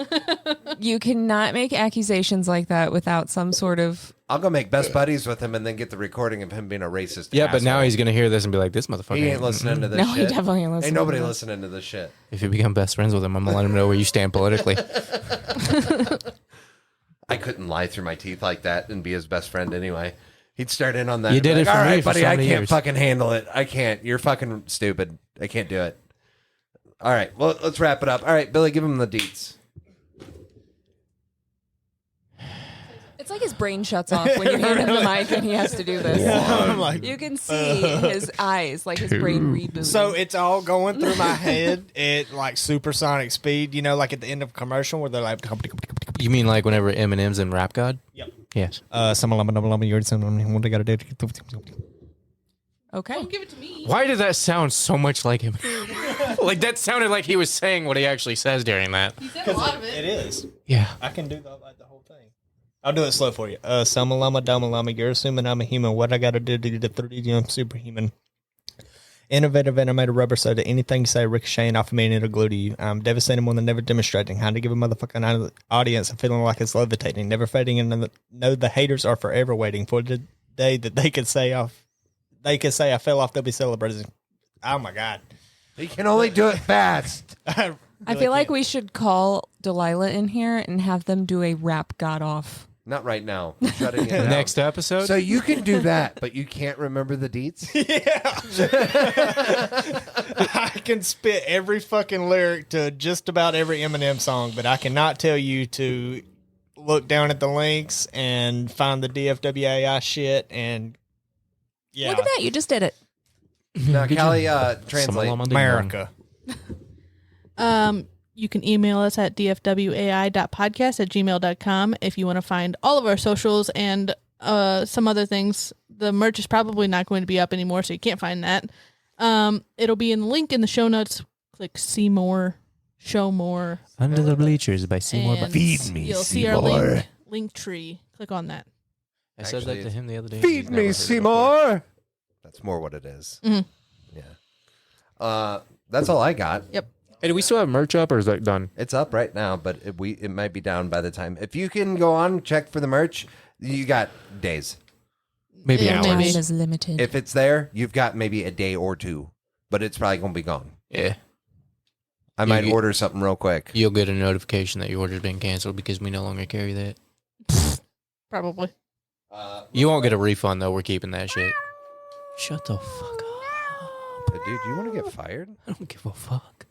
You cannot make accusations like that without some sort of... I'll go make best buddies with him and then get the recording of him being a racist. Yeah, but now asshole. he's going to hear this and be like, this motherfucker. He ain't listening to this No, shit. he definitely ain't listening Ain't nobody to this. listening to this shit. If you become best friends with him, I'm going to let him know where you stand politically. I couldn't lie through my teeth like that and be his best friend anyway. He'd start in on that. You did it for All me right, for buddy, so I many can't years." fucking handle it. I can't. You're fucking stupid. I can't do it. All right, well, let's wrap it up. All right, Billy, give him the deets. It's like his brain shuts off when you hand him the mic and he has to do this. I'm like, You can see his eyes, like his brain rebooting. so it's all going through my head at like supersonic speed, you know, like at the end of a commercial where they're like, You mean like whenever Eminem's in Rap God? Yep. Yes. what I gotta do? Okay. Don't give it to me. Why did that sound so much like him? Like that sounded like he was saying what he actually says during that. He said a lot of it. It is. Yeah. I can do the whole thing. I'll do it slow for you. Summa llama, dama llama, you're assuming I'm a human. What I gotta do to get the 3D, I'm superhuman. Innovative animated rubber soda. Anything you say ricocheting off of me and it'll glue to you. I'm devastating more than never demonstrating. How to give a motherfucking audience a feeling like it's levitating. Never fading and know the haters are forever waiting for the day that they could say I fell off, they'll be celebrating. Oh my God. He can only do it fast. I feel like we should call Delilah in here and have them do a rap god off. Not right now. I'm shutting it down. Next episode? So you can do that, but you can't remember the deets? I can spit every fucking lyric to just about every Eminem song, but I cannot tell you to look down at the links and find the DFWAI shit and yeah. Look at that. You just did it. Now, Callie, translate. America. You can email us at dfwai.podcast@gmail.com if you want to find all of our socials and some other things. The merch is probably not going to be up anymore, so you can't find that. It'll be in the link in the show notes. Click see more, show more. Under the Bleachers by Seymour. and Feed me, You'll see our Seymour. link tree. Click on that. I said that to him the other day. Feed He's me, never heard it Seymour. That's more what it is. Mhm. Yeah. That's all I got. Yep. before. Hey, do we still have merch up or is that done? It's up right now, but it might be down by the time. If you can go on, check for the merch, you got days. Maybe Yeah, hours. Time maybe. is limited. If it's there, you've got maybe a day or two, but it's probably going to be gone. Yeah. I might You- order something real quick. You'll get a notification that your order's been canceled because we no longer carry that. Probably. You won't get a refund, though. We're keeping that shit. Shut the fuck up. Dude, you want to get fired? I don't give a fuck.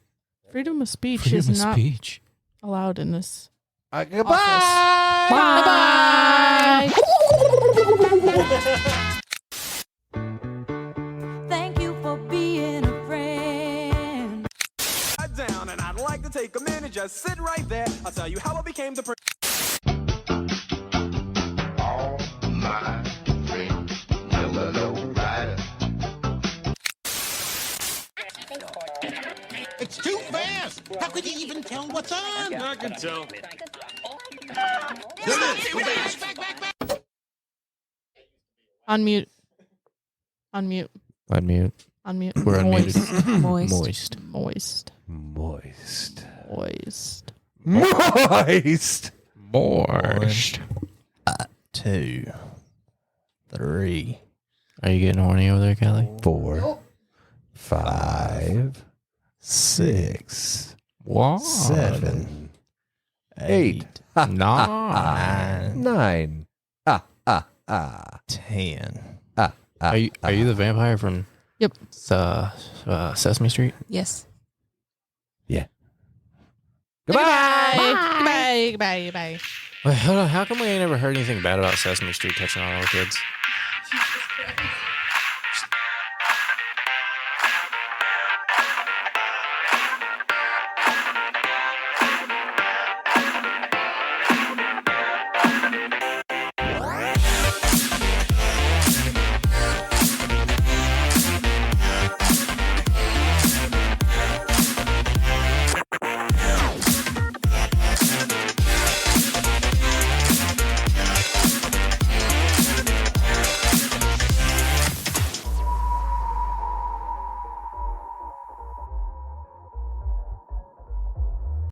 Freedom of speech Freedom is of not speech. allowed in this. Goodbye. Bye. Thank you for being a friend. Down, and I'd like to take a minute, just sit right there. I'll tell you how I became the All my friends, yellow rider. It's too fast. How could you even tell what's on? I can tell. Unmute. Unmute. Unmute. Unmute. We're Moist. unmuted. Moist. Moist. Moist. Moist. Moist. Moist. 2, 3. Are you getting horny over there, Kelly? 4, 5, 6, What? 7, 8, 9. 9. 10. Are you the vampire from Yep. Sesame Street? Yes. Goodbye. Goodbye. Goodbye. Wait, hold on. How come we ain't ever heard anything bad about Sesame Street touching on all the kids?